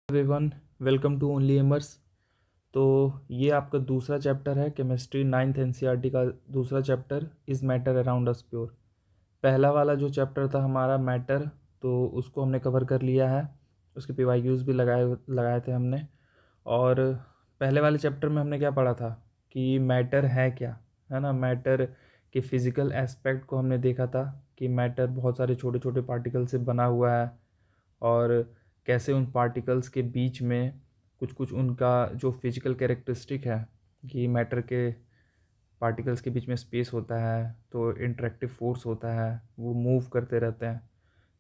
Everyone, welcome to only Emmers. तो ये आपका दूसरा चैप्टर है केमिस्ट्री 9th एनसीईआरटी का दूसरा chapter is matter around us pure. पहला वाला जो चैप्टर था हमारा मैटर, तो उसको हमने कवर कर लिया है। उसके पीवाईक्यूज़ भी लगाए थे हमने। और पहले वाले चैप्टर में हमने क्या पढ़ा था कि मैटर है क्या, है ना। मैटर के फिज़िकल एस्पेक्ट को हमने देखा था कि मैटर बहुत सारे छोटे छोटे पार्टिकल से बना हुआ है और कैसे उन पार्टिकल्स के बीच में कुछ कुछ उनका जो फिजिकल कैरेक्टरिस्टिक है कि मैटर के पार्टिकल्स के बीच में स्पेस होता है, तो इंटरेक्टिव फोर्स होता है, वो मूव करते रहते हैं।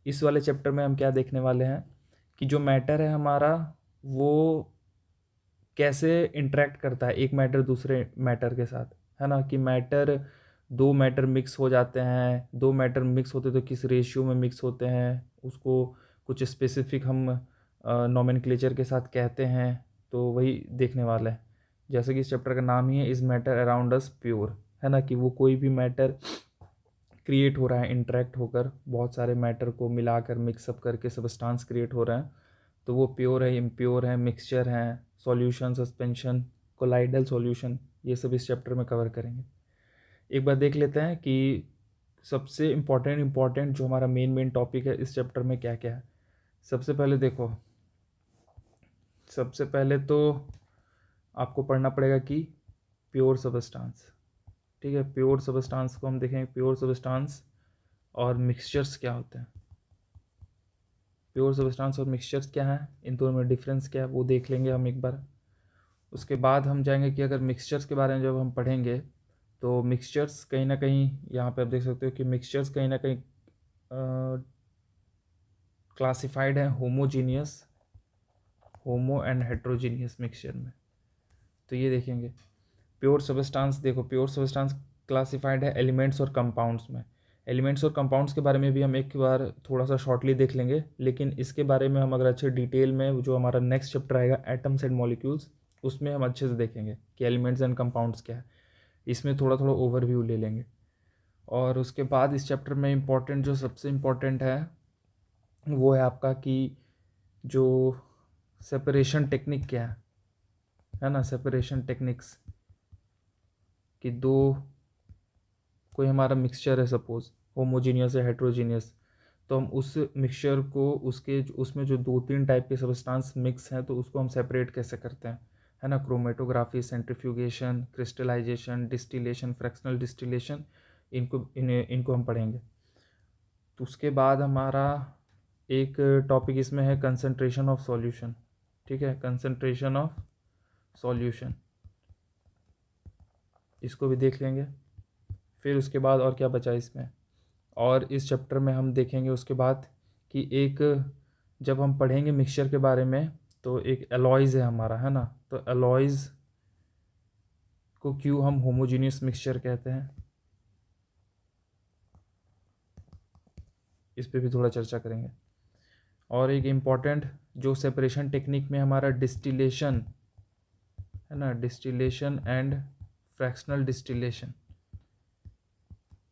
इस वाले चैप्टर में हम क्या देखने वाले हैं कि जो मैटर है हमारा, वो कैसे इंटरेक्ट करता है एक मैटर दूसरे मैटर के साथ, है ना। कि मैटर, दो मैटर मिक्स हो जाते हैं, दो मैटर मिक्स होते तो किस रेशियो में मिक्स होते हैं, उसको कुछ स्पेसिफिक हम नोमेनक्लेचर के साथ कहते हैं। तो वही देखने वाला है। जैसे कि इस चैप्टर का नाम ही है is matter around us pure, है ना। कि वो कोई भी मैटर क्रिएट हो रहा है इंटरेक्ट होकर, बहुत सारे मैटर को मिलाकर मिक्सअप करके सब्सटेंस क्रिएट हो रहे हैं, तो वो प्योर है, इम्प्योर है, मिक्सचर है, सॉल्यूशन, सस्पेंशन, कोलाइडल सॉल्यूशन, ये सब इस चैप्टर में कवर करेंगे। एक बार देख लेते हैं कि सबसे इम्पॉर्टेंट जो हमारा मेन टॉपिक है इस चैप्टर में क्या क्या है। सबसे पहले देखो, सबसे पहले तो आपको पढ़ना पड़ेगा कि प्योर सबस्टांस, ठीक है। प्योर सबस्टांस को हम देखेंगे, प्योर सबस्टांस और मिक्सचर्स क्या होते हैं। प्योर सबस्टांस और मिक्सचर्स क्या है, इन दोनों में डिफरेंस क्या है, वो देख लेंगे हम एक बार। उसके बाद हम जाएंगे कि अगर मिक्सचर्स के बारे में जब हम पढ़ेंगे तो मिक्सचर्स कहीं ना कहीं, यहाँ पे आप देख सकते हो कि मिक्सचर्स कहीं ना कहीं क्लासिफाइड है होमो एंड हेट्रोजीनियस मिक्सचर में। तो ये देखेंगे प्योर सबस्टांस। देखो, प्योर सबस्टांस क्लासिफाइड है एलिमेंट्स और कंपाउंड्स में। एलिमेंट्स और कंपाउंड्स के बारे में भी हम एक बार थोड़ा सा शॉर्टली देख लेंगे, लेकिन इसके बारे में हम अगर अच्छे डिटेल में, जो हमारा नेक्स्ट चैप्टर आएगा एटम्स एंड मॉलिक्यूल्स, उसमें हम अच्छे से देखेंगे कि एलिमेंट्स एंड कंपाउंड्स क्या है। इसमें थोड़ा थोड़ा ओवरव्यू ले लेंगे। और उसके बाद इस चैप्टर में इम्पॉर्टेंट, जो सबसे इम्पॉर्टेंट है वो है आपका कि जो सेपरेशन टेक्निक क्या है ना। सेपरेशन टेक्निक्स कि दो, कोई हमारा मिक्सचर है सपोज होमोजीनियस या हेट्रोजीनियस, तो हम उस मिक्सचर को उसके उसमें जो दो तीन टाइप के सबस्टांस मिक्स हैं तो उसको हम सेपरेट कैसे करते हैं, है ना। Chromatography, centrifugation, crystallization, distillation, fractional distillation, इनको हम पढ़ेंगे। तो उसके बाद हमारा एक टॉपिक इसमें है कंसंट्रेशन ऑफ सॉल्यूशन, ठीक है। कंसंट्रेशन ऑफ सॉल्यूशन, इसको भी देख लेंगे। फिर उसके बाद और क्या बचा इसमें, और इस चैप्टर में हम देखेंगे उसके बाद कि एक, जब हम पढ़ेंगे मिक्सचर के बारे में तो एक एलॉयज़ है हमारा, है ना। तो एलॉयज़ को क्यों हम होमोजीनियस मिक्सचर कहते हैं, इस पे भी थोड़ा चर्चा करेंगे। और एक इम्पॉर्टेंट जो सेपरेशन टेक्निक में हमारा डिस्टिलेशन है ना, डिस्टिलेशन एंड फ्रैक्शनल डिस्टिलेशन,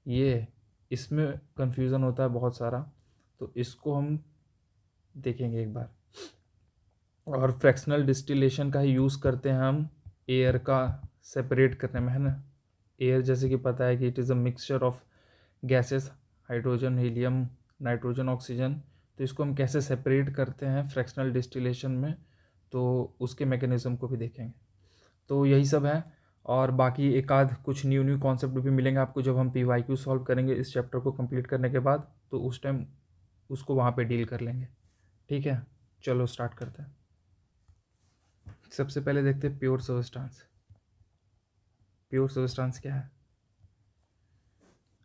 ये इसमें कंफ्यूजन होता है बहुत सारा, तो इसको हम देखेंगे एक बार। और फ्रैक्शनल डिस्टिलेशन का ही यूज़ करते हैं हम एयर का सेपरेट करने में, है ना। एयर जैसे कि पता है कि it is a mixture of gases, hydrogen, helium, nitrogen, oxygen. तो इसको हम कैसे सेपरेट करते हैं फ्रैक्शनल डिस्टिलेशन में, तो उसके मैकेनिज़्म को भी देखेंगे। तो यही सब है। और बाकी एक आध कुछ न्यू कॉन्सेप्ट भी मिलेंगे आपको जब हम पीवाईक्यू सॉल्व करेंगे इस चैप्टर को कंप्लीट करने के बाद, तो उस टाइम उसको वहाँ पे डील कर लेंगे, ठीक है। चलो स्टार्ट करते हैं। सबसे पहले देखते हैं प्योर सबस्टांस। प्योर सबस्टांस क्या है,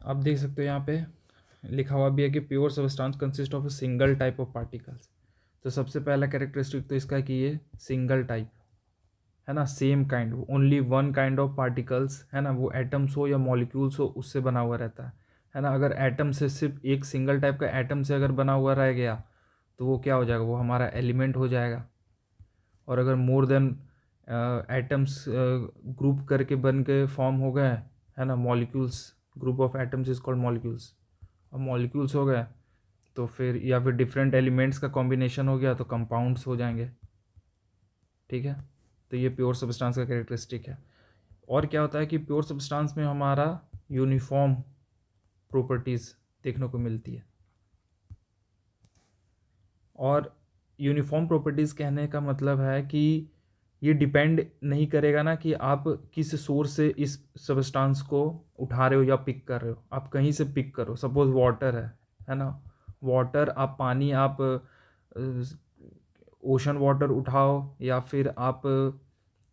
आप देख सकते हो यहाँ पे लिखा हुआ भी है कि pure substance consist of a single type of particles. तो सबसे पहला कैरेक्टरिस्टिक तो इसका है कि ये सिंगल टाइप, है ना, same kind, only one kind of particles, है ना। वो एटम्स हो या मॉलिक्यूल्स हो उससे बना हुआ रहता है ना। अगर एटम से, सिर्फ एक सिंगल टाइप का एटम से अगर बना हुआ रह गया तो वो क्या हो जाएगा, वो हमारा एलिमेंट हो जाएगा। और अगर मोर देन एटम्स ग्रुप करके बन के फॉर्म हो गए, है ना, molecules, group of atoms is called molecules, और मॉलिक्यूल्स हो गए तो फिर, या फिर डिफरेंट एलिमेंट्स का कॉम्बिनेशन हो गया तो कंपाउंड्स हो जाएंगे, ठीक है, तो ये प्योर सब्सटेंस का कैरेक्टरिस्टिक है। और क्या होता है कि प्योर सब्सटेंस में हमारा यूनिफॉर्म प्रॉपर्टीज़ देखने को मिलती है। और यूनिफॉर्म प्रॉपर्टीज़ कहने का मतलब है कि ये डिपेंड नहीं करेगा ना कि आप किस सोर्स से इस सब्सटेंस को उठा रहे हो या पिक कर रहे हो। आप कहीं से पिक करो, सपोज वाटर है ना, वाटर आप पानी आप ओशन वाटर उठाओ या फिर आप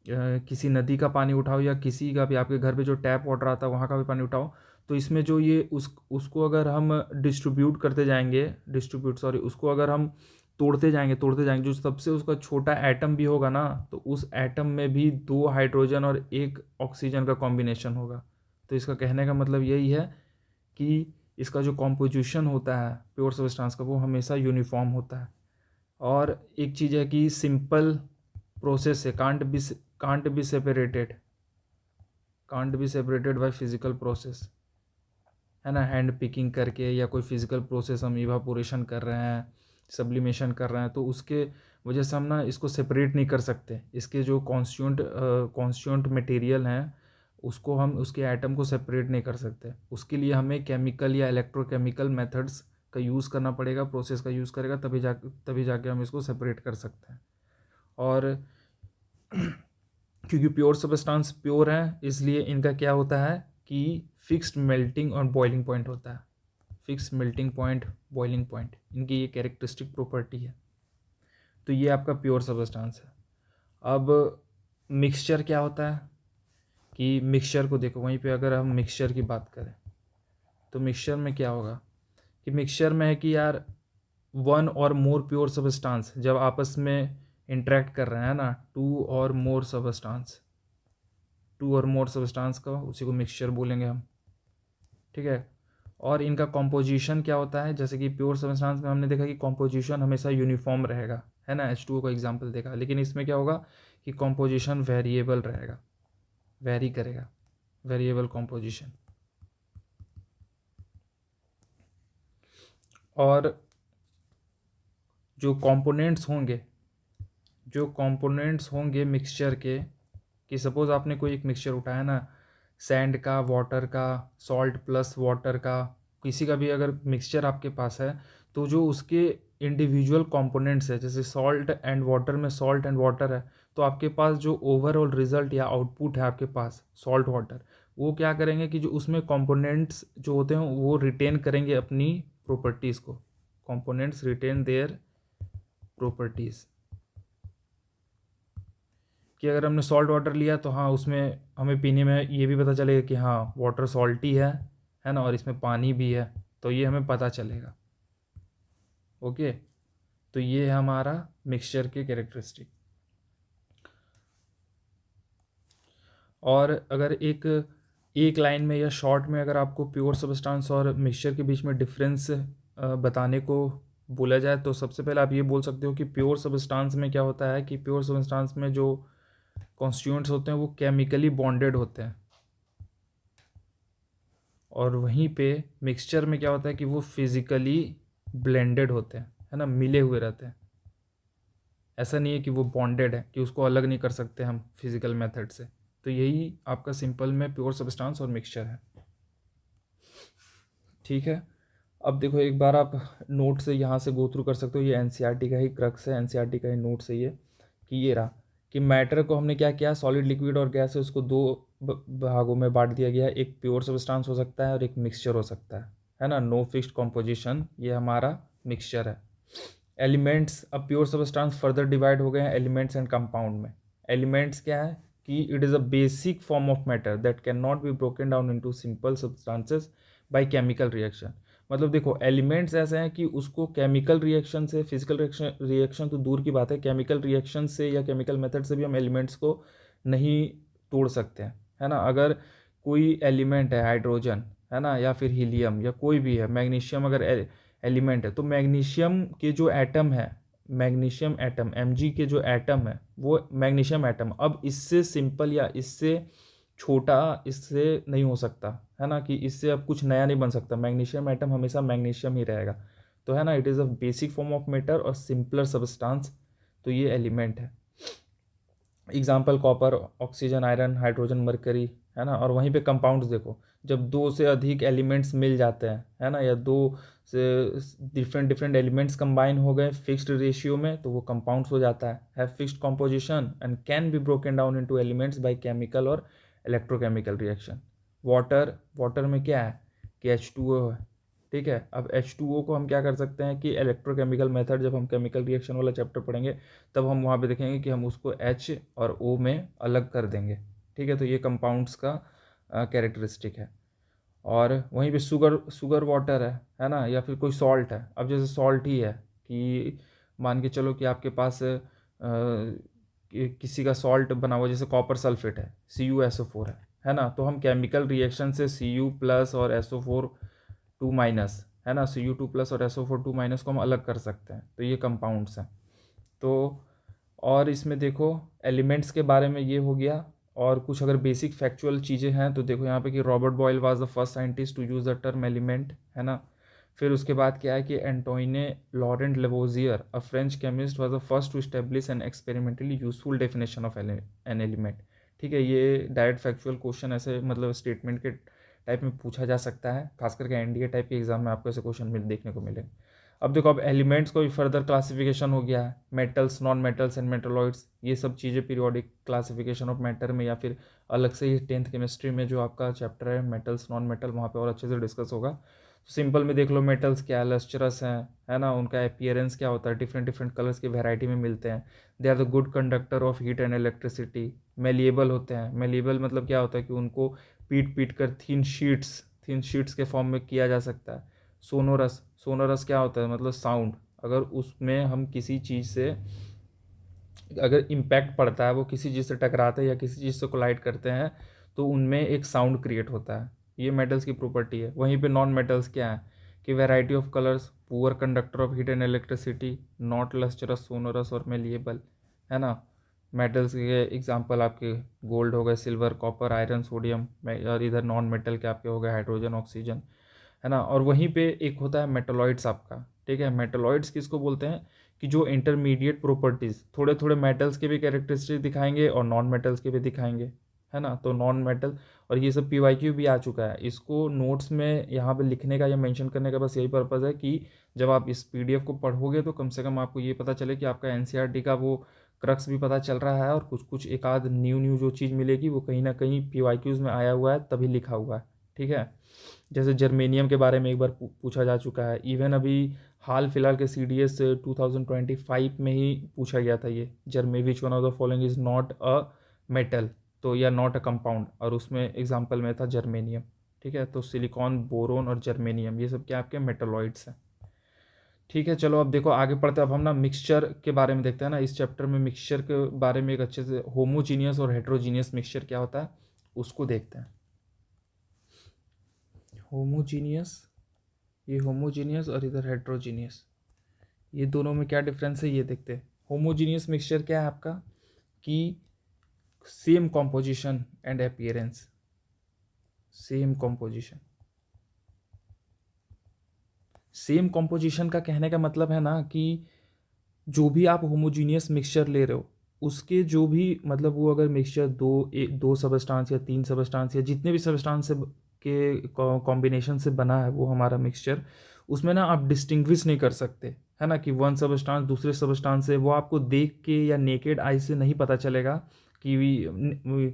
किसी नदी का पानी उठाओ या किसी का भी आपके घर पे जो टैप वाटर आता है वहाँ का भी पानी उठाओ, तो इसमें जो ये उसको अगर हम डिस्ट्रीब्यूट सॉरी उसको अगर हम तोड़ते जाएंगे जो सबसे उसका छोटा एटम भी होगा ना, तो उस एटम में भी 2 हाइड्रोजन और 1 ऑक्सीजन का कॉम्बिनेशन होगा। तो इसका कहने का मतलब यही है कि इसका जो कॉम्पोजिशन होता है प्योर सब्सटेंस का वो हमेशा यूनिफॉर्म होता है। और एक चीज़ है कि सिंपल प्रोसेस है, can't be separated by physical process, है ना, हैंड पिकिंग करके या कोई फिजिकल प्रोसेस हम इवापोरेशन कर रहे हैं, सब्लिमेशन कर रहे हैं, तो उसके वजह से हम ना इसको सेपरेट नहीं कर सकते। इसके जो कॉन्स्टिट्यूएंट मटेरियल हैं उसको हम उसके एटम को सेपरेट नहीं कर सकते। उसके लिए हमें केमिकल या इलेक्ट्रोकेमिकल मेथड्स का यूज़ करना पड़ेगा, प्रोसेस का यूज़ करेगा तभी जाके हम इसको सेपरेट कर सकते हैं। और क्योंकि प्योर सब्सटेंस प्योर है इसलिए इनका क्या होता है कि फिक्स्ड मेल्टिंग और बॉइलिंग पॉइंट होता है। Fixed melting point, boiling point, इनकी ये कैरेक्टरिस्टिक प्रॉपर्टी है। तो ये आपका प्योर सब्सटेंस है। अब मिक्सचर क्या होता है कि मिक्सचर को देखो, वहीं पे अगर हम मिक्सचर की बात करें तो मिक्सचर में क्या होगा कि मिक्सचर में है कि यार 1 और मोर प्योर सब्सटेंस जब आपस में इंटरेक्ट कर रहे हैं ना, 2 और मोर सब्सटेंस का उसी को मिक्सचर बोलेंगे हम, ठीक है। और इनका कॉम्पोजिशन क्या होता है, जैसे कि प्योर सब्सटेंस में हमने देखा कि कॉम्पोजिशन हमेशा यूनिफॉर्म रहेगा, है ना, H2O का एग्जांपल देखा। लेकिन इसमें क्या होगा कि कॉम्पोजिशन वेरिएबल रहेगा, वेरी करेगा, वेरिएबल कॉम्पोजिशन। और जो कंपोनेंट्स होंगे मिक्सचर के, कि सपोज़ आपने कोई एक मिक्सचर उठाया ना, सैंड का, वाटर का, सॉल्ट प्लस वाटर का, किसी का भी अगर मिक्सचर आपके पास है, तो जो उसके इंडिविजुअल कंपोनेंट्स है, जैसे सॉल्ट एंड वाटर में सॉल्ट एंड वाटर है, तो आपके पास जो ओवरऑल रिजल्ट या आउटपुट है आपके पास सॉल्ट वाटर, वो क्या करेंगे कि जो उसमें कंपोनेंट्स जो होते हैं वो रिटेन करेंगे अपनी प्रॉपर्टीज़ को। कंपोनेंट्स रिटेन देयर प्रॉपर्टीज़, कि अगर हमने सॉल्ट वाटर लिया तो हाँ उसमें हमें पीने में ये भी पता चलेगा कि हाँ वाटर सॉल्टी है ना, और इसमें पानी भी है, तो ये हमें पता चलेगा। ओके, तो ये है हमारा मिक्सचर के कैरेक्टरिस्टिक। और अगर एक लाइन में या शॉर्ट में अगर आपको प्योर सब्सटेंस और मिक्सचर के बीच में डिफरेंस बताने को बोला जाए, तो सबसे पहले आप ये बोल सकते हो कि प्योर सब्सटेंस में क्या होता है कि प्योर सब्सटेंस में जो कॉन्स्टिट्यूएंट्स होते हैं वो केमिकली बॉन्डेड होते हैं, और वहीं पे मिक्सचर में क्या होता है कि वो फिज़िकली ब्लेंडेड होते हैं, है ना, मिले हुए रहते हैं। ऐसा नहीं है कि वो बॉन्डेड है कि उसको अलग नहीं कर सकते हम फिज़िकल मेथड से। तो यही आपका सिंपल में प्योर सब्सटेंस और मिक्सचर है, ठीक है। अब देखो एक बार आप नोट से यहाँ से गो थ्रू कर सकते हो, ये एनसीईआरटी का ही क्रक्स है, एनसीईआरटी का ही नोट से ये कि ये रहा कि मैटर को हमने क्या किया, सॉलिड, लिक्विड और गैस है, उसको 2 भागों में बांट दिया गया है। एक प्योर सब्सटेंस हो सकता है और एक मिक्सचर हो सकता है ना, नो फिक्स्ड कॉम्पोजिशन, ये हमारा मिक्सचर है। एलिमेंट्स, अब प्योर सब्सटेंस फर्दर डिवाइड हो गए हैं एलिमेंट्स एंड कंपाउंड में। एलिमेंट्स क्या है कि it is a basic form of matter that can not be broken down into simple substances by chemical reaction. मतलब देखो एलिमेंट्स ऐसे हैं कि उसको केमिकल रिएक्शन से, फिजिकल रिएक्शन तो दूर की बात है, केमिकल रिएक्शन से या केमिकल मेथड से भी हम एलिमेंट्स को नहीं तोड़ सकते हैं, है ना। अगर कोई एलिमेंट है, हाइड्रोजन है ना, या फिर हीलियम या कोई भी है, मैग्नीशियम अगर एलिमेंट है, तो मैग्नीशियम के जो एटम है, मैग्नीशियम एटम Mg के जो एटम है वो मैग्नीशियम एटम, अब इससे सिंपल या इससे छोटा इससे नहीं हो सकता, है ना, कि इससे अब कुछ नया नहीं बन सकता। मैग्नीशियम एटम हमेशा मैग्नीशियम ही रहेगा, तो है ना, it is a basic form of matter और सिंपलर सब्सटेंस, तो ये एलिमेंट है। Example copper, oxygen, iron, hydrogen, mercury, है ना। और वहीं पे कंपाउंड्स देखो, जब दो से अधिक एलिमेंट्स मिल जाते हैं, है ना, या दो से डिफरेंट डिफरेंट एलिमेंट्स कंबाइन हो गए फिक्स्ड रेशियो में, तो वो कंपाउंड्स हो जाता है fixed composition and can be broken down into elements by chemical और इलेक्ट्रोकेमिकल रिएक्शन। वाटर में क्या है कि H2O है, ठीक है। अब H2O को हम क्या कर सकते हैं कि इलेक्ट्रोकेमिकल मेथड, जब हम केमिकल रिएक्शन वाला चैप्टर पढ़ेंगे तब हम वहाँ पे देखेंगे कि हम उसको H और O में अलग कर देंगे, ठीक है। तो ये कंपाउंड्स का कैरेक्टरिस्टिक है। और वहीं पे शुगर वाटर है ना, या फिर कोई सॉल्ट है। अब जैसे सॉल्ट ही है कि मान के चलो कि आपके पास किसी का सॉल्ट बना हुआ, जैसे कॉपर सल्फेट है, CuSO4 है ना। तो हम केमिकल रिएक्शन से Cu प्लस और SO4 2 माइनस, है ना, Cu2 प्लस और SO4 2 माइनस को हम अलग कर सकते हैं। तो ये कंपाउंड्स हैं। तो और इसमें देखो एलिमेंट्स के बारे में ये हो गया। और कुछ अगर बेसिक फैक्चुअल चीज़ें हैं तो देखो यहाँ पे कि Robert Boyle was the first scientist to use the term element, है ना। फिर उसके बाद क्या है कि Antoine Laurent Lavoisier, a French chemist, was the first to establish an experimentally useful definition of an element. ठीक है, ये डायरेक्ट फैक्चुअल क्वेश्चन ऐसे मतलब स्टेटमेंट के टाइप में पूछा जा सकता है, खास करके एनडीए टाइप के एग्जाम में आपको ऐसे क्वेश्चन देखने को मिलेंगे। अब देखो, अब एलिमेंट्स को भी फर्दर क्लासिफिकेशन हो गया है, metals, non metals and metalloids, ये सब चीज़ें पीरियोडिक क्लासिफिकेशन ऑफ मैटर में, या फिर अलग से ही 10th केमिस्ट्री में जो आपका चैप्टर है मेटल्स नॉन मेटल, वहाँ पे और अच्छे से डिस्कस होगा। तो सिंपल में देख लो, मेटल्स क्या है, लस्ट्रस हैं, है ना, उनका अपीयरेंस क्या होता है, डिफरेंट डिफरेंट कलर्स की वेराइटी में मिलते हैं। They are the good conductor of heat and electricity. Malleable होते हैं, मेलिएबल मतलब क्या होता है कि उनको पीट पीट कर थिन शीट्स के फॉर्म में किया जा सकता है। सोनोरस, सोनोरस क्या होता है, मतलब साउंड। अगर उसमें हम किसी चीज़ से अगर इम्पैक्ट पड़ता है, वो किसी चीज़ से टकराते हैं या किसी चीज़ से कोलाइड करते हैं, तो उनमें एक साउंड क्रिएट होता है। ये मेटल्स की प्रॉपर्टी है। वहीं पे नॉन मेटल्स क्या है कि variety of colours, poor conductor of heat and electricity, not lustrous, sonorous और मेलिएबल, है ना। मेटल्स के एग्जांपल आपके गोल्ड हो गए, सिल्वर, कॉपर, आयरन, सोडियम। और इधर नॉन मेटल के आपके हो गए हाइड्रोजन, ऑक्सीजन, है ना। और वहीं पे एक होता है मेटलॉइड्स आपका, ठीक है। मेटलॉइड्स किसको बोलते हैं कि जो इंटरमीडिएट प्रॉपर्टीज़, थोड़े थोड़े मेटल्स के भी कैरेक्टरिस्टिक दिखाएंगे और नॉन मेटल्स के भी दिखाएंगे, है ना। तो नॉन मेटल, और ये सब PYQ भी आ चुका है। इसको नोट्स में यहाँ पे लिखने का या मेंशन करने का बस यही पर्पज़ है कि जब आप इस PDF को पढ़ोगे तो कम से कम आपको ये पता चले कि आपका NCERT का वो क्रक्स भी पता चल रहा है, और कुछ कुछ एक आध न्यू न्यू जो चीज़ मिलेगी वो कहीं ना कहीं PYQs में आया हुआ है, तभी लिखा हुआ है, ठीक है। जैसे जर्मेनियम के बारे में एक बार पूछा जा चुका है। इवन अभी हाल फिलहाल के CDS 2025 में ही पूछा गया था ये, which one of the following is not a metal, तो या नॉट अ कंपाउंड, और उसमें एग्जांपल में था जर्मेनियम, ठीक है। तो सिलिकॉन, बोरोन और जर्मेनियम, ये सब क्या आपके मेटलॉइड्स हैं, ठीक है। चलो अब देखो आगे पढ़ते हैं। अब हम ना मिक्सचर के बारे में देखते हैं ना, इस चैप्टर में मिक्सचर के बारे में एक अच्छे से, होमोजीनियस और हेट्रोजीनियस मिक्सचर क्या होता है उसको देखते हैं। होमोजीनियस, ये होमोजीनियस और इधर हेट्रोजीनियस, ये दोनों में क्या डिफरेंस है ये देखते हैं। होमोजीनियस मिक्सचर क्या है आपका कि same composition and appearance, same composition. Same composition का कहने का मतलब है ना कि जो भी आप होमोजीनियस मिक्सचर ले रहे हो उसके जो भी मतलब वो अगर मिक्सचर दो सबस्टांस या तीन सबस्टांस या जितने भी सबस्टांस से के कॉम्बिनेशन से बना है वो हमारा मिक्सचर, उसमें ना आप डिस्टिंग्विश नहीं कर सकते, है ना, कि वन सबस्टांस दूसरे सबस्टांस से, वो आपको देख के या नेकेड आई से नहीं पता चलेगा कि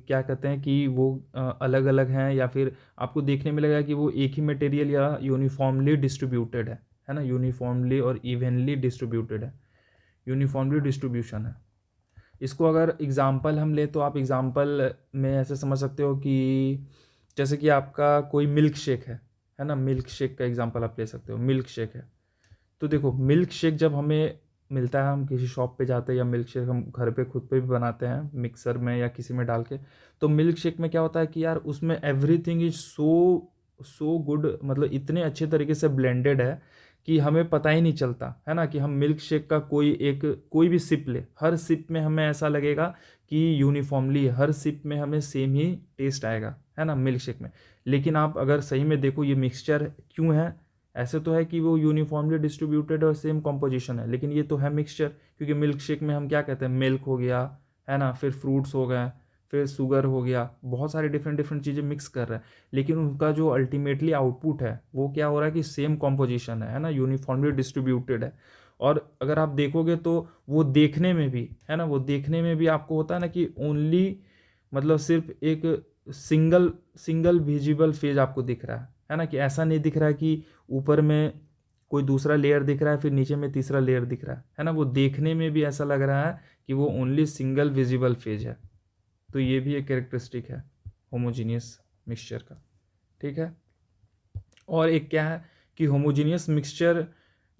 क्या कहते हैं कि वो अलग अलग हैं, या फिर आपको देखने में लगेगा कि वो एक ही मटेरियल या यूनिफॉर्मली डिस्ट्रीब्यूटेड है ना, यूनिफॉर्मली और इवनली डिस्ट्रीब्यूटेड है, यूनिफॉर्मली डिस्ट्रीब्यूशन है। इसको अगर एग्जाम्पल हम ले तो आप एग्जाम्पल में ऐसे समझ सकते हो कि जैसे कि आपका कोई मिल्क शेक है ना, मिल्क शेक का एग्जाम्पल आप ले सकते हो। मिल्क शेक है तो देखो, मिल्क शेक जब हमें मिलता है, हम किसी शॉप पे जाते हैं या मिल्क शेक हम घर पे खुद पे भी बनाते हैं मिक्सर में या किसी में डाल के, तो मिल्क शेक में क्या होता है कि यार उसमें everything is so so good, मतलब इतने अच्छे तरीके से ब्लेंडेड है कि हमें पता ही नहीं चलता, है ना, कि हम मिल्क शेक का कोई भी सिप ले, हर सिप में हमें ऐसा लगेगा कि यूनिफॉर्मली हर सिप में हमें सेम ही टेस्ट आएगा, है ना, मिल्क शेक में। लेकिन आप अगर सही में देखो ये मिक्सचर क्यों है, ऐसे तो है कि वो यूनिफॉर्मली डिस्ट्रीब्यूटेड और सेम कॉम्पोजिशन है, लेकिन ये तो है मिक्सचर, क्योंकि मिल्क शेक में हम क्या कहते हैं, मिल्क हो गया, है ना, फिर फ्रूट्स हो गए, फिर शुगर हो गया, बहुत सारी डिफरेंट डिफरेंट चीज़ें मिक्स कर रहा है, लेकिन उनका जो अल्टीमेटली आउटपुट है वो क्या हो रहा है कि सेम कॉम्पोजिशन है ना, यूनिफॉर्मली डिस्ट्रीब्यूटेड है। और अगर आप देखोगे तो वो देखने में भी, है ना, वो देखने में भी आपको होता है ना कि ओनली मतलब सिर्फ एक सिंगल सिंगल विजिबल फेज आपको दिख रहा है ना, कि ऐसा नहीं दिख रहा है कि ऊपर में कोई दूसरा लेयर दिख रहा है फिर नीचे में तीसरा लेयर दिख रहा है ना, वो देखने में भी ऐसा लग रहा है कि वो ओनली सिंगल विजिबल फेज है। तो ये भी एक कैरेक्टरिस्टिक है होमोजीनियस मिक्सचर का, ठीक है। और एक क्या है कि होमोजीनियस मिक्सचर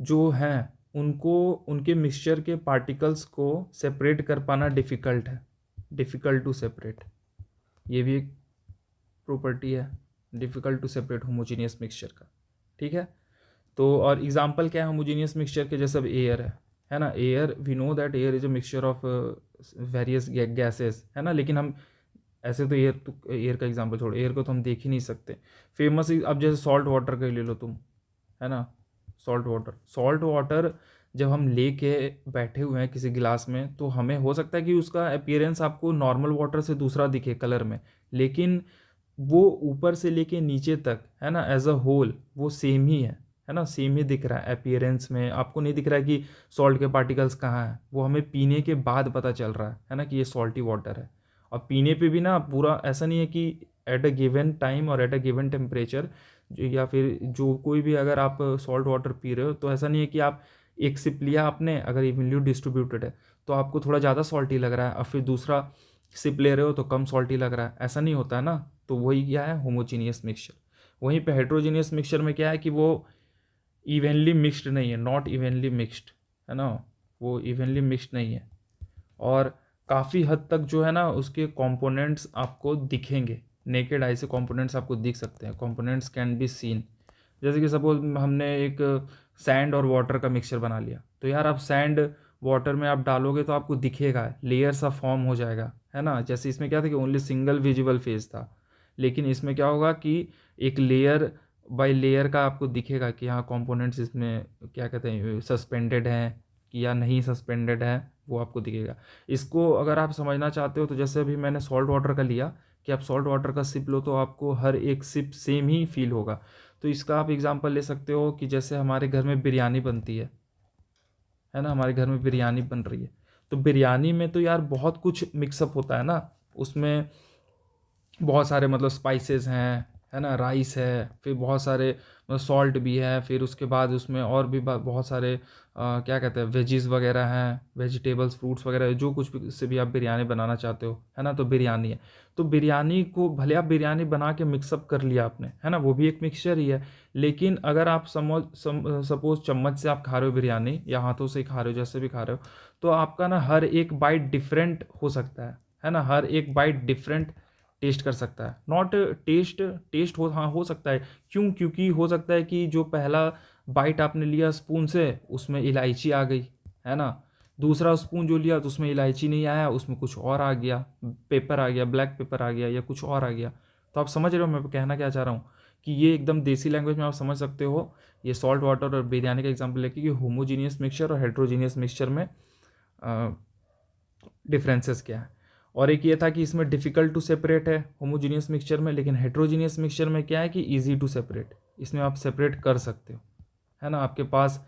जो हैं उनको उनके मिक्सचर के पार्टिकल्स को सेपरेट कर पाना डिफ़िकल्ट है, डिफ़िकल्ट टू सेपरेट, ये भी एक प्रॉपर्टी है, difficult to separate homogeneous mixture का, ठीक है। तो और एग्जांपल क्या है होमोजीनियस मिक्सचर के, जैसे अब एयर है ना, air we know that air is a mixture of various gases, है ना, लेकिन हम ऐसे तो एयर का एग्जांपल छोड़ो, एयर को तो हम देख ही नहीं सकते। फेमस अब जैसे सॉल्ट वाटर का ही ले लो तुम, है ना, सॉल्ट वाटर जब हम लेके बैठे हुए हैं किसी गिलास में तो हमें हो सकता है कि उसका अपीयरेंस आपको नॉर्मल वाटर से दूसरा दिखे कलर में, लेकिन वो ऊपर से लेके नीचे तक, है ना, एज अ होल वो सेम ही है ना, सेम ही दिख रहा है अपीयरेंस में, आपको नहीं दिख रहा है कि सॉल्ट के पार्टिकल्स कहाँ हैं, वो हमें पीने के बाद पता चल रहा है ना कि ये सॉल्टी वाटर है। और पीने पे भी ना पूरा ऐसा नहीं है कि एट अ गिवन टाइम और एट अ गिवन टेम्परेचर, या फिर जो कोई भी अगर आप सॉल्ट वाटर पी रहे हो तो ऐसा नहीं है कि आप एक सिप लिया आपने, अगर इवनली डिस्ट्रीब्यूटेड है तो आपको थोड़ा ज़्यादा सॉल्टी लग रहा है, और फिर दूसरा सिप ले रहे हो तो कम सॉल्टी लग रहा है, ऐसा नहीं होता है ना। तो वही क्या है होमोजीनियस मिक्सचर। वहीं पे हेट्रोजीनियस मिक्सचर में क्या है कि वो इवनली मिक्स्ड नहीं है, नॉट इवनली मिक्स्ड, है ना, वो इवनली मिक्स्ड नहीं है, और काफ़ी हद तक जो है ना उसके कंपोनेंट्स आपको दिखेंगे, नेकेड आई से कंपोनेंट्स आपको दिख सकते हैं, कंपोनेंट्स कैन बी सीन। जैसे कि सपोज हमने एक सैंड और वाटर का मिक्सचर बना लिया, तो यार आप सैंड वाटर में आप डालोगे तो आपको दिखेगा, लेयर सा फॉर्म हो जाएगा, है ना। जैसे इसमें क्या था कि ओनली सिंगल विजिबल फेज था, लेकिन इसमें क्या होगा कि एक लेयर बाय लेयर का आपको दिखेगा कि हाँ कंपोनेंट्स इसमें क्या कहते हैं सस्पेंडेड हैं कि या नहीं सस्पेंडेड है, वो आपको दिखेगा। इसको अगर आप समझना चाहते हो तो जैसे अभी मैंने सॉल्ट वाटर का लिया, कि आप सॉल्ट वाटर का सिप लो तो आपको हर एक सिप सेम ही फील होगा। तो इसका आप एग्जांपल ले सकते हो कि जैसे हमारे घर में बिरयानी बनती है ना, हमारे घर में बिरयानी बन रही है, तो बिरयानी में तो यार बहुत कुछ मिक्सअप होता है ना, उसमें बहुत सारे मतलब स्पाइसेस हैं, है ना, राइस है, फिर बहुत सारे मतलब सॉल्ट भी है, फिर उसके बाद उसमें और भी बहुत सारे क्या कहते हैं वेजीज वगैरह हैं, वेजिटेबल्स फ्रूट्स वगैरह, जो कुछ भी से भी आप बिरयानी बनाना चाहते हो, है ना, तो बिरयानी है। तो बिरयानी को भले आप बिरयानी बना के मिक्सअप कर लिया आपने, है ना, वो भी एक मिक्सचर ही है, लेकिन अगर आप सपोज चम्मच से आप खा रहे हो बिरयानी या हाथों से खा रहे हो, जैसे भी खा रहे हो, तो आपका ना हर एक बाइट डिफरेंट हो सकता है ना, हर एक बाइट डिफरेंट टेस्ट कर सकता है, नॉट टेस्ट टेस्ट हो, हाँ हो सकता है, क्यों, क्योंकि हो सकता है कि जो पहला बाइट आपने लिया स्पून से उसमें इलायची आ गई, है ना, दूसरा स्पून जो लिया तो उसमें इलायची नहीं आया, उसमें कुछ और आ गया, पेपर आ गया, ब्लैक पेपर आ गया या कुछ और आ गया। तो आप समझ रहे हो मैं कहना क्या चाह रहा हूँ, कि ये एकदम देसी लैंग्वेज में आप समझ सकते हो ये सॉल्ट वाटर और बिरयानी का एग्जाम्पल लेके कि होमोजीनियस मिक्सचर और हेट्रोजीनियस मिक्सचर में डिफरेंसेस क्या है। और एक ये था कि इसमें डिफ़िकल्ट टू सेपरेट है होमोजीनियस मिक्सचर में, लेकिन हेट्रोजीनियस मिक्सचर में क्या है कि इजी टू सेपरेट, इसमें आप सेपरेट कर सकते हो, है ना। आपके पास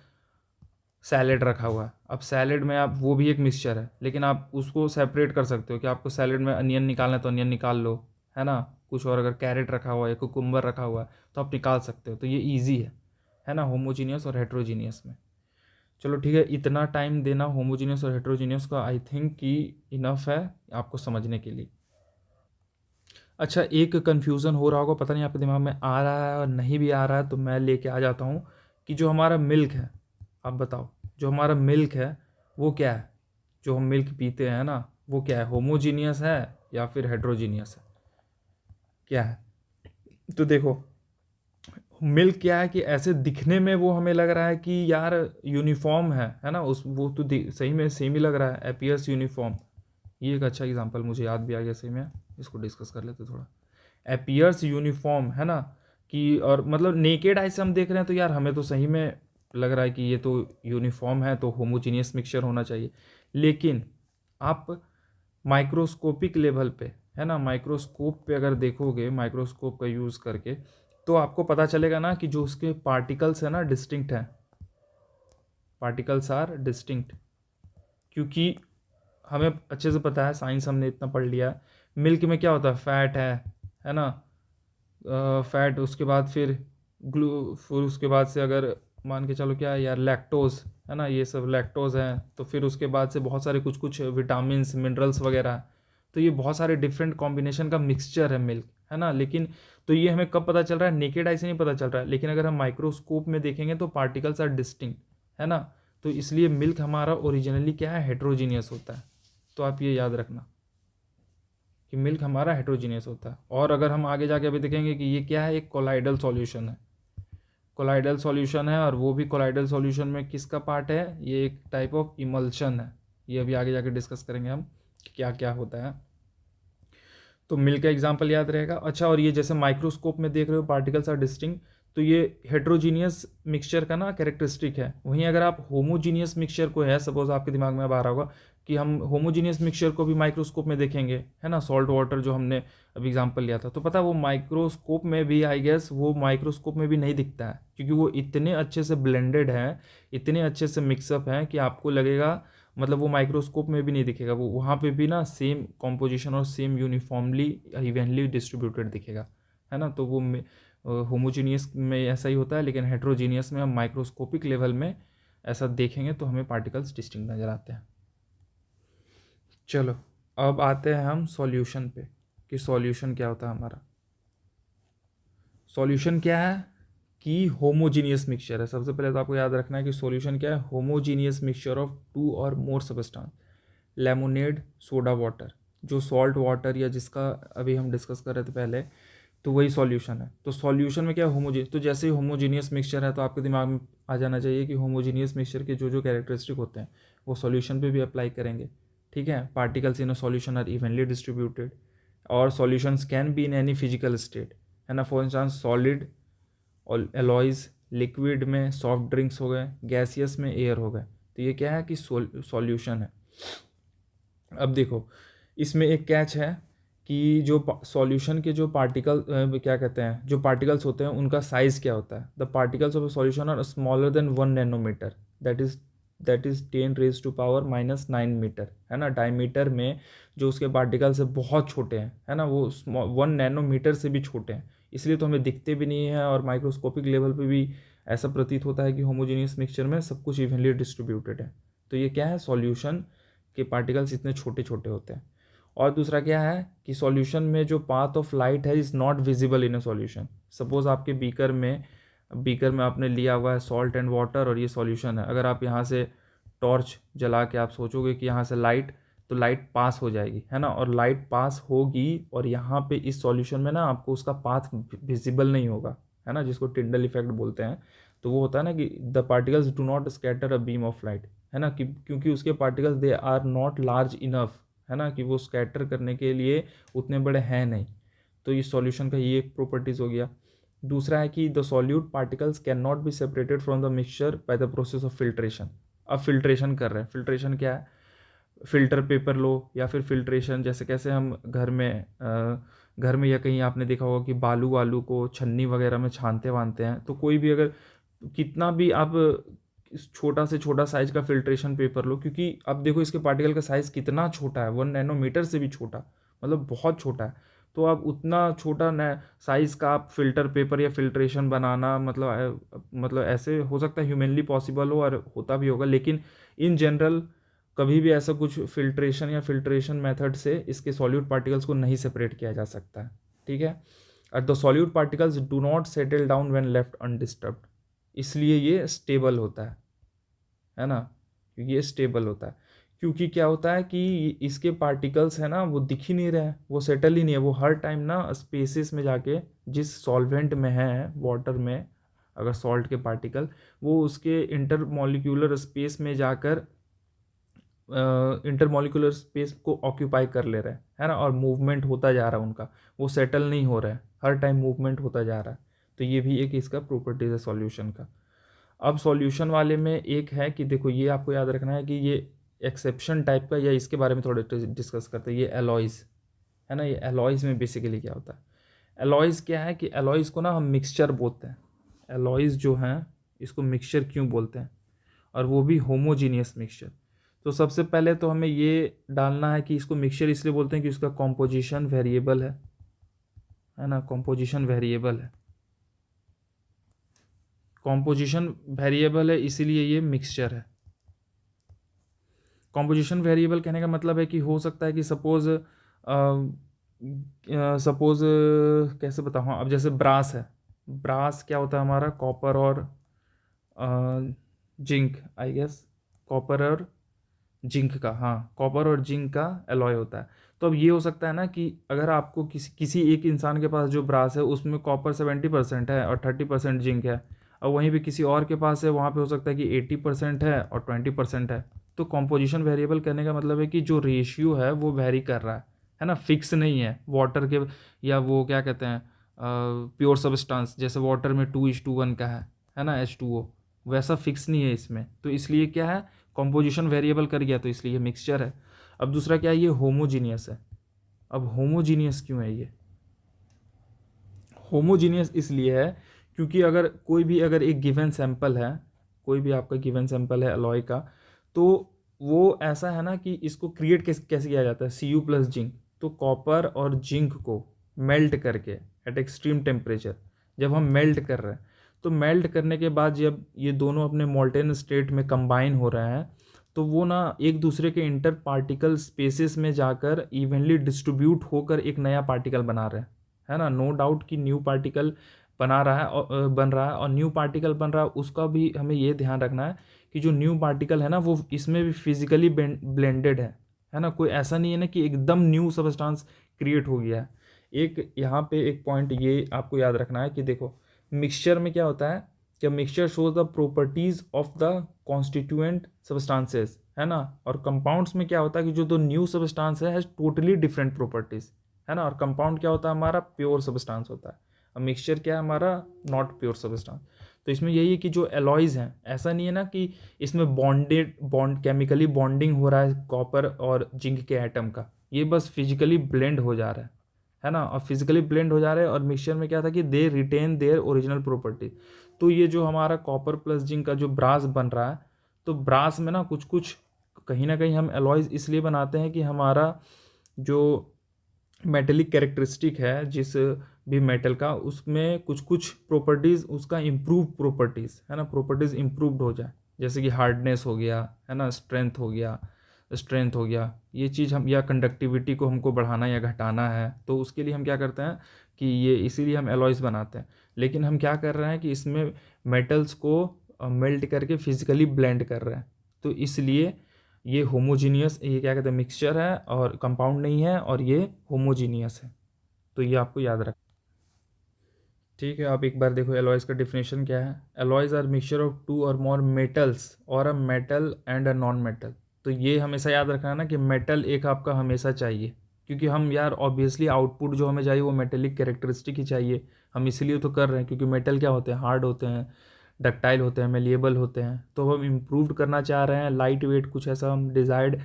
सैलेड रखा हुआ है, अब सैलेड में आप वो भी एक मिक्सचर है, लेकिन आप उसको सेपरेट कर सकते हो कि आपको सैलेड में अनियन निकालना है तो अनियन निकाल लो, है ना, कुछ और अगर कैरेट रखा हुआ है, कुकुम्बर रखा हुआ है तो आप निकाल सकते हो, तो ये ईजी है ना, होमोजीनियस और हेट्रोजीनियस में। चलो ठीक है, इतना टाइम देना होमोजीनियस और हेट्रोजीनियस का आई थिंक कि इनफ है आपको समझने के लिए। अच्छा, एक कन्फ्यूज़न हो रहा होगा, पता नहीं आपके दिमाग में आ रहा है और नहीं भी आ रहा है, तो मैं लेके आ जाता हूँ कि जो हमारा मिल्क है, आप बताओ जो हमारा मिल्क है वो क्या है, जो हम मिल्क पीते हैं ना वो क्या है, होमोजीनियस है या फिर हेट्रोजीनियस है, क्या है। तो देखो मिल्क क्या है कि ऐसे दिखने में वो हमें लग रहा है कि यार यूनिफॉर्म है ना, उस वो तो सही में सेम ही लग रहा है, अपीयर्स यूनिफॉर्म। ये एक अच्छा एग्जांपल मुझे याद भी आ गया, सही में इसको डिस्कस कर लेते थोड़ा। अपीयर्स यूनिफॉर्म, है ना, कि और मतलब नेकेड आई से हम देख रहे हैं तो यार हमें तो सही में लग रहा है कि ये तो यूनिफॉर्म है तो होमोजीनियस मिक्सचर होना चाहिए, लेकिन आप माइक्रोस्कोपिक लेवल पे, है ना, माइक्रोस्कोप पे अगर देखोगे, माइक्रोस्कोप का यूज़ करके, तो आपको पता चलेगा ना कि जो उसके पार्टिकल्स है ना डिस्टिंक्ट हैं, पार्टिकल्स आर डिस्टिंक्ट। क्योंकि हमें अच्छे से पता है, साइंस हमने इतना पढ़ लिया है, मिल्क में क्या होता है, फैट है ना, फैट, उसके बाद फिर उसके बाद से अगर मान के चलो क्या है यार, लैक्टोज, है ना, ये सब लैक्टोज हैं, तो फिर उसके बाद से बहुत सारे कुछ कुछ विटामिन मिनरल्स वगैरह हैं। तो ये बहुत सारे डिफरेंट कॉम्बिनेशन का मिक्सचर है मिल्क, है ना। लेकिन तो ये हमें कब पता चल रहा है, नेकेड आई से नहीं पता चल रहा है, लेकिन अगर हम माइक्रोस्कोप में देखेंगे तो पार्टिकल्स आर डिस्टिंक्ट, है ना। तो इसलिए मिल्क हमारा ओरिजिनली क्या है, हेट्रोजीनियस होता है। तो आप ये याद रखना कि मिल्क हमारा हेट्रोजीनियस होता है। और अगर हम आगे जाके अभी देखेंगे कि ये क्या है, एक कोलाइडल सॉल्यूशन है, कोलाइडल सॉल्यूशन है, और वो भी कोलाइडल सॉल्यूशन में किसका पार्ट है, ये एक टाइप ऑफ इमल्शन है। ये अभी आगे जाके डिस्कस करेंगे हम कि क्या क्या होता है। तो मिल्क का एग्जांपल याद रहेगा। अच्छा, और ये जैसे माइक्रोस्कोप में देख रहे हो पार्टिकल्स आर डिस्टिंक्ट, तो ये हेट्रोजीनियस मिक्सचर का ना कैरेक्टरिस्टिक है। वहीं अगर आप होमोजीनियस मिक्सचर को है, सपोज आपके दिमाग में अब आ रहा होगा कि हम होमोजीनियस मिक्सचर को भी माइक्रोस्कोप में देखेंगे, है ना, सॉल्ट वाटर जो हमने अभी एग्जांपल लिया था, तो पता है वो माइक्रोस्कोप में भी, आई गेस वो माइक्रोस्कोप में भी नहीं दिखता है, क्योंकि वो इतने अच्छे से ब्लेंडेड है, इतने अच्छे से मिक्सअप हैं कि आपको लगेगा, मतलब वो माइक्रोस्कोप में भी नहीं दिखेगा, वो वहाँ पे भी ना सेम कॉम्पोजिशन और सेम यूनिफॉर्मली इवेंटली डिस्ट्रीब्यूटेड दिखेगा, है ना। तो वो होमोजीनियस में ऐसा ही होता है, लेकिन हेट्रोजीनियस में हम माइक्रोस्कोपिक लेवल में ऐसा देखेंगे तो हमें पार्टिकल्स डिस्टिंक्ट नज़र आते हैं। चलो अब आते हैं हम सॉल्यूशन पे, कि सॉल्यूशन क्या होता है हमारा। सॉल्यूशन क्या है कि होमोजीनियस मिक्सचर है। सबसे पहले तो आपको याद रखना है कि सॉल्यूशन क्या है, homogeneous mixture of two or more substance, lemonade, soda water, जो सॉल्ट वाटर या जिसका अभी हम डिस्कस कर रहे थे पहले, तो वही सॉल्यूशन है। तो सॉल्यूशन में क्या है, होमोजीनियस। तो जैसे ही होमोजीनियस मिक्सचर है तो आपके दिमाग में आ जाना चाहिए कि होमोजीनियस मिक्सचर के जो जो कैरेक्टरिस्टिक होते हैं वो सॉल्यूशन पे भी अप्लाई करेंगे, ठीक है। Particles in a solution are evenly distributed, और solutions can be in any physical state, है ना। फॉर इंस्टांस सॉलिड और एलॉयज़, लिक्विड में सॉफ्ट ड्रिंक्स हो गए, गैसियस में एयर हो गए। तो ये क्या है कि सॉल्यूशन है। अब देखो इसमें एक कैच है कि जो सॉल्यूशन के जो पार्टिकल क्या कहते हैं, जो पार्टिकल्स होते हैं उनका साइज़ क्या होता है। The particles of a solution are smaller than 1 nanometre, that is 10⁻⁻⁹ metre, है ना। डायमीटर में जो उसके पार्टिकल्स है बहुत छोटे हैं, है ना, वो 1 नैनोमीटर से भी छोटे हैं, इसलिए तो हमें दिखते भी नहीं है। और माइक्रोस्कोपिक लेवल पे भी ऐसा प्रतीत होता है कि होमोजीनियस मिक्सचर में सब कुछ इवनली डिस्ट्रीब्यूटेड है। तो ये क्या है, सॉल्यूशन के पार्टिकल्स इतने छोटे छोटे होते हैं। और दूसरा क्या है कि सॉल्यूशन में जो पाथ ऑफ लाइट है is not visible in a solution. Suppose आपके बीकर में आपने लिया हुआ है सॉल्ट एंड वाटर, और ये सॉल्यूशन है। अगर आप यहाँ से टॉर्च जला के आप सोचोगे कि यहाँ से लाइट, तो लाइट पास हो जाएगी, है ना, और लाइट पास होगी, और यहाँ पे इस सॉल्यूशन में ना आपको उसका पाथ विजिबल नहीं होगा, है ना, जिसको टिंडल इफेक्ट बोलते हैं। तो वो होता है ना कि the particles do not scatter a beam of light, है ना, कि क्योंकि उसके particles they are not large enough, है ना, कि वो स्कैटर करने के लिए उतने बड़े हैं नहीं। तो ये सॉल्यूशन का ये एक प्रॉपर्टीज़ हो गया। दूसरा है कि the solute particles can not be separated from the mixture by the process of filtration. अब फिल्ट्रेशन कर रहे हैं, फिल्ट्रेशन क्या है, फ़िल्टर पेपर लो, या फिर फिल्ट्रेशन जैसे कैसे हम घर में या कहीं आपने देखा होगा कि बालू वालू को छन्नी वगैरह में छानते वानते हैं। तो कोई भी अगर कितना भी आप छोटा से छोटा साइज़ का फिल्ट्रेशन पेपर लो, क्योंकि अब देखो इसके पार्टिकल का साइज़ कितना छोटा है, 1 नैनोमीटर से भी छोटा, मतलब बहुत छोटा है। तो आप उतना छोटा साइज़ का आप फिल्टर पेपर या फिल्ट्रेशन बनाना, मतलब ऐसे हो सकता है ह्यूमनली पॉसिबल हो और होता भी होगा, लेकिन इन जनरल कभी भी ऐसा कुछ फिल्ट्रेशन या फिल्ट्रेशन मेथड से इसके सॉल्यूट पार्टिकल्स को नहीं सेपरेट किया जा सकता है, ठीक है। The solute particles do not settle down when left undisturbed, इसलिए ये स्टेबल होता है ना, क्योंकि ये स्टेबल होता है। क्योंकि क्या होता है कि इसके पार्टिकल्स है ना वो दिख ही नहीं रहे हैं, वो सेटल ही नहीं है, वो हर टाइम ना स्पेसिस में जाके, जिस सॉल्वेंट में है, वाटर में अगर सॉल्ट के पार्टिकल, वो उसके इंटरमॉलिक्यूलर स्पेस में जाकर इंटरमॉलिक्यूलर स्पेस को ऑक्यूपाई कर ले रहे हैं, है ना, और मूवमेंट होता जा रहा है उनका, वो सेटल नहीं हो रहा है, हर टाइम मूवमेंट होता जा रहा है। तो ये भी एक इसका प्रॉपर्टीज है सॉल्यूशन का। अब सॉल्यूशन वाले में एक है कि देखो ये आपको याद रखना है कि ये एक्सेप्शन टाइप का, या इसके बारे में थोड़े डिस्कस करते हैं। ये एलॉयज़ है ना, ये एलॉयज़ में बेसिकली क्या होता है। एलॉयज़ क्या है कि एलॉयज़ को ना हम मिक्सचर बोलते हैं। एलॉयज़ जो हैं इसको मिक्सचर क्यों बोलते हैं, और वो भी होमोजीनियस मिक्सचर। तो सबसे पहले तो हमें ये डालना है कि इसको मिक्सचर इसलिए बोलते हैं कि उसका कॉम्पोजिशन वेरिएबल है ना, कॉम्पोजिशन वेरिएबल है। कॉम्पोजिशन वेरिएबल है इसीलिए ये मिक्सचर है। कॉम्पोजिशन वेरिएबल कहने का मतलब है कि हो सकता है कि सपोज कैसे बताऊँ, अब जैसे ब्रास है, ब्रास क्या होता है हमारा, कॉपर और जिंक, आई गेस कॉपर और जिंक का, हाँ कॉपर और जिंक का एलॉय होता है। तो अब ये हो सकता है ना कि अगर आपको किसी एक इंसान के पास जो ब्रास है उसमें कॉपर 70% है और 30% जिंक है, और वहीं पे किसी और के पास है वहाँ पे हो सकता है कि 80% है और 20% है। तो कॉम्पोजिशन वेरिएबल करने का मतलब है कि जो रेशियो है वो वेरी कर रहा है ना, फिक्स नहीं है वाटर के, या वो क्या कहते हैं प्योर सब्सटेंस, जैसे वाटर में 2:1 का है ना H2O, वैसा फिक्स नहीं है इसमें। तो इसलिए क्या है, कॉम्पोजिशन वेरिएबल कर गया, तो इसलिए ये मिक्सचर है। अब दूसरा क्या है, ये होमोजीनियस है। अब होमोजीनियस क्यों है ये, होमोजीनियस इसलिए है क्योंकि अगर एक गिवन सैंपल है, कोई भी आपका गिवन सैंपल है अलॉय का, तो वो ऐसा है ना कि इसको क्रिएट कैसे किया जाता है, Cu प्लस जिंक। तो कॉपर और जिंक को मेल्ट करके एट एक्सट्रीम टेम्परेचर जब हम मेल्ट कर रहे हैं, तो मेल्ट करने के बाद जब ये दोनों अपने मोल्टेन स्टेट में कंबाइन हो रहे हैं, तो वो ना एक दूसरे के इंटर पार्टिकल स्पेसेस में जाकर इवनली डिस्ट्रीब्यूट होकर एक नया पार्टिकल बना रहे हैं, है ना। नो डाउट कि न्यू पार्टिकल बना रहा है और बन रहा है, और न्यू पार्टिकल बन रहा है उसका भी हमें ये ध्यान रखना है कि जो न्यू पार्टिकल है ना वो इसमें भी फिजिकली ब्लेंडेड है ना। कोई ऐसा नहीं है ना कि एकदम न्यू सब्सटेंस क्रिएट हो गया है। एक यहाँ पे एक पॉइंट ये आपको याद रखना है कि देखो मिक्सचर में क्या होता है कि mixture shows the properties of the constituent substances, है ना। और कंपाउंड्स में क्या होता है कि जो दो न्यू सब्सटेंस है टोटली डिफरेंट प्रॉपर्टीज, है ना। और कंपाउंड क्या होता है हमारा, प्योर सब्सटेंस होता है। और मिक्सचर क्या है हमारा, नॉट प्योर सब्सटेंस। तो इसमें यही है कि जो एलॉयज़ हैं, ऐसा नहीं है ना कि इसमें केमिकली बॉन्डिंग हो रहा है कॉपर और जिंक के एटम का, ये बस फिजिकली ब्लेंड हो जा रहा है ना। और फिजिकली ब्लेंड हो जा रहे हैं, और मिक्सचर में क्या था कि they retain their original property. तो ये जो हमारा कॉपर प्लस जिंक का जो ब्रास बन रहा है, तो ब्रास में ना कुछ कुछ कहीं ना कहीं हम एलॉयज़ इसलिए बनाते हैं कि हमारा जो मेटेलिक कैरेक्टरिस्टिक है जिस भी मेटल का, उसमें कुछ कुछ प्रॉपर्टीज़ उसका इम्प्रूव प्रॉपर्टीज़, है ना, प्रॉपर्टीज़ इम्प्रूव्ड हो जाए, जैसे कि हार्डनेस हो गया, है ना, स्ट्रेंथ हो गया, ये चीज़ हम, या कंडक्टिविटी को हमको बढ़ाना या घटाना है, तो उसके लिए हम क्या करते हैं कि ये इसीलिए हम एलॉयज़ बनाते हैं। लेकिन हम क्या कर रहे हैं कि इसमें मेटल्स को मेल्ट करके फिजिकली ब्लेंड कर रहे हैं, तो इसलिए ये होमोजीनियस, ये क्या कहते हैं, मिक्सचर है और कंपाउंड नहीं है, और ये होमोजीनियस है। तो ये आपको याद रख, ठीक है। आप एक बार देखो एलॉयज़ का डिफिनेशन क्या है। Alloys are mixture of two or more metals or a metal and a non metal. तो ये हमेशा याद रखना है ना कि मेटल एक आपका हमेशा चाहिए, क्योंकि हम यार ऑब्वियसली आउटपुट जो हमें चाहिए वो मेटेलिक कैरेक्टरिस्टिक ही चाहिए। हम इसीलिए तो कर रहे हैं क्योंकि मेटल क्या होते हैं, हार्ड होते हैं, डक्टाइल होते हैं, मेलिएबल होते हैं। तो हम इम्प्रूव करना चाह रहे हैं, लाइट वेट कुछ ऐसा हम डिज़ायर्ड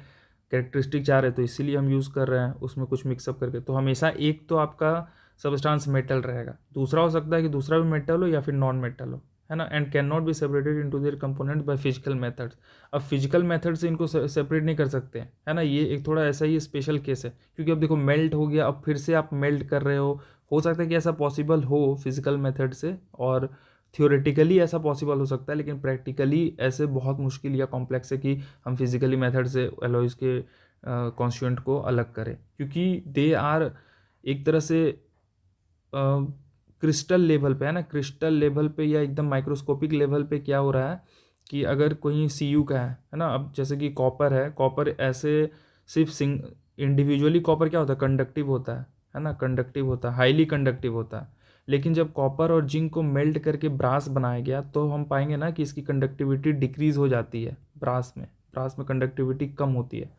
कैरेक्टरिस्टिक चाह रहे हैं, तो इसीलिए हम यूज़ कर रहे हैं उसमें कुछ मिक्सअप करके। तो हमेशा एक तो आपका सब्सटेंस मेटल रहेगा, दूसरा हो सकता है कि दूसरा भी मेटल हो या फिर नॉन मेटल हो, है ना। And can not be separated into their component by physical methods. अब फिजिकल मेथड से इनको सेपरेट नहीं कर सकते, है ना। ये एक थोड़ा ऐसा ही स्पेशल केस है, क्योंकि अब देखो मेल्ट हो गया, अब फिर से आप मेल्ट कर रहे हो सकता है कि ऐसा पॉसिबल हो फिजिकल मेथड से, और थियोरेटिकली ऐसा पॉसिबल हो सकता है, लेकिन प्रैक्टिकली ऐसे बहुत मुश्किल या कॉम्प्लेक्स है कि हम फिजिकली मेथड से एलॉयज़ के कॉन्स्टिट्यूएंट को अलग करें, क्योंकि दे आर एक तरह से क्रिस्टल लेवल पे, है ना, क्रिस्टल लेवल पे या एकदम माइक्रोस्कोपिक लेवल पे क्या हो रहा है कि अगर कोई Cu का है ना। अब जैसे कि कॉपर है, कॉपर ऐसे सिर्फ इंडिविजुअली कॉपर क्या होता है, कंडक्टिव होता है ना, कंडक्टिव होता है, हाईली कंडक्टिव होता है। लेकिन जब कॉपर और जिंक को मेल्ट करके ब्रास बनाया गया, तो हम पाएंगे ना कि इसकी कंडक्टिविटी डिक्रीज़ हो जाती है। ब्रास में कंडक्टिविटी कम होती है।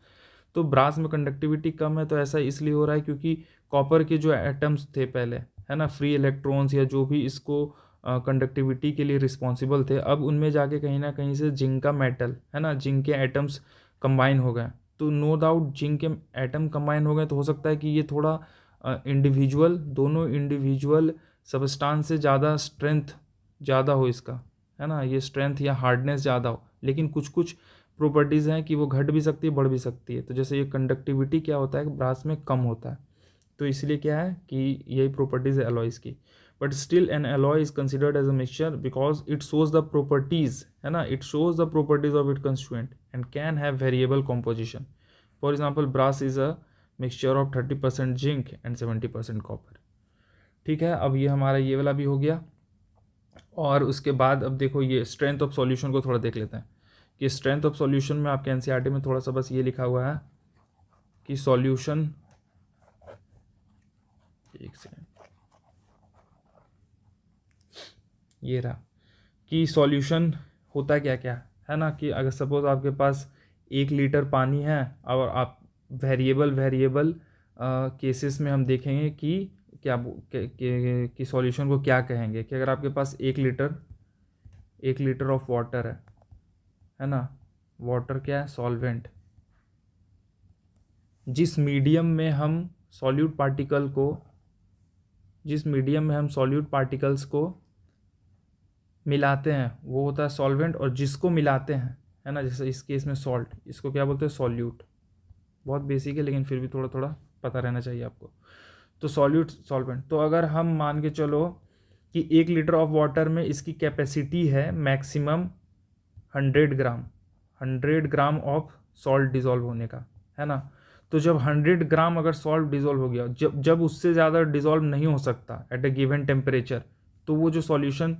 तो ब्रास में कंडक्टिविटी कम है, तो ऐसा इसलिए हो रहा है क्योंकि कॉपर के जो एटम्स थे पहले, है ना, फ्री इलेक्ट्रॉन्स या जो भी इसको कंडक्टिविटी के लिए रिस्पॉन्सिबल थे, अब उनमें जाके कहीं ना कहीं से जिंक का मेटल, है ना, जिंक के एटम्स कंबाइन हो गए, तो नो डाउट जिंक के एटम कंबाइन हो गए तो हो सकता है कि ये थोड़ा इंडिविजुअल, दोनों इंडिविजुअल सबस्टांस से ज़्यादा स्ट्रेंथ ज़्यादा हो इसका, है ना, ये स्ट्रेंथ या हार्डनेस ज़्यादा हो, लेकिन कुछ कुछ प्रॉपर्टीज़ हैं कि वो घट भी सकती है बढ़ भी सकती है। तो जैसे ये कंडक्टिविटी क्या होता है ब्रास में कम होता है, तो इसलिए क्या है कि यही प्रॉपर्टीज़ है एलॉयज़ की। But still an alloy is considered as a mixture because it shows the properties, है ना, it shows the properties of it constituent and can have variable composition. For example brass is a mixture of 30% zinc and 70% copper. ठीक है, अब ये हमारा ये वाला भी हो गया। और उसके बाद अब देखो ये स्ट्रेंथ ऑफ सॉल्यूशन को थोड़ा देख लेते हैं कि स्ट्रेंथ ऑफ सॉल्यूशन में आपके एनसीईआरटी में थोड़ा सा बस ये लिखा हुआ है कि सॉल्यूशन, एक सेकेंड, ये रहा कि सॉल्यूशन होता क्या क्या है ना, कि अगर सपोज आपके पास 1 लीटर पानी है और आप वेरिएबल केसेस में हम देखेंगे कि क्या कि सॉल्यूशन को क्या कहेंगे, कि अगर आपके पास 1 लीटर ऑफ वाटर है ना, वाटर क्या है, सॉल्वेंट, जिस मीडियम में हम सॉल्यूट पार्टिकल्स को मिलाते हैं वो होता है सॉल्वेंट, और जिसको मिलाते हैं, है ना, जैसे इस केस में सॉल्ट, इसको क्या बोलते हैं, सॉल्यूट। बहुत बेसिक है लेकिन फिर भी थोड़ा थोड़ा पता रहना चाहिए आपको। तो सॉल्यूट सॉल्वेंट, तो अगर हम मान के चलो कि 1 लीटर ऑफ वाटर में इसकी कैपेसिटी है maximum 100 gram of salt dissolve होने का, है ना। तो जब 100 ग्राम अगर सॉल्ट डिज़ोल्व हो गया, जब उससे ज़्यादा डिज़ोल्व नहीं हो सकता एट अ गिवन टेम्परेचर, तो वो जो सॉल्यूशन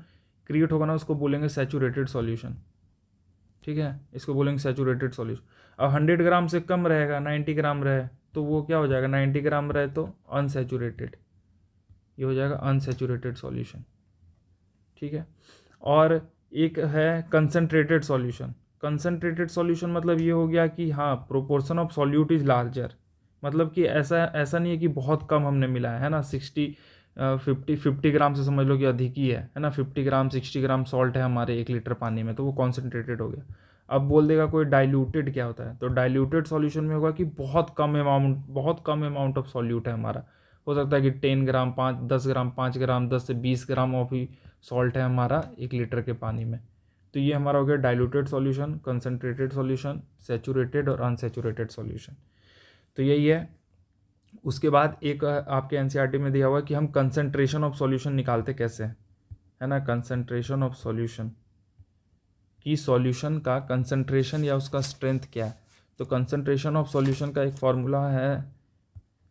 क्रिएट होगा ना उसको बोलेंगे सैचुरेटेड सॉल्यूशन। ठीक है, इसको बोलेंगे सैचुरेटेड सॉल्यूशन। अब 100 ग्राम से कम रहेगा, 90 ग्राम रहे तो वो क्या हो जाएगा, 90 ग्राम रहे तो अनसैचुरेटेड, ये हो जाएगा अनसैचुरेटेड सॉल्यूशन। ठीक है, और एक है कंसनट्रेटेड सॉल्यूशन। कंसनट्रेटेड सॉल्यूशन मतलब ये हो गया कि हाँ proportion of solute is larger, मतलब कि ऐसा नहीं है कि बहुत कम हमने मिला है ना, 50 ग्राम से समझ लो कि अधिक ही है ना, 50 ग्राम 60 ग्राम सॉल्ट है हमारे 1 लीटर पानी में, तो वो कॉन्सेंट्रेटेड हो गया। अब बोल देगा कोई डाइल्यूटेड क्या होता है, तो डाइल्यूटेड सॉल्यूशन में होगा कि बहुत कम अमाउंट ऑफ सॉल्यूट है हमारा, हो सकता है कि 10 ग्राम 10 ग्राम 5 ग्राम 10 से 20 ग्राम ऑफ ही सॉल्ट है हमारा 1 लीटर के पानी में। तो ये हमारा हो गया diluted solution, concentrated solution, saturated और अनसैचुरेटेड सॉल्यूशन। तो यही है। उसके बाद एक आपके एनसीईआरटी में दिया हुआ है कि हम कंसंट्रेशन ऑफ सॉल्यूशन निकालते कैसे हैं, है ना, कंसंट्रेशन ऑफ सॉल्यूशन, कि सॉल्यूशन का कंसंट्रेशन या उसका स्ट्रेंथ क्या है। तो कंसंट्रेशन ऑफ सॉल्यूशन का एक फार्मूला है,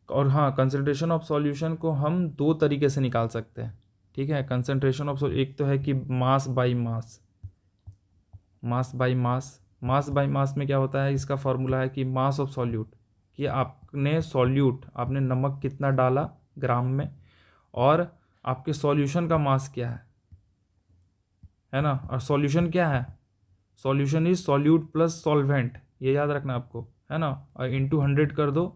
और हाँ कंसंट्रेशन ऑफ सॉल्यूशन को हम 2 तरीके से निकाल सकते हैं। ठीक है, कंसंट्रेशन ऑफ, एक तो है कि मास बाई मास में क्या होता है, इसका फार्मूला है कि मास ऑफ सॉल्यूट, कि आपने नमक कितना डाला ग्राम में, और आपके सॉल्यूशन का मास क्या है ना। और सॉल्यूशन क्या है, solution is solute plus solvent, ये याद रखना आपको, है ना, और इंटू 100 कर दो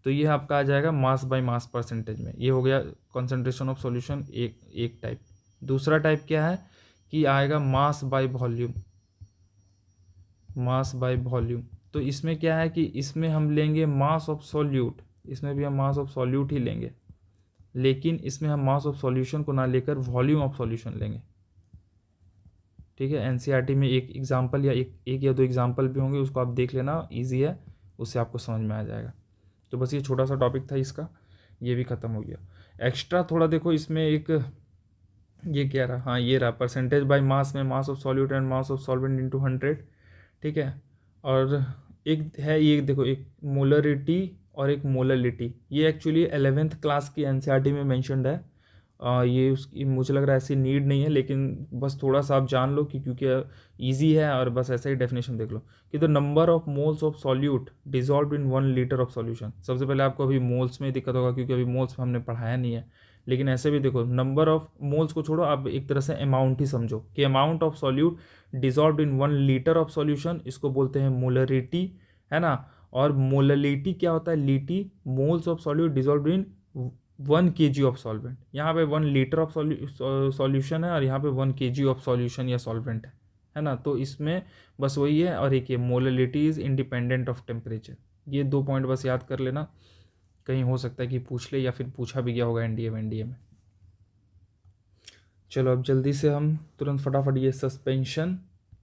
तो ये आपका आ जाएगा मास बाय मास परसेंटेज में। ये हो गया कंसंट्रेशन ऑफ सॉल्यूशन एक टाइप। दूसरा टाइप क्या है कि आएगा मास बाय वॉल्यूम। तो इसमें क्या है कि इसमें हम लेंगे मास ऑफ सॉल्यूट, इसमें भी हम मास ऑफ सॉल्यूट ही लेंगे, लेकिन इसमें हम मास ऑफ सॉल्यूशन को ना लेकर वॉल्यूम ऑफ सॉल्यूशन लेंगे। ठीक है, एनसीईआरटी में एक एग्जाम्पल या एक या 2 एग्जाम्पल भी होंगे, उसको आप देख लेना, ईजी है, उससे आपको समझ में आ जाएगा। तो बस ये छोटा सा टॉपिक था इसका, ये भी ख़त्म हो गया। एक्स्ट्रा थोड़ा देखो इसमें एक ये क्या रहा, हाँ ये रहा परसेंटेज बाय मास में mass of solute and mass of solvent into 100। ठीक है, और एक है ये देखो, एक मोलरिटी और एक मोललिटी, ये एक्चुअली 11th क्लास की एनसीईआरटी में मेंशन्ड है। ये उसकी मुझे लग रहा है ऐसी नीड नहीं है, लेकिन बस थोड़ा सा आप जान लो कि क्योंकि ईजी है, और बस ऐसा ही डेफिनेशन देख लो कि the number of moles of solute dissolve in 1 litre of solution. सबसे पहले आपको अभी मोल्स में दिक्कत होगा क्योंकि अभी मोल्स में हमने पढ़ाया नहीं है, लेकिन ऐसे भी देखो नंबर ऑफ मोल्स को छोड़ो, आप एक तरह से अमाउंट ही समझो कि amount of solute dissolve in 1 litre of solution, इसको बोलते हैं मोलरिटी, है ना। और मोललिटी क्या होता है, लिटी moles of solute dissolve in 1 kg of solvent. यहाँ पे 1 लीटर ऑफ सॉल्यूशन है और यहाँ पे 1 kg ऑफ सॉल्यूशन या सॉल्वेंट है है ना। तो इसमें बस वही है, और एक ये molality is independent of temperature. ये 2 पॉइंट बस याद कर लेना, कहीं हो सकता है कि पूछ ले या फिर पूछा भी गया होगा एनडीए में। चलो अब जल्दी से हम तुरंत फटाफट ये सस्पेंशन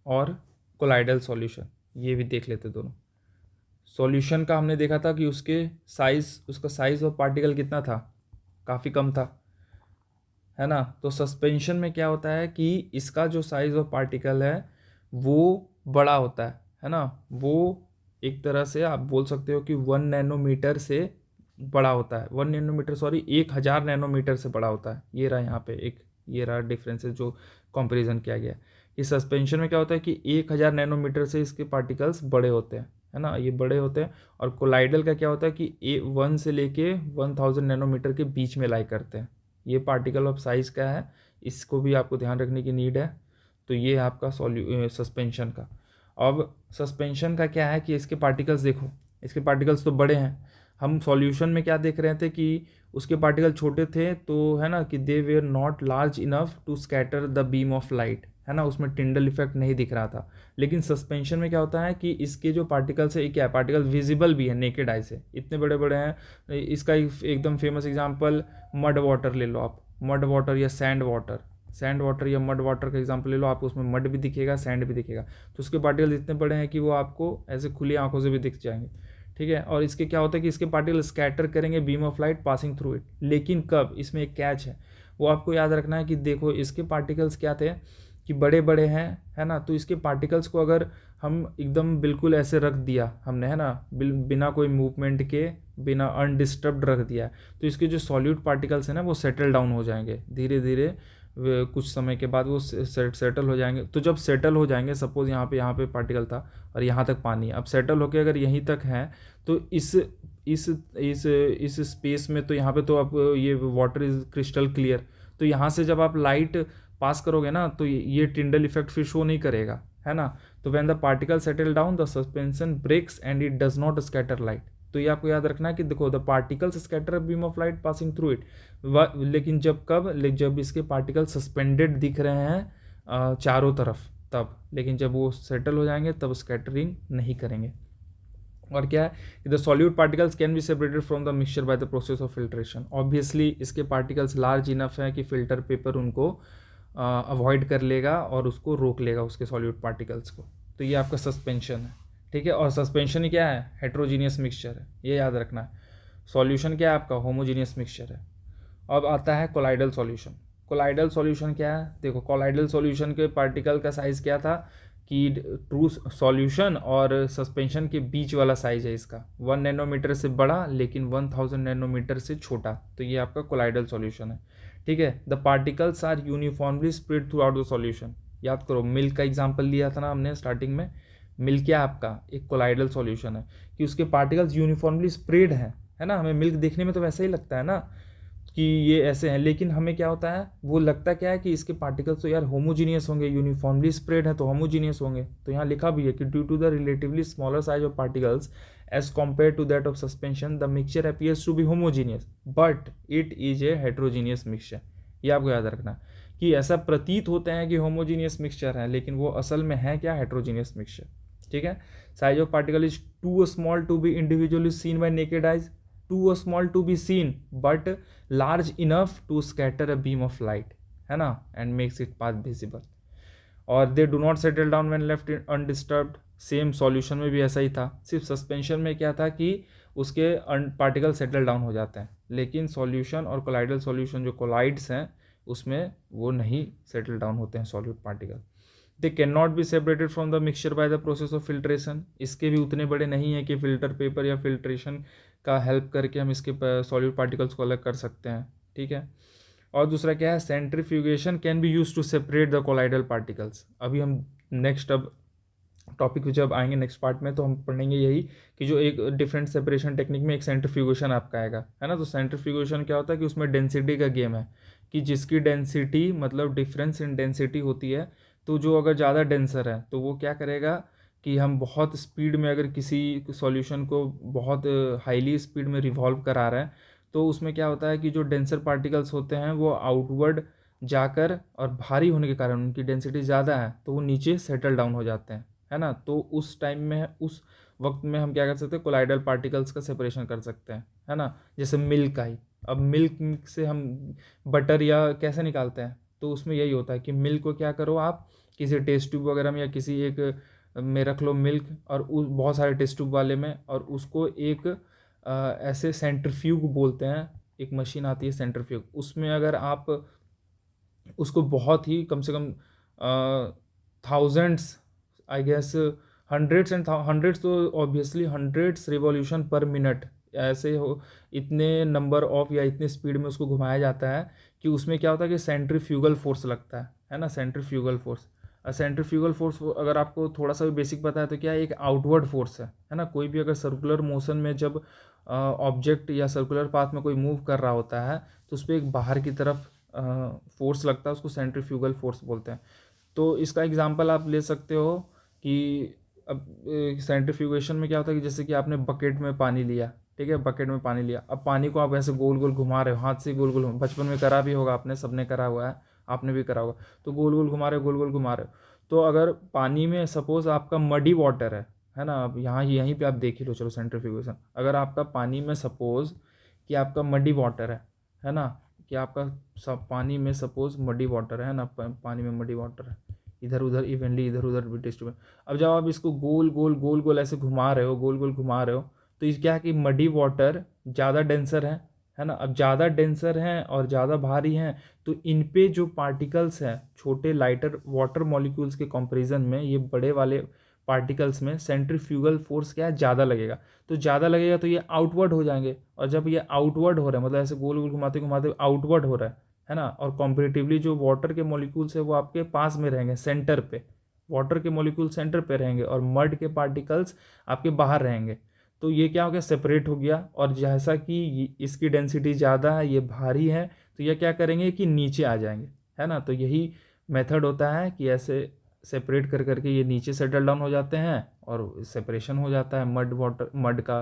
और कोलाइडल सॉल्यूशन ये भी देख लेते दोनों। सॉल्यूशन का हमने देखा था कि उसका साइज और पार्टिकल कितना था, काफ़ी कम था, है ना। तो सस्पेंशन में क्या होता है कि इसका जो साइज और पार्टिकल है वो बड़ा होता है ना। वो एक तरह से आप बोल सकते हो कि 1 नैनोमीटर से बड़ा होता है, 1 नैनोमीटर 1000 नैनोमीटर से बड़ा होता है। ये रहा यहाँ पे ये रहा डिफरेंसेस जो कंपैरिजन किया गया। इस सस्पेंशन में क्या होता है कि 1000 नैनोमीटर से इसके पार्टिकल्स बड़े होते हैं, है ना, ये बड़े होते हैं। और कोलाइडल का क्या होता है कि 1 से लेके 1000 नैनोमीटर के बीच में लाई करते हैं। ये पार्टिकल ऑफ साइज क्या है, इसको भी आपको ध्यान रखने की नीड है। तो ये आपका सस्पेंशन का। अब सस्पेंशन का क्या है कि इसके पार्टिकल्स देखो, इसके पार्टिकल्स तो बड़े हैं। हम सॉल्यूशन में क्या देख रहे थे कि उसके पार्टिकल छोटे थे, तो है ना कि they were not large enough to scatter the beam of light, है ना, उसमें टिंडल इफेक्ट नहीं दिख रहा था। लेकिन सस्पेंशन में क्या होता है कि इसके जो पार्टिकल्स है, क्या पार्टिकल विजिबल भी है नेकेड आई से, इतने बड़े बड़े हैं। इसका एकदम फेमस एग्जांपल मड वाटर ले लो आप, मड वाटर या सैंड वाटर या मड वाटर का एग्जांपल ले लो आप, उसमें मड भी दिखेगा, सैंड भी दिखेगा। तो उसके पार्टिकल इतने बड़े हैं कि वो आपको ऐसे खुली आंखों से भी दिख जाएंगे, ठीक है। और इसके क्या होता है कि इसके पार्टिकल स्कैटर करेंगे beam of light passing through it. लेकिन कब, इसमें एक कैच है, वो आपको याद रखना है कि देखो इसके पार्टिकल्स क्या थे कि बड़े बड़े हैं, है ना। तो इसके पार्टिकल्स को अगर हम एकदम बिल्कुल ऐसे रख दिया हमने, है ना, बिना कोई मूवमेंट के, बिना अनडिस्टर्ब्ड रख दिया, तो इसके जो सॉल्यूट पार्टिकल्स हैं ना वो सेटल डाउन हो जाएंगे धीरे धीरे। कुछ समय के बाद वो सेटल हो जाएंगे। तो जब सेटल हो जाएंगे, सपोज यहाँ पे पार्टिकल था और यहाँ तक पानी है, अब सेटल होके अगर यहीं तक है, तो इस स्पेस में, तो यहाँ पे तो अब ये वाटर इज क्रिस्टल क्लियर। तो यहाँ से जब आप लाइट पास करोगे ना, तो ये टिंडल इफेक्ट फिर शो नहीं करेगा, है ना। तो when the particle settle down the suspension breaks and it does not scatter light. तो ये आपको याद रखना है कि देखो the particles scatter beam of light passing through it. लेकिन जब इसके पार्टिकल सस्पेंडेड दिख रहे हैं चारों तरफ तब, लेकिन जब वो सेटल हो जाएंगे तब स्कैटरिंग नहीं करेंगे। और क्या है, the solute particles can be separated from the mixture by the process of filtration. Obviously इसके पार्टिकल्स लार्ज इनफ है कि फिल्टर पेपर उनको अवॉइड कर लेगा और उसको रोक लेगा, उसके सॉल्यूट पार्टिकल्स को। तो ये आपका सस्पेंशन है, ठीक है। और सस्पेंशन ही क्या है, हेट्रोजीनियस मिक्सचर है, ये याद रखना है। सॉल्यूशन क्या है आपका, होमोजीनियस मिक्सचर है। अब आता है कोलाइडल सॉल्यूशन। कोलाइडल सॉल्यूशन क्या है, देखो कोलाइडल सॉल्यूशन के पार्टिकल का साइज़ क्या था कि ट्रू सॉल्यूशन और सस्पेंशन के बीच वाला साइज है इसका 1 नैनोमीटर से बड़ा लेकिन 1000 नैनोमीटर से छोटा। तो ये आपका कोलाइडल सॉल्यूशन है, ठीक है। The particles are uniformly spread throughout the solution. याद करो मिल्क का एग्जांपल लिया था ना हमने स्टार्टिंग में। मिल्क क्या आपका एक कोलाइडल सॉल्यूशन है कि उसके पार्टिकल्स यूनिफॉर्मली स्प्रेड हैं, है ना। हमें मिल्क देखने में तो वैसा ही लगता है ना कि ये ऐसे हैं, लेकिन हमें क्या होता है, वो लगता क्या है कि इसके पार्टिकल्स तो यार होमोजीनियस होंगे, यूनिफॉर्मली स्प्रेड है तो होमोजीनियस होंगे। तो यहाँ लिखा भी है कि due to the relatively smaller size of particles as compare to that of suspension the mixture appears to be homogeneous but it is a heterogeneous mixture. ये आपको याद रखना कि ऐसा प्रतीत होते हैं कि होमोजीनियस मिक्सचर है, लेकिन वो असल में है क्या, हेट्रोजीनियस मिक्सचर, ठीक है। Size of particle is too small to be individually seen by naked eyes, too small to be seen but large enough to scatter a beam of light, है ना, and makes it path visible। और they do not settle down when left undisturbed। Same solution में भी ऐसा ही था, सिर्फ suspension में क्या था कि उसके पार्टिकल सेटल डाउन हो जाते हैं, लेकिन सॉल्यूशन और कोलाइडल सॉल्यूशन जो कोलाइड्स हैं उसमें वो नहीं सेटल डाउन होते हैं solute particle. They can not be separated from the mixture by the process of filtration. इसके भी उतने बड़े नहीं है कि फिल्टर पेपर या फिल्ट्रेशन का हेल्प करके हम इसके सॉल्यूट पार्टिकल्स को अलग कर सकते हैं, ठीक है। और दूसरा क्या है, centrifugation can be use to separate the colloidal particles. अभी हम अब टॉपिक जब आएंगे नेक्स्ट पार्ट में तो हम पढ़ेंगे यही कि जो एक डिफरेंट सेपरेशन टेक्निक में एक सेंट्रीफ्यूगेशन आपका आएगा, है ना। तो सेंट्रीफ्यूगेशन क्या होता है कि उसमें डेंसिटी का गेम है कि जिसकी डेंसिटी मतलब डिफरेंस इन डेंसिटी होती है, तो जो अगर ज़्यादा डेंसर है तो वो क्या करेगा कि हम बहुत स्पीड में अगर किसी सॉल्यूशन को बहुत हाईली स्पीड में रिवॉल्व करा रहे हैं, तो उसमें क्या होता है कि जो डेंसर पार्टिकल्स होते हैं वो आउटवर्ड जाकर और भारी होने के कारण उनकी डेंसिटी ज़्यादा है तो वो नीचे सेटल डाउन हो जाते हैं, है ना। तो उस टाइम में, उस वक्त में हम क्या कर सकते हैं, कोलाइडल पार्टिकल्स का सेपरेशन कर सकते हैं, है ना। जैसे मिल्क आई, अब मिल्क से हम बटर या कैसे निकालते हैं, तो उसमें यही होता है कि मिल्क को क्या करो आप किसी टेस्ट ट्यूब वगैरह में या किसी एक में रख लो मिल्क, और उस बहुत सारे टेस्ट ट्यूब वाले में, और उसको एक ऐसे सेंट्रीफ्यूग बोलते हैं, एक मशीन आती है सेंट्रीफ्यूग, उसमें अगर आप उसको बहुत ही कम से कम thousands, I guess hundreds and hundreds, तो obviously hundreds revolution per minute ऐसे हो, इतने नंबर ऑफ या इतने स्पीड में उसको घुमाया जाता है कि उसमें क्या होता है कि सेंट्रीफ्यूगल फोर्स लगता है ना, सेंट्रीफ्यूगल फोर्स। सेंट्रीफ्यूगल फोर्स अगर आपको थोड़ा सा भी बेसिक पता है तो क्या है, एक आउटवर्ड फोर्स है ना। कोई भी अगर सर्कुलर मोशन में जब ऑब्जेक्ट या सर्कुलर पाथ में कोई मूव कर रहा होता है तो उस पर एक बाहर की तरफ फोर्स लगता है, उसको सेंट्रीफ्यूगल फोर्स बोलते हैं। तो इसका एग्जांपल आप ले सकते हो कि अब सेंट्रीफ्यूगेशन में क्या होता है कि जैसे कि आपने बकेट में पानी लिया, ठीक है, बकेट में पानी लिया, अब पानी को आप ऐसे गोल गोल घुमा रहे हो, हाथ से गोल गोल, बचपन में करा भी होगा आपने, सबने करा हुआ है, आपने भी करा होगा, तो गोल गोल घुमा रहे हो, गोल गोल घुमा रहे हो। तो अगर पानी में सपोज आपका मडी वाटर है ना, अब यहाँ यहीं पे आप देख ही लो, चलो सेंट्रीफ्यूगेशन, अगर आपका पानी में सपोज कि आपका मडी वाटर है ना, कि आपका सब पानी में सपोज मडी वाटर है ना, पानी में मडी वाटर है, इधर उधर इवनली इधर उधर भी डिस्ट्रीब्यूट, अब जब आप इसको गोल गोल गोल गोल ऐसे घुमा रहे हो, गोल गोल घुमा रहे हो, तो इस क्या है कि मडी वाटर ज़्यादा डेंसर है ना। अब ज़्यादा डेंसर हैं और ज़्यादा भारी हैं, तो इन पे जो पार्टिकल्स हैं, छोटे लाइटर वाटर मॉलिक्यूल्स के कंपैरिजन में ये बड़े वाले पार्टिकल्स में सेंट्रीफ्यूगल फोर्स क्या है, ज़्यादा लगेगा। तो ज़्यादा लगेगा तो ये आउटवर्ड हो जाएंगे, और जब ये आउटवर्ड हो रहा है, मतलब ऐसे गोल गोल घुमाते घुमाते आउटवर्ड हो रहा है ना, और कॉम्पेरेटिवली जो वाटर के मॉलिक्यूल्स है वो आपके पास में रहेंगे, सेंटर पे, वाटर के मॉलिक्यूल सेंटर पे रहेंगे और मड के पार्टिकल्स आपके बाहर रहेंगे। तो ये क्या हो गया, सेपरेट हो गया, और जैसा कि इसकी डेंसिटी ज़्यादा है, ये भारी है, तो ये क्या करेंगे कि नीचे आ जाएंगे, है ना। तो यही मेथड होता है कि ऐसे सेपरेट कर करके ये नीचे सेटल डाउन हो जाते हैं और सेपरेशन हो जाता है मड का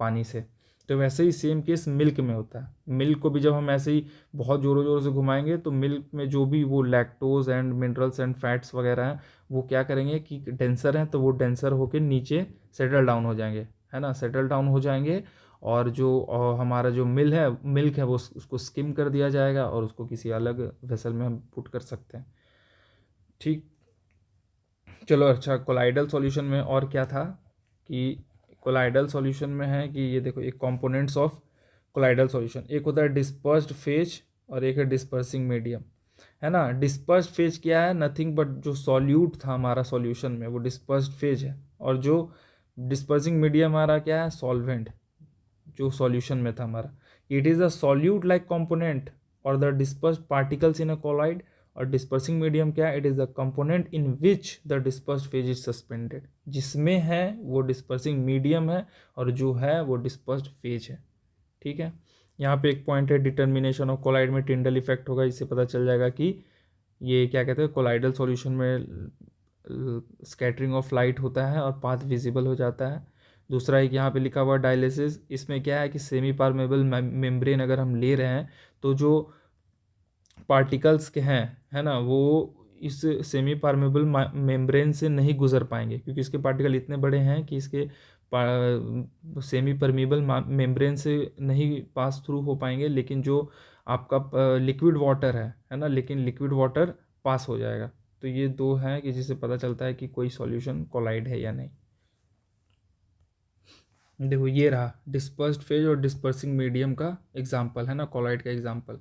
पानी से। तो वैसे ही सेम केस मिल्क में होता है। मिल्क को भी जब हम ऐसे ही बहुत ज़ोरों ज़ोरों से घुमाएंगे तो मिल्क में जो भी वो lactose and minerals and fats वगैरह हैं वो क्या करेंगे कि डेंसर हैं, तो वो डेंसर होकर नीचे सेटल डाउन हो जाएंगे, है ना, सेटल डाउन हो जाएंगे। और जो हमारा जो मिल्क है वो उसको स्किम कर दिया जाएगा और उसको किसी अलग वेसल में हम पुट कर सकते हैं। ठीक, चलो अच्छा, कोलाइडल सॉल्यूशन में और क्या था कि कोलाइडल सॉल्यूशन में है कि ये देखो, एक कंपोनेंट्स ऑफ कोलाइडल सॉल्यूशन, एक होता है डिस्पर्स्ड फेज और एक है डिस्पर्सिंग मीडियम, है ना। डिस्पर्स्ड फेज क्या है, नथिंग बट जो सॉल्यूट था हमारा सॉल्यूशन में वो डिस्पर्स्ड फेज है, और जो डिस्पर्सिंग मीडियम हमारा क्या है, सॉल्वेंट, जो सॉल्यूशन में था हमारा। It is a solute like component और the dispersed particles in a colloid. और डिस्पर्सिंग मीडियम क्या है, it is the component in which the dispersed phase is suspended, जिसमें है वो डिस्पर्सिंग मीडियम है और जो है वो डिस्पर्स्ड फेज है। ठीक है, यहाँ पे एक पॉइंट है, डिटर्मिनेशन ऑफ कोलाइड में टिंडल इफेक्ट होगा, इससे पता चल जाएगा कि ये क्या कहते हैं, कोलाइडल सॉल्यूशन में स्कैटरिंग ऑफ लाइट होता है और पाथ विजिबल हो जाता है। दूसरा एक यहाँ पे लिखा हुआ डायलिसिस, इसमें क्या है कि सेमी परमेबल मेम्ब्रेन अगर हम ले रहे हैं तो जो पार्टिकल्स के हैं, है ना, वो इस सेमी परमेबल मेम्ब्रेन से नहीं गुजर पाएंगे, क्योंकि इसके पार्टिकल इतने बड़े हैं कि इसके सेमी परमेबल मेम्ब्रेन से नहीं पास थ्रू हो पाएंगे। लेकिन जो आपका लिक्विड वाटर है ना, लेकिन लिक्विड वाटर पास हो जाएगा। तो ये दो हैं कि जिससे पता चलता है कि कोई सॉल्यूशन कोलाइड है या नहीं। देखो ये रहा डिस्पर्स्ड फेज और डिस्पर्सिंग मीडियम का एग्जांपल, है ना, कोलाइड का एग्जांपल।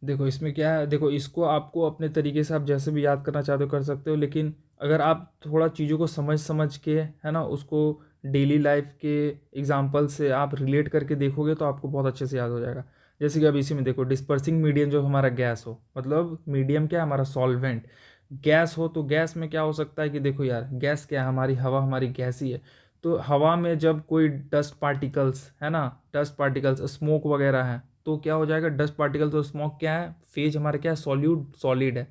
देखो इसमें क्या है, देखो इसको आपको अपने तरीके से आप जैसे भी याद करना चाहते हो कर सकते हो, लेकिन अगर आप थोड़ा चीज़ों को समझ समझ के, है ना, उसको डेली लाइफ के एग्जांपल से आप रिलेट करके देखोगे तो आपको बहुत अच्छे से याद हो जाएगा। जैसे कि अब इसी में देखो, डिस्पर्सिंग मीडियम जो हमारा गैस हो, मतलब मीडियम क्या है हमारा, सॉल्वेंट। गैस हो तो गैस में क्या हो सकता है कि देखो यार, गैस क्या है, हमारी हवा हमारी गैस ही है। तो हवा में जब कोई डस्ट पार्टिकल्स, है ना, डस्ट पार्टिकल्स स्मोक वगैरह है, तो क्या हो जाएगा, डस्ट पार्टिकल्स और स्मोक क्या है, फेज हमारा क्या है, सॉलिड है।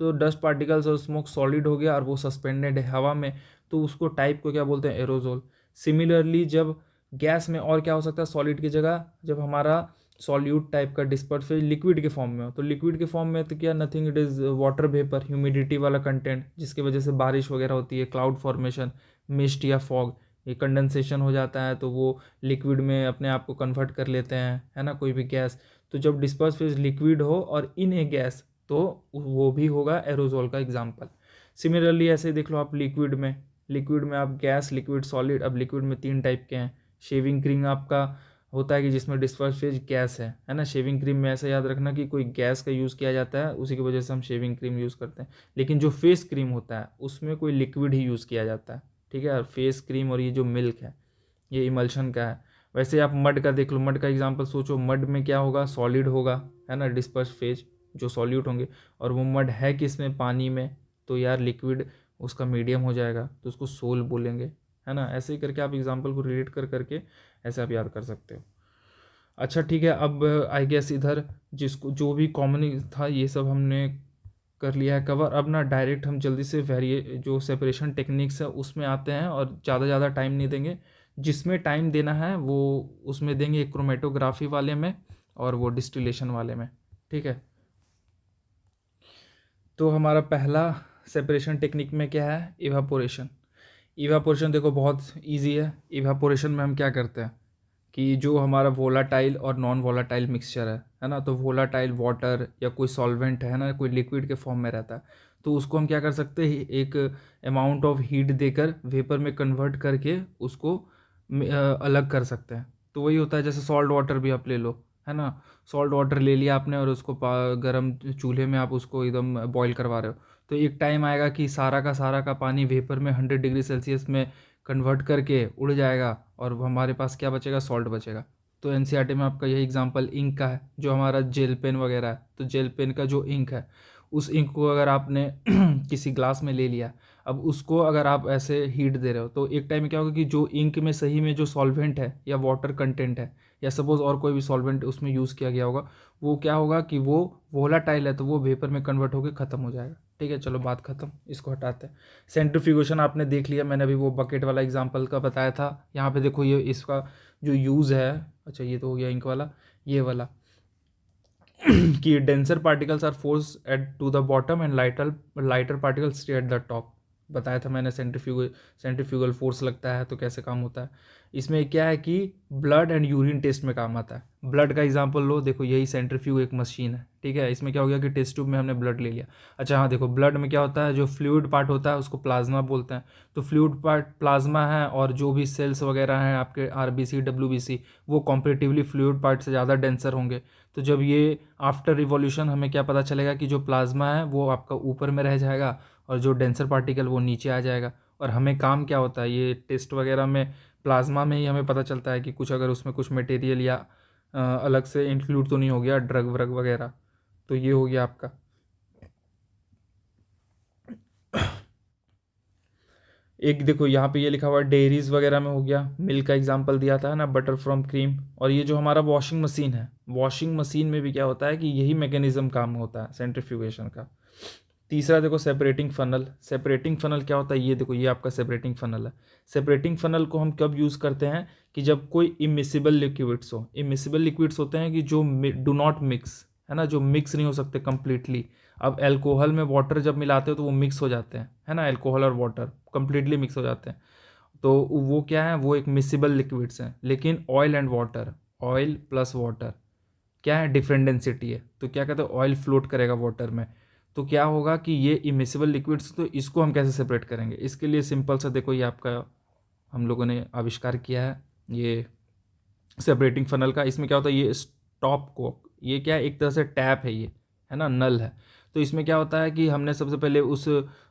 तो डस्ट पार्टिकल्स और स्मोक सॉलिड हो गया और वो सस्पेंडेड है हवा में, तो उसको टाइप को क्या बोलते हैं, एरोजोल। सिमिलरली जब गैस में और क्या हो सकता है सॉलिड की जगह, जब हमारा सॉल्यूट टाइप का डिस्पर्स फेज लिक्विड के फॉर्म में हो, तो लिक्विड के फॉर्म में तो क्या nothing, it is water vapour, humidity वाला कंटेंट, जिसकी वजह से बारिश वगैरह होती है, क्लाउड फॉर्मेशन, मिस्ट या फॉग, ये कंडेंसेशन हो जाता है तो वो लिक्विड में अपने आप को कन्वर्ट कर लेते हैं, है ना, कोई भी गैस। तो जब डिस्पर्स फेज लिक्विड हो और इन ए गैस, तो वो भी होगा एरोजोल का एग्जाम्पल। सिमिलरली ऐसे देख लो आप लिक्विड में आप गैस, लिक्विड, सॉलिड। अब लिक्विड में 3 टाइप के हैं। शेविंग क्रीम आपका होता है कि जिसमें डिस्पर्स फेज गैस है ना। शेविंग क्रीम में ऐसा याद रखना कि कोई गैस का यूज़ किया जाता है, उसी की वजह से हम शेविंग क्रीम यूज़ करते हैं। लेकिन जो फेस क्रीम होता है उसमें कोई लिक्विड ही यूज़ किया जाता है, ठीक है। और फेस क्रीम और ये जो मिल्क है ये इमल्शन का है। वैसे आप मड का देख लो, मड का एग्जांपल सोचो, मड में क्या होगा, सॉलिड होगा, है ना, डिस्पर्स फेज जो सॉल्यूट होंगे, और वो मड है किसमें, पानी में, तो यार लिक्विड उसका मीडियम हो जाएगा, तो उसको सोल बोलेंगे, है ना। ऐसे ही करके आप एग्जांपल को रिलेट कर करके ऐसे आप याद कर सकते हो। अच्छा ठीक है, अब आई गेस इधर जिसको जो भी कॉमन था ये सब हमने कर लिया है कवर। अब ना डायरेक्ट हम जल्दी से वेरिए जो सेपरेशन टेक्निक्स है उसमें आते हैं, और ज़्यादा टाइम नहीं देंगे। जिसमें टाइम देना है वो उसमें देंगे, क्रोमेटोग्राफी वाले में और वो डिस्टिलेशन वाले में, ठीक है। तो हमारा पहला सेपरेशन टेक्निक में क्या है, इवापोरेशन। इवापोरेशन देखो बहुत इजी है। इवापोरेशन में हम क्या करते हैं कि जो हमारा वोलाटाइल और नॉन वोलाटाइल मिक्सचर है ना, तो वोलाटाइल वाटर या कोई सॉल्वेंट है ना, कोई लिक्विड के फॉर्म में रहता है, तो उसको हम क्या कर सकते हैं, एक अमाउंट ऑफ हीट देकर वेपर में कन्वर्ट करके उसको अलग कर सकते हैं। तो वही होता है, जैसे सॉल्ट वाटर भी आप ले लो, है ना। सॉल्ट वाटर ले लिया आपने और उसको गरम चूल्हे में आप उसको एकदम बॉईल करवा रहे हो, तो एक टाइम आएगा कि सारा का पानी वेपर में 100 डिग्री सेल्सियस में कन्वर्ट करके उड़ जाएगा, और हमारे पास क्या बचेगा, सॉल्ट बचेगा। तो एनसीईआरटी में आपका यही एग्जांपल इंक का है, जो हमारा जेल पेन वगैरह है, तो जेल पेन का जो इंक है, उस इंक को अगर आपने किसी ग्लास में ले लिया, अब उसको अगर आप ऐसे हीट दे रहे हो, तो एक टाइम में क्या होगा कि जो इंक में सही में जो सॉल्वेंट है या वाटर कंटेंट है, या सपोज और कोई भी सॉल्वेंट उसमें यूज़ किया गया होगा, वो क्या होगा कि वो वोलाटाइल है, तो वो वेपर में कन्वर्ट होकर ख़त्म हो जाएगा, ठीक है। चलो बात ख़त्म, इसको हटाते हैं। सेंट्रीफ्यूगेशन आपने देख लिया, मैंने अभी वो बकेट वाला एग्जांपल का बताया था। यहाँ पे देखो ये इसका जो यूज़ है, अच्छा ये तो हो गया इंक वाला, ये वाला कि denser particles are force at to the bottom and lighter particles stay at the top. बताया था मैंने, सेंट्रीफ्यूगल फोर्स लगता है तो कैसे काम होता है। इसमें क्या है कि ब्लड एंड यूरिन टेस्ट में काम आता है। ब्लड का एग्जांपल लो, देखो यही सेंट्रीफ्यूग एक मशीन है, ठीक है। इसमें क्या हो गया कि टेस्ट ट्यूब में हमने ब्लड ले लिया। अच्छा हाँ देखो, ब्लड में क्या होता है, जो फ्लूइड पार्ट होता है उसको प्लाज्मा बोलते हैं। तो फ्लूइड पार्ट प्लाज्मा है, और जो भी सेल्स वगैरह हैं आपके आरबीसी डब्ल्यूबीसी, वो कॉम्परेटिवली फ्लूइड पार्ट से ज़्यादा डेंसर होंगे। तो जब ये आफ्टर रिवॉल्यूशन हमें क्या पता चलेगा कि जो प्लाज्मा है वो आपका ऊपर में रह जाएगा, और जो डेंसर पार्टिकल वो नीचे आ जाएगा। और हमें काम क्या होता है, ये टेस्ट वगैरह में प्लाज्मा में ही हमें पता चलता है कि कुछ अगर उसमें कुछ मटेरियल या अलग से इंक्लूड तो नहीं हो गया, ड्रग व्रग वगैरह। तो ये हो गया आपका। एक देखो यहाँ पे ये लिखा हुआ है डेयरीज वगैरह में हो गया, मिल्क का एग्जांपल दिया था ना, बटर फ्रॉम क्रीम। और ये जो हमारा वॉशिंग मशीन है, वॉशिंग मशीन में भी क्या होता है कि यही मैकेनिज्म काम होता है सेंट्रीफ्यूगेशन का। तीसरा देखो सेपरेटिंग फनल। सेपरेटिंग फनल क्या होता है, ये देखो ये आपका सेपरेटिंग फनल है। सेपरेटिंग फनल को हम कब यूज़ करते हैं कि जब कोई इमिसिबल लिक्विड्स हो। इमिसिबल लिक्विड्स होते हैं कि जो डू नॉट मिक्स, है ना, जो मिक्स नहीं हो सकते कंप्लीटली। अब एल्कोहल में वाटर जब मिलाते हो तो वो मिक्स हो जाते हैं, है ना, एल्कोहल और वाटर कंप्लीटली मिक्स हो जाते हैं। तो वो क्या है, वो एक मिसिबल लिक्विड्स हैं। लेकिन oil and water, oil plus water क्या है, डिफरेंट डेंसिटी है। तो क्या कहते हैं, ऑयल फ्लोट करेगा वाटर में, तो क्या होगा कि ये इमिसिबल लिक्विड्स, तो इसको हम कैसे सेपरेट करेंगे। इसके लिए सिंपल सा देखो, ये आपका हम लोगों ने आविष्कार किया है ये सेपरेटिंग फनल का। इसमें क्या होता है, ये स्टॉप को, ये क्या है, एक तरह से टैप है ये, है ना, नल है। तो इसमें क्या होता है कि हमने सबसे पहले उस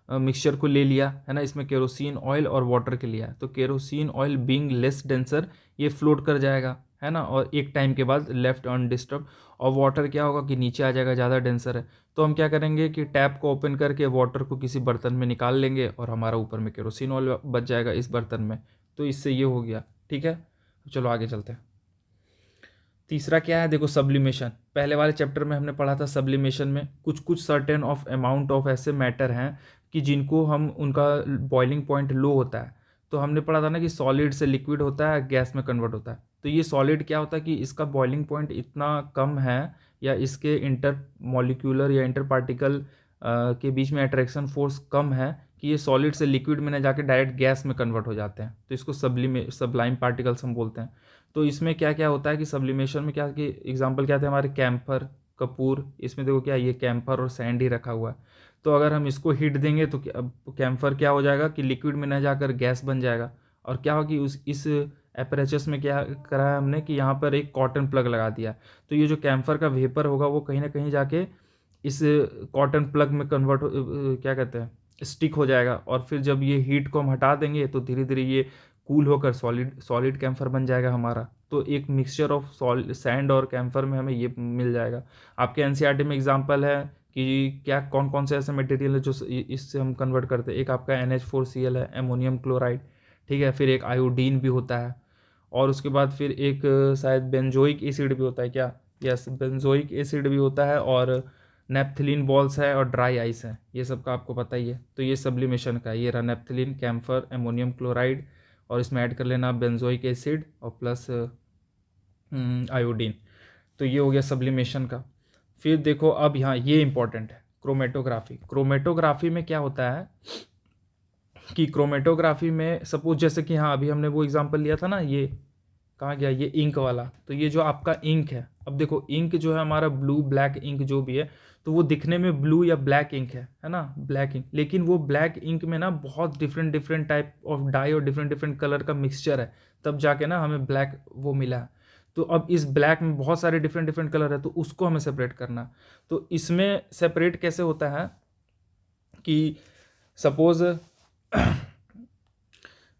मिक्सचर को ले लिया, है ना, इसमें केरोसिन ऑयल और वाटर के लिया, तो kerosene oil being less denser ये फ्लोट कर जाएगा, है ना, और एक टाइम के बाद लेफ्ट अनडिस्टर्ब। और वाटर क्या होगा कि नीचे आ जाएगा, ज़्यादा डेंसर है। तो हम क्या करेंगे कि टैप को ओपन करके वाटर को किसी बर्तन में निकाल लेंगे, और हमारा ऊपर में केरोसिन ऑयल बच जाएगा इस बर्तन में। तो इससे ये हो गया, ठीक है। चलो आगे चलते हैं। तीसरा क्या है, देखो सब्लिमेशन। पहले वाले चैप्टर में हमने पढ़ा था सब्लिमेशन में कुछ कुछ सर्टेन ऑफ अमाउंट ऑफ ऐसे मैटर हैं कि जिनको हम उनका बॉइलिंग पॉइंट लो होता है। तो हमने पढ़ा था ना कि सॉलिड से लिक्विड होता है, गैस में कन्वर्ट होता है। तो ये सॉलिड क्या होता है कि इसका बॉइलिंग पॉइंट इतना कम है, या इसके इंटर मॉलिक्यूलर या इंटर पार्टिकल के बीच में अट्रैक्शन फोर्स कम है कि ये सॉलिड से लिक्विड में ना जाके डायरेक्ट गैस में कन्वर्ट हो जाते हैं। तो इसको सबलाइम पार्टिकल्स हम बोलते हैं। तो इसमें क्या क्या होता है कि सब्लिमेशन में क्या कि एग्जांपल क्या थे हमारे, कैम्फर, कपूर। इसमें देखो क्या, ये कैम्फर और सैंड ही रखा हुआ है। तो अगर हम इसको हीट देंगे तो कैम्फर क्या हो जाएगा कि लिक्विड में ना जाकर गैस बन जाएगा। और क्या होगा कि इस एपरेचस में क्या करा है हमने कि यहाँ पर एक कॉटन प्लग लगा दिया। तो ये जो कैम्फर का वेपर होगा वो कहीं ना कहीं जाके इस कॉटन प्लग में कन्वर्ट क्या कहते हैं, स्टिक हो जाएगा। और फिर जब ये हीट को हम हटा देंगे तो धीरे धीरे ये कूल होकर सॉलिड कैम्फर बन जाएगा हमारा। तो एक मिक्सचर ऑफ सैंड और कैम्फर में हमें ये मिल जाएगा। आपके एनसीईआरटी में एग्जांपल है कि क्या कौन कौन से ऐसे मटेरियल है जो इससे हम कन्वर्ट करते हैं। एक आपका NH4Cl है, एमोनियम क्लोराइड, ठीक है। फिर एक आयोडीन भी होता है, और उसके बाद फिर एक शायद बेंजोइक एसिड भी होता है क्या, यस बेंजोइक एसिड भी होता है, और नेप्थिलीन बॉल्स है, और ड्राई आइस है। ये सब का आपको पता ही है। तो ये सब्लिमेशन का, ये रहा नेप्थिलीन, कैम्फर, एमोनियम क्लोराइड, और इसमें ऐड कर लेना बेंजोइक एसिड और प्लस आयोडीन। तो ये हो गया सब्लिमेशन का। फिर देखो अब यहाँ ये इंपॉर्टेंट है, क्रोमेटोग्राफी। क्रोमेटोग्राफी में क्या होता है कि क्रोमेटोग्राफी में सपोज जैसे कि हाँ अभी हमने वो एग्जांपल लिया था ना, ये कहाँ गया, ये इंक वाला। तो ये जो आपका इंक है, अब देखो इंक जो है हमारा ब्लू ब्लैक इंक जो भी है, तो वो दिखने में ब्लू या ब्लैक इंक है ना, ब्लैक इंक। लेकिन वो ब्लैक इंक में ना बहुत different different type of dye और डिफरेंट डिफरेंट कलर का मिक्सचर है, तब जाके ना हमें ब्लैक वो मिला है। तो अब इस ब्लैक में बहुत सारे डिफरेंट डिफरेंट कलर है, तो उसको हमें सेपरेट करना है। तो इसमें सेपरेट कैसे होता है कि सपोज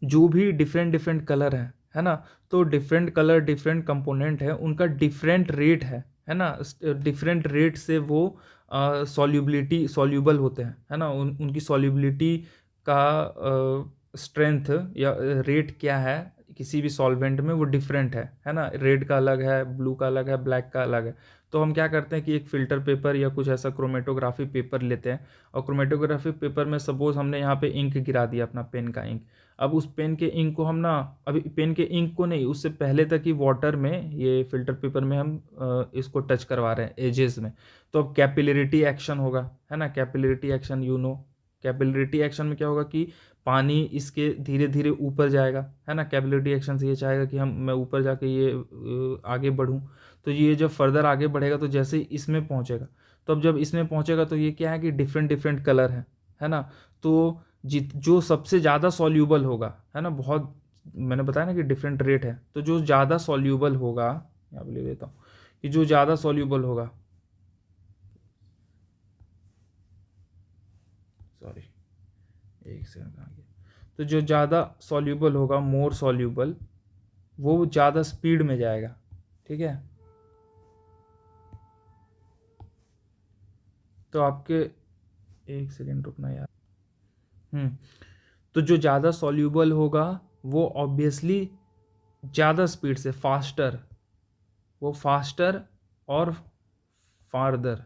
जो भी डिफरेंट डिफरेंट कलर है ना, तो डिफरेंट कलर डिफरेंट कंपोनेंट है, उनका डिफरेंट रेट है ना। डिफरेंट रेट से वो सॉल्यूबल होते हैं, है ना। उनकी सॉल्यूबिलिटी का स्ट्रेंथ या रेट क्या है किसी भी सॉल्वेंट में, वो डिफरेंट है ना। रेड का अलग है, ब्लू का अलग है, ब्लैक का अलग है। तो हम क्या करते हैं कि एक फ़िल्टर पेपर या कुछ ऐसा क्रोमेटोग्राफी पेपर लेते हैं, और क्रोमेटोग्राफी पेपर में सपोज हमने यहाँ पे इंक गिरा दिया, अपना पेन का इंक। अब उस पेन के इंक को हम ना, अभी पेन के इंक को नहीं, उससे पहले तक ही वाटर में, ये फिल्टर पेपर में हम इसको टच करवा रहे हैं एजेस में। तो अब कैपिलरिटी एक्शन होगा, है ना। कैपिलरिटी एक्शन कैपिलरिटी एक्शन में क्या होगा कि पानी इसके धीरे धीरे ऊपर जाएगा, है ना। कैपिलरिटी एक्शन से ये चाहेगा कि मैं ऊपर जाके ये आगे बढ़ूँ। तो ये जब फर्दर आगे बढ़ेगा तो जैसे ही इसमें पहुँचेगा, तो अब जब इसमें पहुँचेगा तो ये क्या है कि डिफरेंट डिफरेंट कलर है ना। तो जो सबसे ज़्यादा सॉल्यूबल होगा, है ना, बहुत मैंने बताया ना कि डिफरेंट रेट है, तो जो ज़्यादा सॉल्यूबल होगा, यहाँ पे ले देता हूँ कि जो ज़्यादा सॉल्यूबल होगा, सॉरी एक सेकंड आ गया, तो जो ज़्यादा सॉल्यूबल होगा, मोर सॉल्यूबल, वो ज़्यादा स्पीड में जाएगा, ठीक है। तो आपके एक सेकंड रुकना यार। तो जो ज़्यादा सॉल्यूबल होगा वो ऑब्वियसली ज़्यादा स्पीड से वो फास्टर और फार्दर,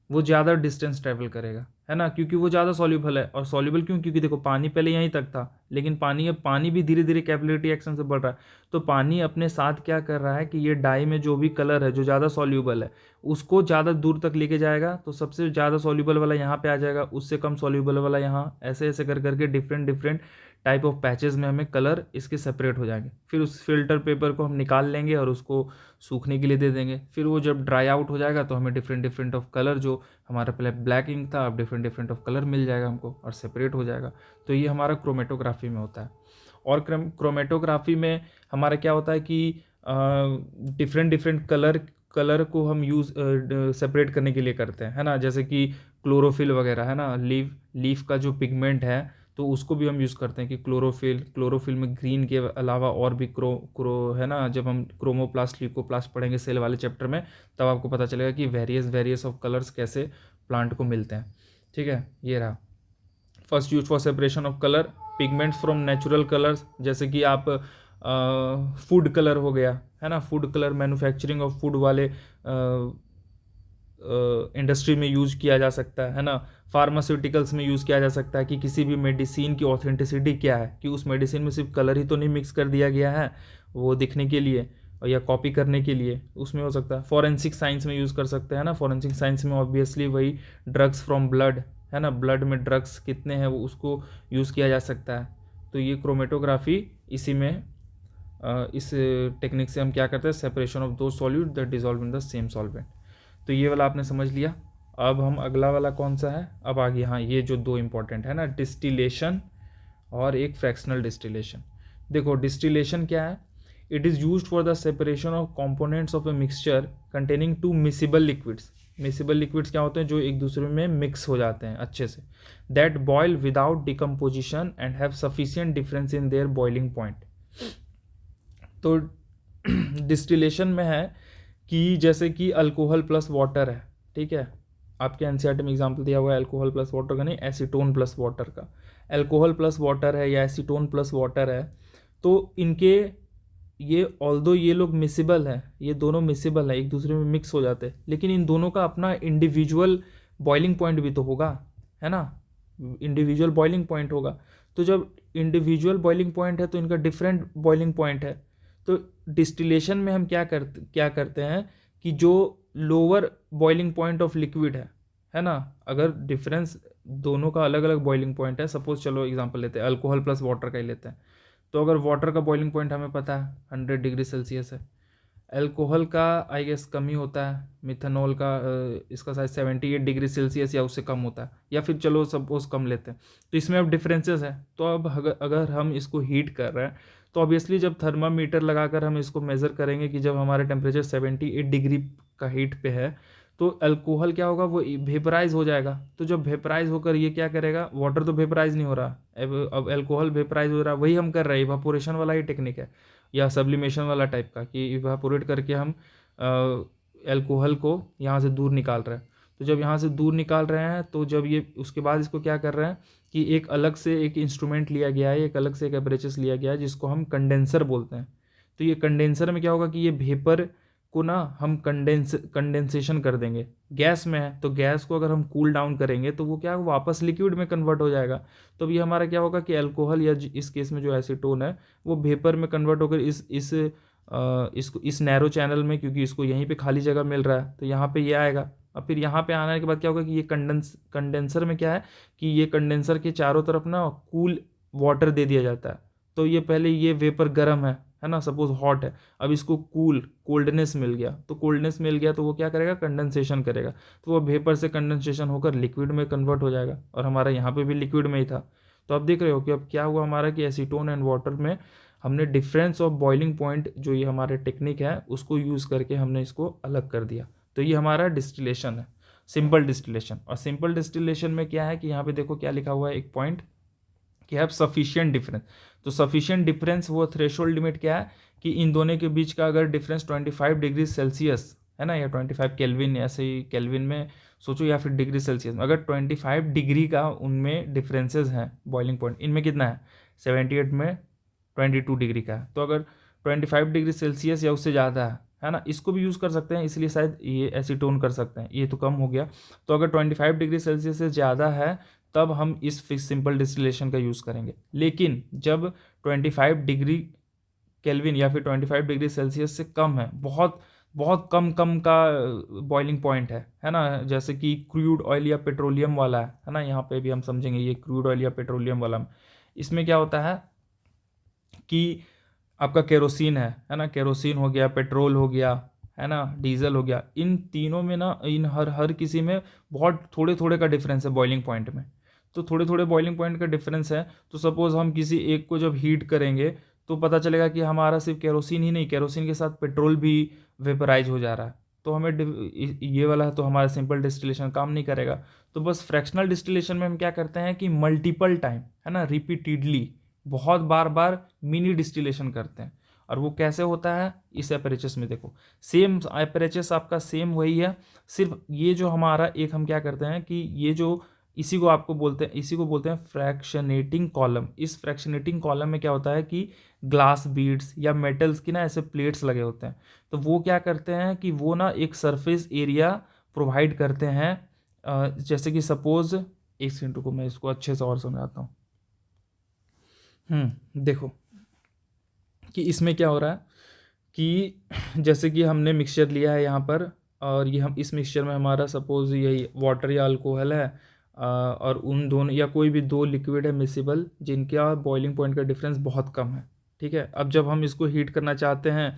वो ज़्यादा डिस्टेंस ट्रैवल करेगा, है ना, क्योंकि वो ज़्यादा सॉल्यूबल है। और सॉल्यूबल क्यों, क्योंकि देखो पानी पहले यहीं तक था, लेकिन पानी भी धीरे धीरे कैपिलरिटी एक्शन से बढ़ रहा है। तो पानी अपने साथ क्या कर रहा है कि ये डाई में जो भी कलर है जो ज़्यादा सॉल्यूबल है उसको ज़्यादा दूर तक लेके जाएगा। तो सबसे ज़्यादा सॉल्यूबल वाला यहाँ पे आ जाएगा, उससे कम सॉल्यूबल वाला यहाँ, ऐसे ऐसे कर करके different different type of patches में हमें कलर इसके सेपरेट हो जाएंगे। फिर उस फिल्टर पेपर को हम निकाल लेंगे और उसको सूखने के लिए दे देंगे। फिर वो जब ड्राई आउट हो जाएगा तो हमें डिफरेंट डिफरेंट ऑफ कलर, जो हमारा पहले ब्लैक इंक था अब डिफरेंट डिफरेंट ऑफ कलर मिल जाएगा हमको और सेपरेट हो जाएगा। तो ये हमारा क्रोमेटोग्राफी में होता है। और क्रोमेटोग्राफी में हमारा क्या होता है कि डिफरेंट डिफरेंट कलर को हम यूज़ सेपरेट करने के लिए करते हैं, है ना। जैसे कि क्लोरोफिल वगैरह, है ना, लीफ का जो पिगमेंट है तो उसको भी हम यूज़ करते हैं कि क्लोरोफिल में ग्रीन के अलावा और भी क्रो है ना। जब हम क्रोमोप्लास्ट ल्यूकोप्लास्ट पढ़ेंगे सेल वाले चैप्टर में, तब आपको पता चलेगा कि वेरियस ऑफ कलर्स कैसे प्लांट को मिलते हैं, ठीक है। ये रहा first use for separation of colour pigments from natural colours. जैसे कि आप फूड कलर हो गया, है ना, food colour manufacturing of food वाले इंडस्ट्री में यूज किया जा सकता है ना। फार्मास्यूटिकल्स में यूज़ किया जा सकता है कि किसी भी मेडिसिन की ऑथेंटिसिटी क्या है, कि उस मेडिसिन में सिर्फ कलर ही तो नहीं मिक्स कर दिया गया है, वो दिखने के लिए या कॉपी करने के लिए, उसमें हो सकता है। फॉरेंसिक साइंस में यूज़ कर सकते हैं ना, फॉरेंसिक साइंस में ऑब्वियसली वही ड्रग्स फ्रॉम ब्लड है ना, ब्लड में ड्रग्स कितने हैं वो उसको यूज़ किया जा सकता है। तो ये क्रोमेटोग्राफी इसी में इस टेक्निक से हम क्या करते हैं, सेपरेशन ऑफ दो solute that dissolve in the same solvent. तो ये वाला आपने समझ लिया। अब हम अगला वाला कौन सा है, अब आगे, हाँ ये जो दो इंपॉर्टेंट है ना, डिस्टिलेशन और एक फ्रैक्शनल डिस्टिलेशन। देखो डिस्टिलेशन क्या है, it is used for the separation of components of a mixture containing two miscible liquids. Miscible liquids क्या होते हैं, जो एक दूसरे में मिक्स हो जाते हैं अच्छे से, that boil without decomposition and have sufficient difference in their boiling point. तो डिस्टिलेशन में है कि जैसे कि अल्कोहल प्लस वाटर है, ठीक है, आपके एनसीईआरटी में एग्जांपल दिया हुआ है अल्कोहल प्लस वाटर का, नहीं एसीटोन प्लस वाटर का। अल्कोहल प्लस वाटर है या एसीटोन प्लस वाटर है, तो इनके ये ऑल्दो ये लोग मिसिबल है, ये दोनों मिसिबल है, एक दूसरे में मिक्स हो जाते हैं, लेकिन इन दोनों का अपना इंडिविजुअल बॉइलिंग पॉइंट भी तो होगा, है ना, इंडिविजुअल बॉइलिंग पॉइंट होगा। तो जब इंडिविजुअल बॉइलिंग पॉइंट है तो इनका डिफरेंट बॉइलिंग पॉइंट है। तो डिस्टिलेशन में हम क्या करते हैं कि जो lower boiling point of liquid है ना, अगर डिफरेंस दोनों का अलग अलग बॉइलिंग पॉइंट है, सपोज चलो एग्जांपल लेते हैं अल्कोहल प्लस वाटर का ही लेते हैं, तो अगर वाटर का बॉइलिंग पॉइंट हमें पता है 100 डिग्री सेल्सियस है, अल्कोहल का आई गेस कम ही होता है, मिथेनॉल का इसका शायद 78 डिग्री सेल्सियस या उससे कम होता है, या फिर चलो सपोज कम लेते हैं। तो इसमें अब डिफरेंसेस है, तो अब अगर हम इसको हीट कर रहे हैं तो ऑब्वियसली जब थर्मामीटर लगाकर हम इसको मेज़र करेंगे कि जब हमारा टेम्परेचर 78 डिग्री का हीट पे है, तो अल्कोहल क्या होगा, वो वेपराइज हो जाएगा। तो जब वेपराइज होकर ये क्या करेगा, वाटर तो वेपराइज नहीं हो रहा, अब अल्कोहल वेपराइज हो रहा है, वही हम कर रहे हैं, इवापोरेशन वाला ही टेक्निक है या सब्लिमेशन वाला टाइप का, कि इवापोरेट करके हम अल्कोहल को यहाँ से दूर निकाल रहे हैं। तो जब यहाँ से दूर निकाल रहे हैं तो जब ये उसके बाद इसको क्या कर रहे हैं कि एक अलग से एक इंस्ट्रूमेंट लिया गया है, एक अलग से एक एपरेचस लिया गया है जिसको हम कंडेंसर बोलते हैं। तो ये कंडेंसर में क्या होगा कि ये वेपर को ना हम कंडेंसेशन कर देंगे। गैस में है तो गैस को अगर हम कूल डाउन करेंगे तो वो क्या वापस लिक्विड में कन्वर्ट हो जाएगा। तो अब ये हमारा क्या होगा कि अल्कोहल या इस केस में जो एसीटोन है वो वेपर में कन्वर्ट होकर इस नैरो चैनल में, क्योंकि इसको यहीं पे खाली जगह मिल रहा है तो यहाँ पे ये आएगा। अब फिर यहाँ पे आने के बाद क्या होगा कि ये कंडेंसर में क्या है कि ये कंडेंसर के चारों तरफ ना कूल वाटर दे दिया जाता है। तो ये पहले ये वेपर गर्म है ना, सपोज हॉट है, अब इसको कोल्डनेस मिल गया, तो कोल्डनेस मिल गया तो वो क्या करेगा, कंडेंसेशन करेगा, तो वो वेपर से कंडेंसेशन होकर लिक्विड में कन्वर्ट हो जाएगा, और हमारा यहाँ पे भी लिक्विड में ही था। तो आप देख रहे हो कि अब क्या हुआ हमारा कि एसीटोन एंड वाटर में हमने डिफरेंस ऑफ बॉइलिंग पॉइंट जो ये हमारे टेक्निक है उसको यूज़ करके हमने इसको अलग कर दिया। तो ये हमारा डिस्टिलेशन है, सिंपल डिस्टिलेशन। और सिंपल डिस्टिलेशन में क्या है कि यहाँ पे देखो क्या लिखा हुआ है, एक पॉइंट कि हैव सफिशिएंट डिफरेंस। तो सफिशिएंट डिफरेंस वो थ्रेशोल्ड लिमिट क्या है कि इन दोनों के बीच का अगर डिफरेंस 25 डिग्री सेल्सियस है ना, या 25 केल्विन, ऐसे ही केल्विन में सोचो या फिर डिग्री सेल्सियस में, अगर 25 डिग्री का उनमें डिफरेंसेस हैं बॉइलिंग पॉइंट, इनमें कितना है 78 में 22 डिग्री का है, तो अगर 25 डिग्री सेल्सियस या उससे ज़्यादा है ना, इसको भी यूज़ कर सकते हैं, इसलिए शायद ये एसीटोन कर सकते हैं, ये तो कम हो गया। तो अगर 25 डिग्री सेल्सियस से ज़्यादा है तब हम इस सिंपल डिस्टिलेशन का यूज़ करेंगे। लेकिन जब 25 डिग्री केल्विन या फिर 25 डिग्री सेल्सियस से कम है, बहुत बहुत कम कम का बॉइलिंग पॉइंट है ना, जैसे कि क्रूड ऑयल या पेट्रोलियम वाला है ना, यहाँ पे भी हम समझेंगे ये क्रूड ऑयल या पेट्रोलियम वाला। इसमें क्या होता है कि आपका केरोसिन है ना, केरोसिन हो गया, पेट्रोल हो गया, है ना, डीजल हो गया, इन तीनों में ना, इन हर किसी में बहुत थोड़े थोड़े का डिफरेंस है बॉइलिंग पॉइंट में। तो थोड़े थोड़े बॉइलिंग पॉइंट का डिफरेंस है, तो सपोज हम किसी एक को जब हीट करेंगे तो पता चलेगा कि हमारा सिर्फ केरोसिन ही नहीं, केरोसिन के साथ पेट्रोल भी वेपराइज हो जा रहा है, तो हमें ये वाला तो हमारा सिंपल डिस्टिलेशन काम नहीं करेगा। तो बस फ्रैक्शनल डिस्टिलेशन में हम क्या करते हैं कि मल्टीपल टाइम, है ना, रिपीटेडली, बहुत बार बार मिनी डिस्टिलेशन करते हैं। और वो कैसे होता है, इस एपरेचस में देखो, सेम एपरेचस आपका सेम वही है, सिर्फ ये जो हमारा एक हम क्या करते हैं कि ये जो इसी को बोलते हैं फ्रैक्शनेटिंग कॉलम। इस फ्रैक्शनेटिंग कॉलम में क्या होता है कि ग्लास बीड्स या मेटल्स की ना ऐसे प्लेट्स लगे होते हैं, तो वो क्या करते हैं कि वो ना एक सरफेस एरिया प्रोवाइड करते हैं। जैसे कि सपोज, एक सेकंड को मैं इसको अच्छे से और समझाता हूँ। देखो कि इसमें क्या हो रहा है कि जैसे कि हमने मिक्सचर लिया है यहाँ पर, और ये हम इस मिक्सचर में हमारा सपोज यही वाटर या अल्कोहल है, और उन दोनों या कोई भी दो लिक्विड है मिसिबल जिनका बॉइलिंग पॉइंट का डिफरेंस बहुत कम है। ठीक है, अब जब हम इसको हीट करना चाहते हैं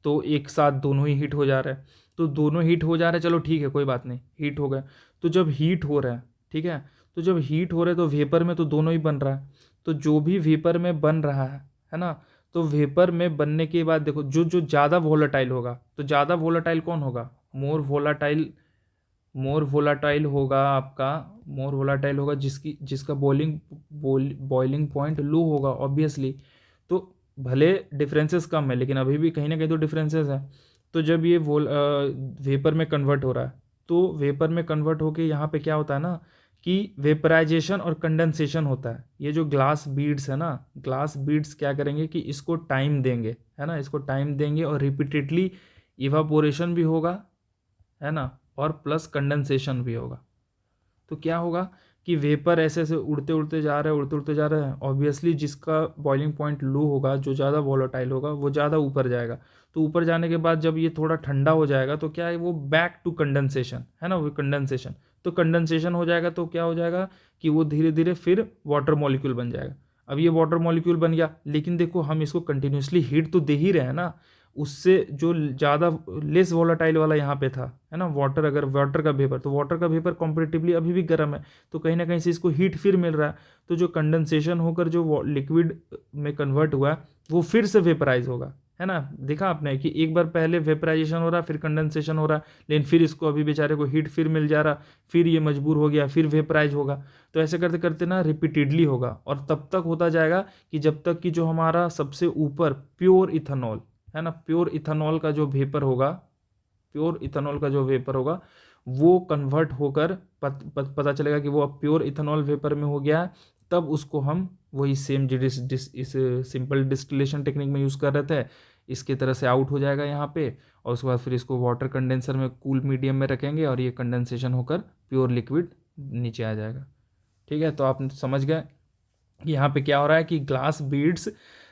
तो एक साथ दोनों ही हीट हो जा रहे हैं, तो दोनों हीट हो जा रहे हैं, चलो ठीक है कोई बात नहीं, हीट हो गए। तो जब हीट हो रहा है, ठीक है, तो जब हीट हो रहा है तो वेपर में तो दोनों ही बन रहा है। तो जो भी वेपर में बन रहा है ना, तो वेपर में बनने के बाद देखो जो जो ज़्यादा वोलेटाइल होगा, तो ज़्यादा वोलेटाइल कौन होगा, मोर वोलाटाइल होगा आपका, मोर वोलाटाइल होगा जिसका बॉइलिंग पॉइंट लो होगा ऑब्वियसली। तो भले डिफरेंसेस कम है लेकिन अभी भी कहीं ना कहीं तो डिफरेंसेस है। तो जब ये वेपर में कन्वर्ट हो रहा है, तो वेपर में कन्वर्ट होके यहाँ पे क्या होता है ना कि वेपराइजेशन और कंडेंसेशन होता है। ये जो ग्लास बीड्स है ना, ग्लास बीड्स क्या करेंगे कि इसको टाइम देंगे, है ना, इसको टाइम देंगे और रिपीटेडली इवापोरेशन भी होगा, है ना, और प्लस कंडेंसेशन भी होगा। तो क्या होगा कि वेपर ऐसे ऐसे उड़ते उड़ते जा रहे हैं, उड़ते उड़ते जा रहे हैं, ऑब्वियसली जिसका बॉइलिंग पॉइंट लो होगा, जो ज़्यादा वॉलेटाइल होगा, वो ज़्यादा ऊपर जाएगा। तो ऊपर जाने के बाद जब ये थोड़ा ठंडा हो जाएगा तो क्या है, वो बैक टू कंडेंसेशन, है ना, वो कंडेंसेशन। तो कंडेंसेशन हो जाएगा तो क्या हो जाएगा कि वो धीरे धीरे फिर वाटर मॉलिक्यूल बन जाएगा। अब ये वाटर मॉलिक्यूल बन गया, लेकिन देखो हम इसको कंटिन्यूसली हीट तो दे ही रहे हैं ना, उससे जो ज़्यादा लेस वोलाटाइल वाला यहाँ पे था, है ना, वाटर, अगर वाटर का वेपर, तो वाटर का वेपर कॉम्परेटिवली अभी भी गर्म है, तो कहीं ना कहीं से इसको हीट फिर मिल रहा है। तो जो कंडेंसेशन होकर जो लिक्विड में कन्वर्ट हुआ है वो फिर से वेपराइज होगा, है ना। देखा आपने कि एक बार पहले वेपराइजेशन हो रहा, फिर कंडेंसेशन हो रहा, लेकिन फिर इसको अभी बेचारे को हीट फिर मिल जा रहा, फिर ये मजबूर हो गया, फिर वेपराइज होगा। तो ऐसे करते करते ना रिपीटेडली होगा, और तब तक होता जाएगा कि जब तक कि जो हमारा सबसे ऊपर प्योर इथेनॉल, है ना, प्योर इथेनॉल का जो वेपर होगा, प्योर इथेनॉल का जो वेपर होगा वो कन्वर्ट होकर पता चलेगा कि वो अब प्योर इथेनॉल वेपर में हो गया है। तब उसको हम वही सेम इस सिंपल डिस्टिलेशन टेक्निक में यूज़ कर रहे थे, इसके तरह से आउट हो जाएगा यहाँ पे, और उसके बाद फिर इसको वाटर कंडेंसर में कूल मीडियम में रखेंगे और ये कंडेंसेशन होकर प्योर लिक्विड नीचे आ जाएगा। ठीक है, तो आप समझ गए यहाँ पे क्या हो रहा है कि glass beads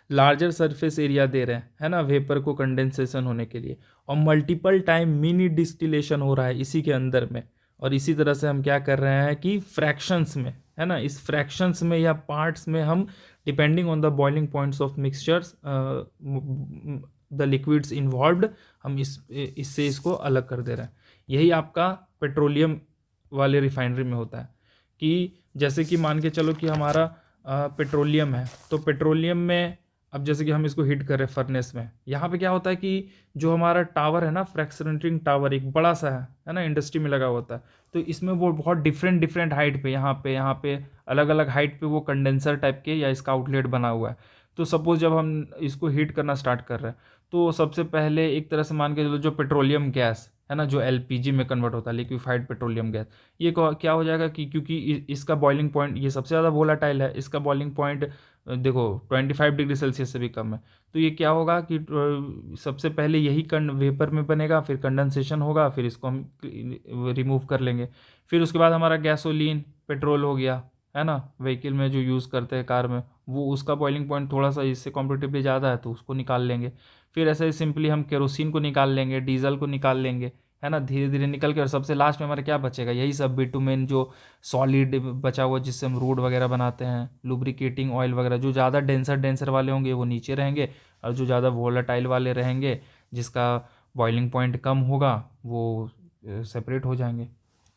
larger surface area दे रहे हैं, है ना, वेपर को कंडेंसेशन होने के लिए, और मल्टीपल टाइम मिनी डिस्टिलेशन हो रहा है इसी के अंदर में। और इसी तरह से हम क्या कर रहे हैं कि फ्रैक्शंस में, है ना, इस फ्रैक्शंस में या पार्ट्स में हम depending on the boiling points of mixtures the liquids involved, हम इससे इसको अलग कर दे रहे हैं। यही आपका पेट्रोलियम वाले रिफाइनरी में होता है कि जैसे कि मान के चलो कि हमारा पेट्रोलियम है, तो पेट्रोलियम में अब जैसे कि हम इसको हीट कर रहे हैं फर्नेस में, यहाँ पे क्या होता है कि जो हमारा टावर है ना, फ्रैक्शनेटिंग टावर एक बड़ा सा है ना, इंडस्ट्री में लगा होता है, तो इसमें वो बहुत डिफरेंट डिफरेंट हाइट पे, यहाँ पे अलग अलग हाइट पे वो कंडेंसर टाइप के या इसका आउटलेट बना हुआ है। तो सपोज जब हम इसको हीट करना स्टार्ट कर रहे हैं, तो सबसे पहले एक तरह से मान के चलो जो पेट्रोलियम गैस है ना, जो एलपीजी में कन्वर्ट होता है, लिक्विफाइड पेट्रोलियम गैस, ये क्या हो जाएगा कि क्योंकि इसका बॉइलिंग पॉइंट ये सबसे ज़्यादा वोलाटाइल है, इसका बॉइलिंग पॉइंट देखो 25 डिग्री सेल्सियस से भी कम है, तो ये क्या होगा कि सबसे पहले यही वेपर में बनेगा, फिर कंडेंसेशन होगा, फिर इसको हम रिमूव कर लेंगे। फिर उसके बाद हमारा गैसोलीन पेट्रोल हो गया, है ना, व्हीकल में जो यूज़ करते हैं कार में, वो उसका बॉइलिंग पॉइंट थोड़ा सा इससे कॉम्पेरेटिवली ज़्यादा है तो उसको निकाल लेंगे। फिर ऐसे ही सिंपली हम केरोसिन को निकाल लेंगे, डीजल को निकाल लेंगे, है ना, धीरे धीरे निकल के, और सबसे लास्ट में हमारा क्या बचेगा, यही सब बिटुमेन जो सॉलिड बचा हुआ जिससे हम रोड वगैरह बनाते हैं, लुब्रिकेटिंग ऑयल वगैरह, जो ज़्यादा डेंसर वाले होंगे वो नीचे रहेंगे, और जो ज़्यादा वोलाटाइल वाले रहेंगे जिसका बॉइलिंग पॉइंट कम होगा वो सेपरेट हो जाएंगे।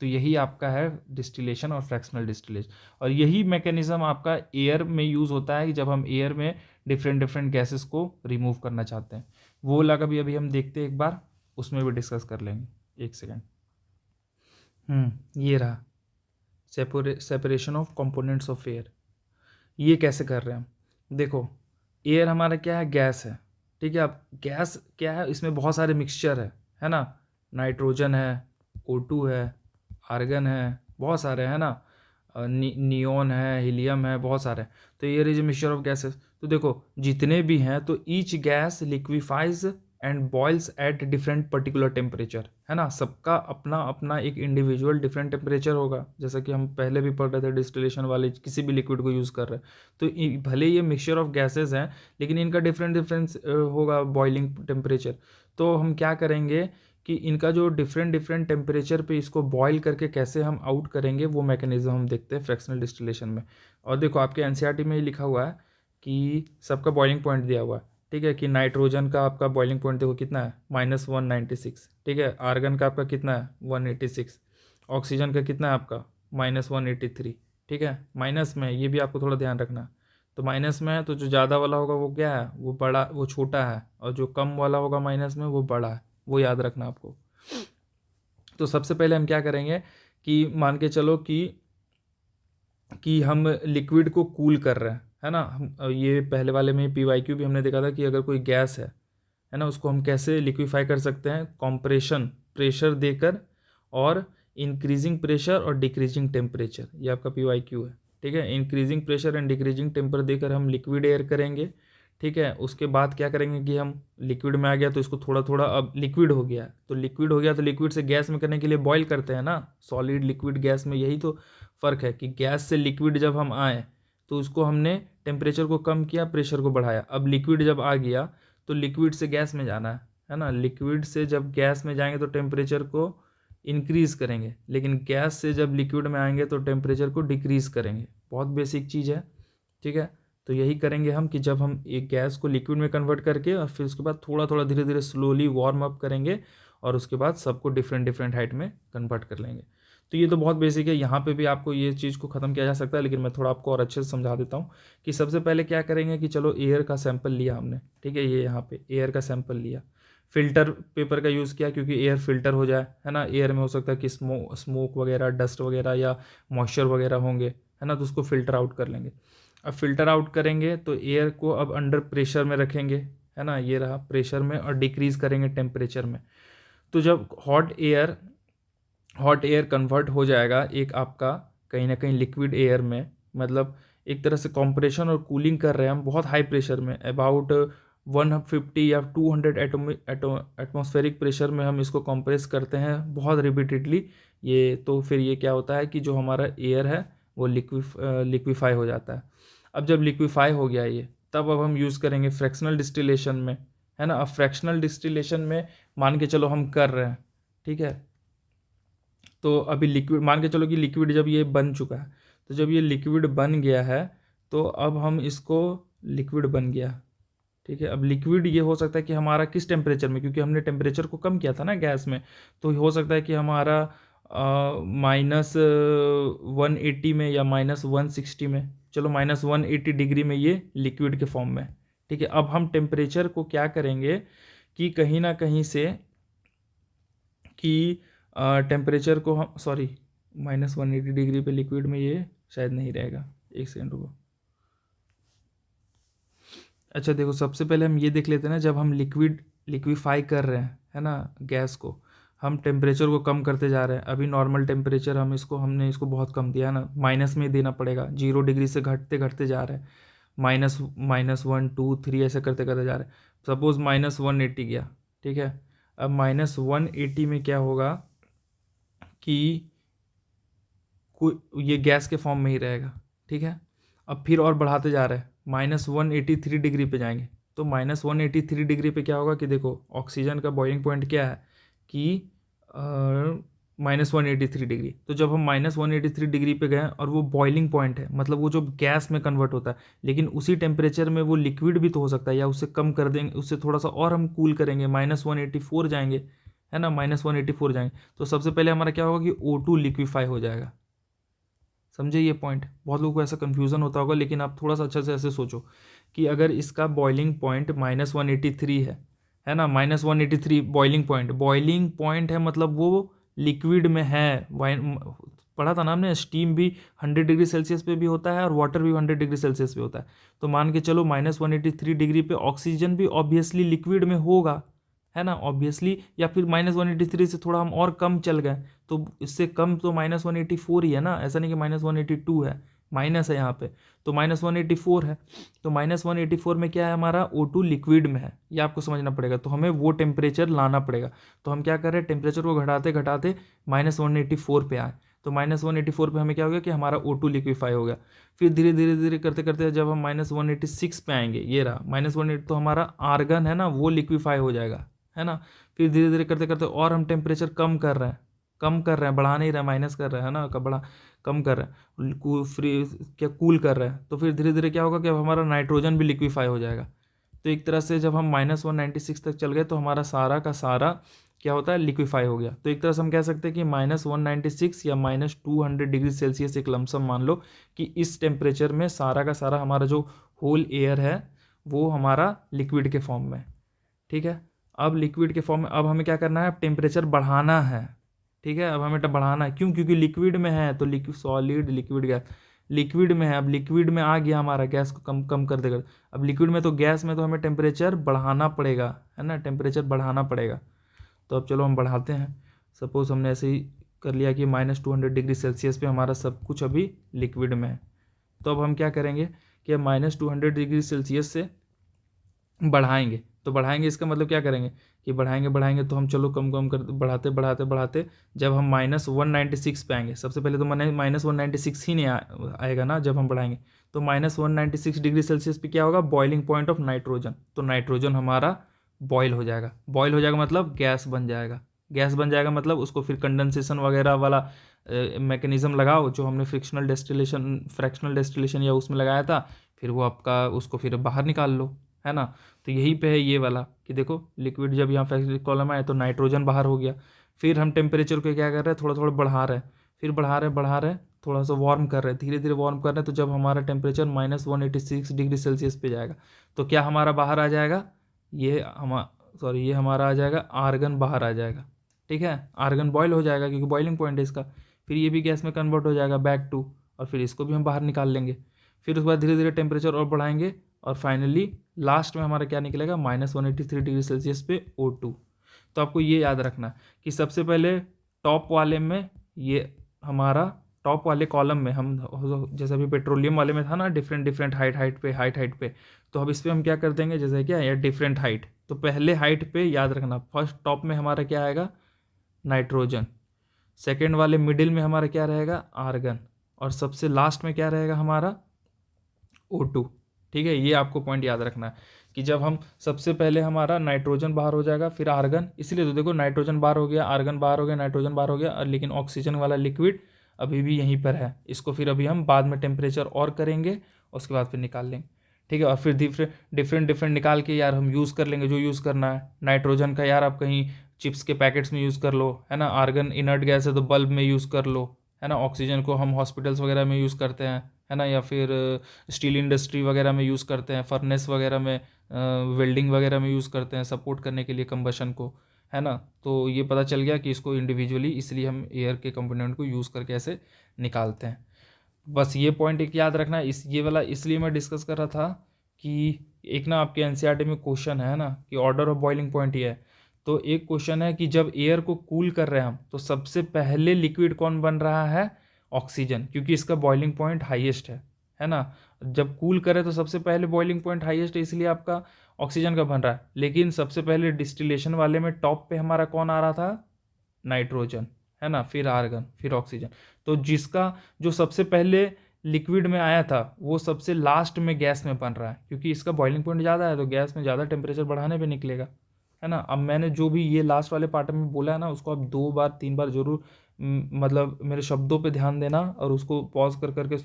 तो यही आपका है डिस्टिलेशन और फ्रैक्शनल डिस्टिलेशन, और यही मैकेनिज्म आपका एयर में यूज़ होता है कि जब हम एयर में डिफरेंट डिफरेंट गैसेस को रिमूव करना चाहते हैं। वो लगा भी अभी हम देखते हैं एक बार, उसमें भी डिस्कस कर लेंगे। एक सेकेंड। ये रहा separation of components of air. ये कैसे कर रहे हैं हम, देखो एयर हमारा क्या है, गैस है, ठीक है। अब गैस क्या है, इसमें बहुत सारे मिक्सचर है ना, नाइट्रोजन है, O2 है, आर्गन है, बहुत सारे, है ना, नियोन है, हीलियम है, बहुत सारे। तो air is a mixture of gases. तो देखो जितने भी हैं, तो each gas liquefies and boils at different particular temperature, है ना। सबका अपना अपना एक इंडिविजुअल डिफरेंट टेम्परेचर होगा, जैसा कि हम पहले भी पढ़ रहे थे डिस्टिलेशन वाले किसी भी लिक्विड को यूज़ कर रहे हैं। तो भले ये मिक्सचर ऑफ गैसेज हैं, लेकिन इनका डिफरेंस होगा बॉइलिंग टेम्परेचर। तो हम क्या करेंगे कि इनका जो डिफरेंट टेम्परेचर पे इसको बॉयल करके कैसे हम आउट करेंगे, वो मैकेनिज्म हम देखते हैं फ्रैक्शनल डिस्टिलेशन में। और देखो आपके एनसीईआरटी में ही लिखा हुआ है कि सबका बॉइलिंग पॉइंट दिया हुआ है, ठीक है। कि नाइट्रोजन का आपका बॉइलिंग पॉइंट देखो कितना है, -196, ठीक है। आर्गन का आपका कितना है, 186। ऑक्सीजन का कितना है आपका, -183, ठीक है। माइनस में, ये भी आपको थोड़ा ध्यान रखना है। तो माइनस में है तो जो ज़्यादा वाला होगा वो क्या है, वो बड़ा, वो छोटा है, और जो कम वाला होगा माइनस में वो बड़ा है, वो याद रखना आपको। तो सबसे पहले हम क्या करेंगे कि मान के चलो कि हम लिक्विड को कूल कर रहे हैं, है ना। हम ये पहले वाले में PYQ भी हमने देखा था कि अगर कोई गैस है ना, उसको हम कैसे लिक्विफाई कर सकते हैं, कॉम्प्रेशन, प्रेशर देकर, और इंक्रीजिंग प्रेशर और डिक्रीजिंग टेम्परेचर, ये आपका PYQ है, ठीक है। Increasing pressure and decreasing temper देकर हम लिक्विड एयर करेंगे, ठीक है। उसके बाद क्या करेंगे कि हम लिक्विड में आ गया तो इसको थोड़ा थोड़ा, अब लिक्विड हो गया तो लिक्विड से गैस में करने के लिए बॉईल करते हैं ना, सॉलिड लिक्विड गैस में यही तो फ़र्क है कि गैस से लिक्विड जब हम आए तो उसको हमने टेम्परेचर को कम किया, प्रेशर को बढ़ाया। अब लिक्विड जब आ गया तो लिक्विड से गैस में जाना है ना। लिक्विड से जब गैस में जाएंगे तो टेम्परेचर को इंक्रीज़ करेंगे, लेकिन गैस से जब लिक्विड में आएंगे तो टेम्परेचर को डिक्रीज़ करेंगे। बहुत बेसिक चीज़ है, ठीक है। तो यही करेंगे हम कि जब हम एक गैस को लिक्विड में कन्वर्ट करके और फिर उसके बाद थोड़ा थोड़ा धीरे धीरे स्लोली वार्म अप करेंगे, और उसके बाद सबको डिफरेंट हाइट में कन्वर्ट कर लेंगे। तो ये तो बहुत बेसिक है, यहाँ पे भी आपको ये चीज़ को ख़त्म किया जा सकता है, लेकिन मैं थोड़ा आपको और अच्छे से समझा देता हूँ कि सबसे पहले क्या करेंगे कि चलो एयर का सैंपल लिया हमने, ठीक है। ये यहाँ पे एयर का सैंपल लिया, फ़िल्टर पेपर का यूज़ किया क्योंकि एयर फिल्टर हो जाए, है ना। एयर में हो सकता है कि स्मोक वगैरह, डस्ट वगैरह या मॉइस्चर वगैरह होंगे, है ना, तो उसको फ़िल्टर आउट कर लेंगे। अब फ़िल्टर आउट करेंगे तो एयर को अब अंडर प्रेशर में रखेंगे, है ना, ये रहा प्रेशर में, और डिक्रीज़ करेंगे टेम्परेचर में। तो जब हॉट एयर कन्वर्ट हो जाएगा एक आपका कहीं ना कहीं लिक्विड एयर में, मतलब एक तरह से कंप्रेशन और कूलिंग कर रहे हैं हम बहुत हाई प्रेशर में, अबाउट 150 या 200 एटमॉस्फेरिक प्रेशर में हम इसको कंप्रेस करते हैं बहुत रिपीटेडली। ये तो फिर ये क्या होता है कि जो हमारा एयर है वो लिक्विफाई हो जाता है। अब जब लिक्विफाई हो गया ये, तब अब हम यूज़ करेंगे फ्रैक्शनल डिस्टिलेशन में, है ना। अब फ्रैक्शनल डिस्टिलेशन में मान के चलो हम कर रहे हैं, ठीक है। तो अभी लिक्विड, मान के चलो कि लिक्विड जब ये बन चुका है, तो जब ये लिक्विड बन गया है तो अब हम इसको, लिक्विड बन गया, ठीक है। अब लिक्विड ये हो सकता है कि हमारा किस टेम्परेचर में, क्योंकि हमने टेम्परेचर को कम किया था ना गैस में, तो हो सकता है कि हमारा -180 में या -160 में, चलो -180 डिग्री में ये लिक्विड के फॉर्म में, ठीक है। अब हम टेम्परेचर को क्या करेंगे कि कहीं ना कहीं से कि टेम्परेचर को हम, सॉरी, -180 डिग्री पे लिक्विड में ये शायद नहीं रहेगा, एक सेकेंड रुको। अच्छा देखो, सबसे पहले हम ये देख लेते हैं ना, जब हम लिक्विफाई कर रहे हैं, है ना, गैस को, हम टेम्परेचर को कम करते जा रहे हैं। अभी नॉर्मल टेम्परेचर हमने इसको बहुत कम दिया ना, माइनस में देना पड़ेगा, 0 डिग्री से घटते घटते जा रहे हैं, -1, 2, 3 ऐसे करते करते जा रहे हैं। सपोज -180 गया, ठीक है। अब -180 में क्या होगा कि ये गैस के फॉर्म में ही रहेगा, ठीक है। अब फिर और बढ़ाते जा रहे हैं, -183 डिग्री पे जाएंगे, तो -183 डिग्री पे क्या होगा कि देखो ऑक्सीजन का बॉइलिंग पॉइंट क्या है कि -183 डिग्री। तो जब हम -183 डिग्री पे गए और वो बॉइलिंग पॉइंट है, मतलब वो जो गैस में कन्वर्ट होता है, लेकिन उसी टेम्परेचर में वो लिक्विड भी तो हो सकता है, या उससे कम कर देंगे, उससे थोड़ा सा और हम कूल करेंगे, -184 जाएंगे, है ना, -184 जाएंगे। तो सबसे पहले हमारा क्या होगा कि O2 लिक्विफाई हो जाएगा। समझे ये पॉइंट, बहुत लोगों को ऐसा कन्फ्यूज़न होता होगा, लेकिन आप थोड़ा सा अच्छे से ऐसे सोचो कि अगर इसका बॉइलिंग पॉइंट -183 है ना, -183 बॉइलिंग पॉइंट है, मतलब वो लिक्विड में है। पढ़ा था ना हमने, स्टीम भी 100 डिग्री सेल्सियस पे भी होता है और वाटर भी 100 डिग्री सेल्सियस पे होता है। तो मान के चलो -183 डिग्री पे ऑक्सीजन भी ऑब्वियसली लिक्विड में होगा, है ना, ऑब्वियसली। या फिर -183 से थोड़ा हम और कम चल गए, तो इससे कम तो -184 ही है ना, ऐसा नहीं कि -182 है, माइनस है यहाँ पे, तो -184 है। तो -184 में क्या है हमारा, O2 लिक्विड में है, ये आपको समझना पड़ेगा। तो हमें वो टेम्परेचर लाना पड़ेगा। तो हम क्या कर रहे हैं, टेम्परेचर को घटाते घटाते -184 पे आए। तो -184 पे हमें क्या हो गया कि हमारा O2 लिक्विफाई हो गया। फिर धीरे धीरे धीरे करते करते जब हम -186 पे आएंगे, ये रहा -180, तो हमारा आर्गन है ना वो लिक्विफाई हो जाएगा, है ना। फिर धीरे धीरे करते करते और हम टेम्परेचर कम कर रहे हैं, बढ़ा नहीं रहे, माइनस कर रहे हैं ना, कम कर रहे हैं, फ्री क्या कूल कर रहे हैं। तो फिर धीरे धीरे क्या होगा कि अब हमारा नाइट्रोजन भी लिक्विफाई हो जाएगा। तो एक तरह से जब हम -196 तक चल गए तो हमारा सारा का सारा क्या होता है, लिक्विफाई हो गया। तो एक तरह से हम कह सकते हैं कि -196 या -200 डिग्री सेल्सियस एक लमसम मान लो कि इस टेम्परेचर में सारा का सारा हमारा जो होल एयर है वो हमारा लिक्विड के फॉर्म में, ठीक है। अब लिक्विड के फॉर्म में अब हमें क्या करना है, टेम्परेचर बढ़ाना है, ठीक है। अब हमें बढ़ाना है, क्यों, क्योंकि लिक्विड में है, तो liquid solid liquid gas liquid में है। अब लिक्विड में आ गया हमारा, गैस को कम कम कर देगा। अब लिक्विड में तो गैस में तो हमें टेम्परेचर बढ़ाना पड़ेगा, है ना, टेम्परेचर बढ़ाना पड़ेगा। तो अब चलो हम बढ़ाते हैं। सपोज हमने ऐसे ही कर लिया कि -200 डिग्री सेल्सियस पे हमारा सब कुछ अभी लिक्विड में है। तो अब हम क्या करेंगे कि अब -200 डिग्री सेल्सियस से बढ़ाएंगे। तो बढ़ाएंगे इसका मतलब क्या करेंगे कि बढ़ाएंगे तो हम चलो कम कम कर बढ़ाते बढ़ाते बढ़ाते जब हम -196 पे आएंगे, सबसे पहले तो -196 ही नहीं आएगा ना जब हम बढ़ाएंगे। तो -196 डिग्री सेल्सियस पे क्या होगा, बॉइलिंग पॉइंट ऑफ नाइट्रोजन। तो नाइट्रोजन हमारा बॉयल हो जाएगा। बॉयल हो जाएगा मतलब गैस बन जाएगा। गैस बन जाएगा मतलब उसको फिर कंडेंसेशन वगैरह वाला मैकेनिज्म लगाओ जो हमने फ्रैक्शनल डिस्टिलेशन या उसमें लगाया था, फिर वो आपका उसको फिर बाहर निकाल लो, है ना। तो यहीं पे है ये वाला कि देखो लिक्विड जब यहाँ फैक्ट्री कॉलम आए तो नाइट्रोजन बाहर हो गया। फिर हम टेम्परेचर को क्या कर रहे हैं, थोड़ा थोड़ा बढ़ा रहे हैं, फिर बढ़ा रहे हैं, थोड़ा सा वार्म कर रहे हैं, धीरे धीरे वार्म कर रहे हैं। तो जब हमारा टेम्परेचर -186 डिग्री सेल्सियस पे जाएगा तो क्या हमारा बाहर आ जाएगा, ये हमारा आ जाएगा आर्गन बाहर आ जाएगा, ठीक है। आर्गन बॉयल हो जाएगा क्योंकि बॉइलिंग पॉइंट है इसका। फिर ये भी गैस में कन्वर्ट हो जाएगा बैक टू, और फिर इसको भी हम बाहर निकाल लेंगे। फिर उसके बाद धीरे धीरे टेम्परेचर और बढ़ाएंगे और फाइनली लास्ट में हमारा क्या निकलेगा, -183 डिग्री सेल्सियस पे O2। तो आपको ये याद रखना कि सबसे पहले टॉप वाले में ये हमारा टॉप वाले कॉलम में हम, जैसे अभी पेट्रोलियम वाले में था ना, डिफरेंट हाइट पे, तो अब इस पर हम क्या कर देंगे, जैसे क्या या डिफरेंट हाइट। तो पहले हाइट पे याद रखना, फर्स्ट टॉप में हमारा क्या आएगा, नाइट्रोजन। सेकेंड वाले मिडिल में हमारा क्या रहेगा, आर्गन। और सबसे लास्ट में क्या रहेगा हमारा, O2, ठीक है। ये आपको पॉइंट याद रखना है कि जब हम सबसे पहले हमारा नाइट्रोजन बाहर हो जाएगा, फिर आर्गन, इसलिए तो देखो नाइट्रोजन बाहर हो गया, आर्गन बाहर हो गया, नाइट्रोजन बाहर हो गया, लेकिन ऑक्सीजन वाला लिक्विड अभी भी यहीं पर है। इसको फिर अभी हम बाद में टेम्परेचर और करेंगे, उसके बाद फिर निकाल लेंगे, ठीक है। और फिर डिफरेंट निकाल के यार हम यूज़ कर लेंगे जो यूज़ करना है। नाइट्रोजन का यार आप कहीं चिप्स के पैकेट्स में यूज़ कर लो, है ना। आर्गन इनर्ट गैस है तो बल्ब में यूज़ कर लो, है ना। ऑक्सीजन को हम हॉस्पिटल्स वगैरह में यूज़ करते हैं, है ना, या फिर स्टील इंडस्ट्री वगैरह में यूज़ करते हैं, फर्नेस वगैरह में, वेल्डिंग वगैरह में यूज़ करते हैं सपोर्ट करने के लिए कंबशन को, है ना। तो ये पता चल गया कि इसको इंडिविजुअली, इसलिए हम एयर के कंपोनेंट को यूज़ करके ऐसे निकालते हैं। बस ये पॉइंट एक याद रखना, ये वाला इसलिए मैं डिस्कस कर रहा था कि एक ना आपके एनसीईआरटी में क्वेश्चन है ना कि ऑर्डर ऑफ बॉइलिंग पॉइंट ये है। तो एक क्वेश्चन है कि जब एयर को कूल कर रहे हैं हम तो सबसे पहले लिक्विड कौन बन रहा है, ऑक्सीजन, क्योंकि इसका बॉइलिंग पॉइंट हाईएस्ट है ना। जब कूल करे तो सबसे पहले बॉइलिंग पॉइंट हाईएस्ट है, इसलिए आपका ऑक्सीजन का बन रहा है। लेकिन सबसे पहले डिस्टिलेशन वाले में टॉप पे हमारा कौन आ रहा था, नाइट्रोजन, है ना, फिर आर्गन, फिर ऑक्सीजन। तो जिसका जो सबसे पहले लिक्विड में आया था वो सबसे लास्ट में गैस में बन रहा है, क्योंकि इसका बॉइलिंग पॉइंट ज़्यादा है तो गैस में ज़्यादा टेम्परेचर बढ़ाने पे निकलेगा, है ना। अब मैंने जो भी ये लास्ट वाले पार्ट में बोला है ना उसको आप 2 बार 3 बार जरूर मतलब मेरे शब्दों पे ध्यान देना और उसको पॉज कर करके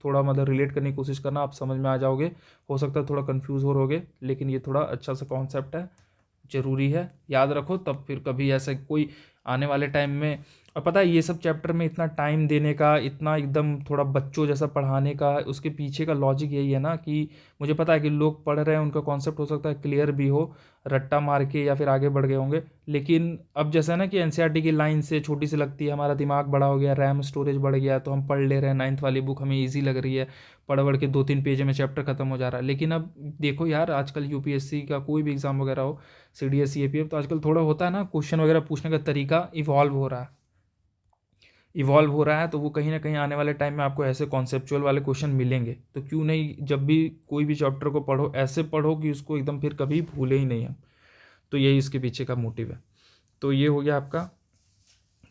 थोड़ा मतलब रिलेट करने की कोशिश करना, आप समझ में आ जाओगे। हो सकता है थोड़ा कंफ्यूज हो रहोगे, लेकिन ये थोड़ा अच्छा सा कॉन्सेप्ट है, ज़रूरी है, याद रखो। तब फिर कभी ऐसा कोई आने वाले टाइम में, और पता है ये सब चैप्टर में इतना टाइम देने का, इतना एकदम थोड़ा बच्चों जैसा पढ़ाने का, उसके पीछे का लॉजिक यही है ना कि मुझे पता है कि लोग पढ़ रहे हैं, उनका कॉन्सेप्ट हो सकता है क्लियर भी हो, रट्टा मार के या फिर आगे बढ़ गए होंगे। लेकिन अब जैसा है ना कि एनसीईआरटी की लाइन से छोटी सी लगती है, हमारा दिमाग बड़ा हो गया, रैम स्टोरेज बढ़ गया, तो हम पढ़ ले रहे हैं, 9th वाली बुक हमें ईजी लग रही है, पढ़ के 2-3 पेज में चैप्टर खत्म हो जा रहा है। लेकिन अब देखो यार आजकल यूपीएससी का कोई भी एग्जाम वगैरह हो, सीडीएस सीएपीएफ, तो आजकल थोड़ा होता है ना क्वेश्चन वगैरह पूछने का तरीका इवॉल्व हो रहा है। इवॉल्व हो रहा है, तो वो कहीं ना कहीं आने वाले टाइम में आपको ऐसे कॉन्सेप्चुअल वाले क्वेश्चन मिलेंगे। तो क्यों नहीं, जब भी कोई भी चैप्टर को पढ़ो ऐसे पढ़ो कि उसको एकदम फिर कभी भूले ही नहीं हम। तो यही इसके पीछे का मोटिव है। तो ये हो गया आपका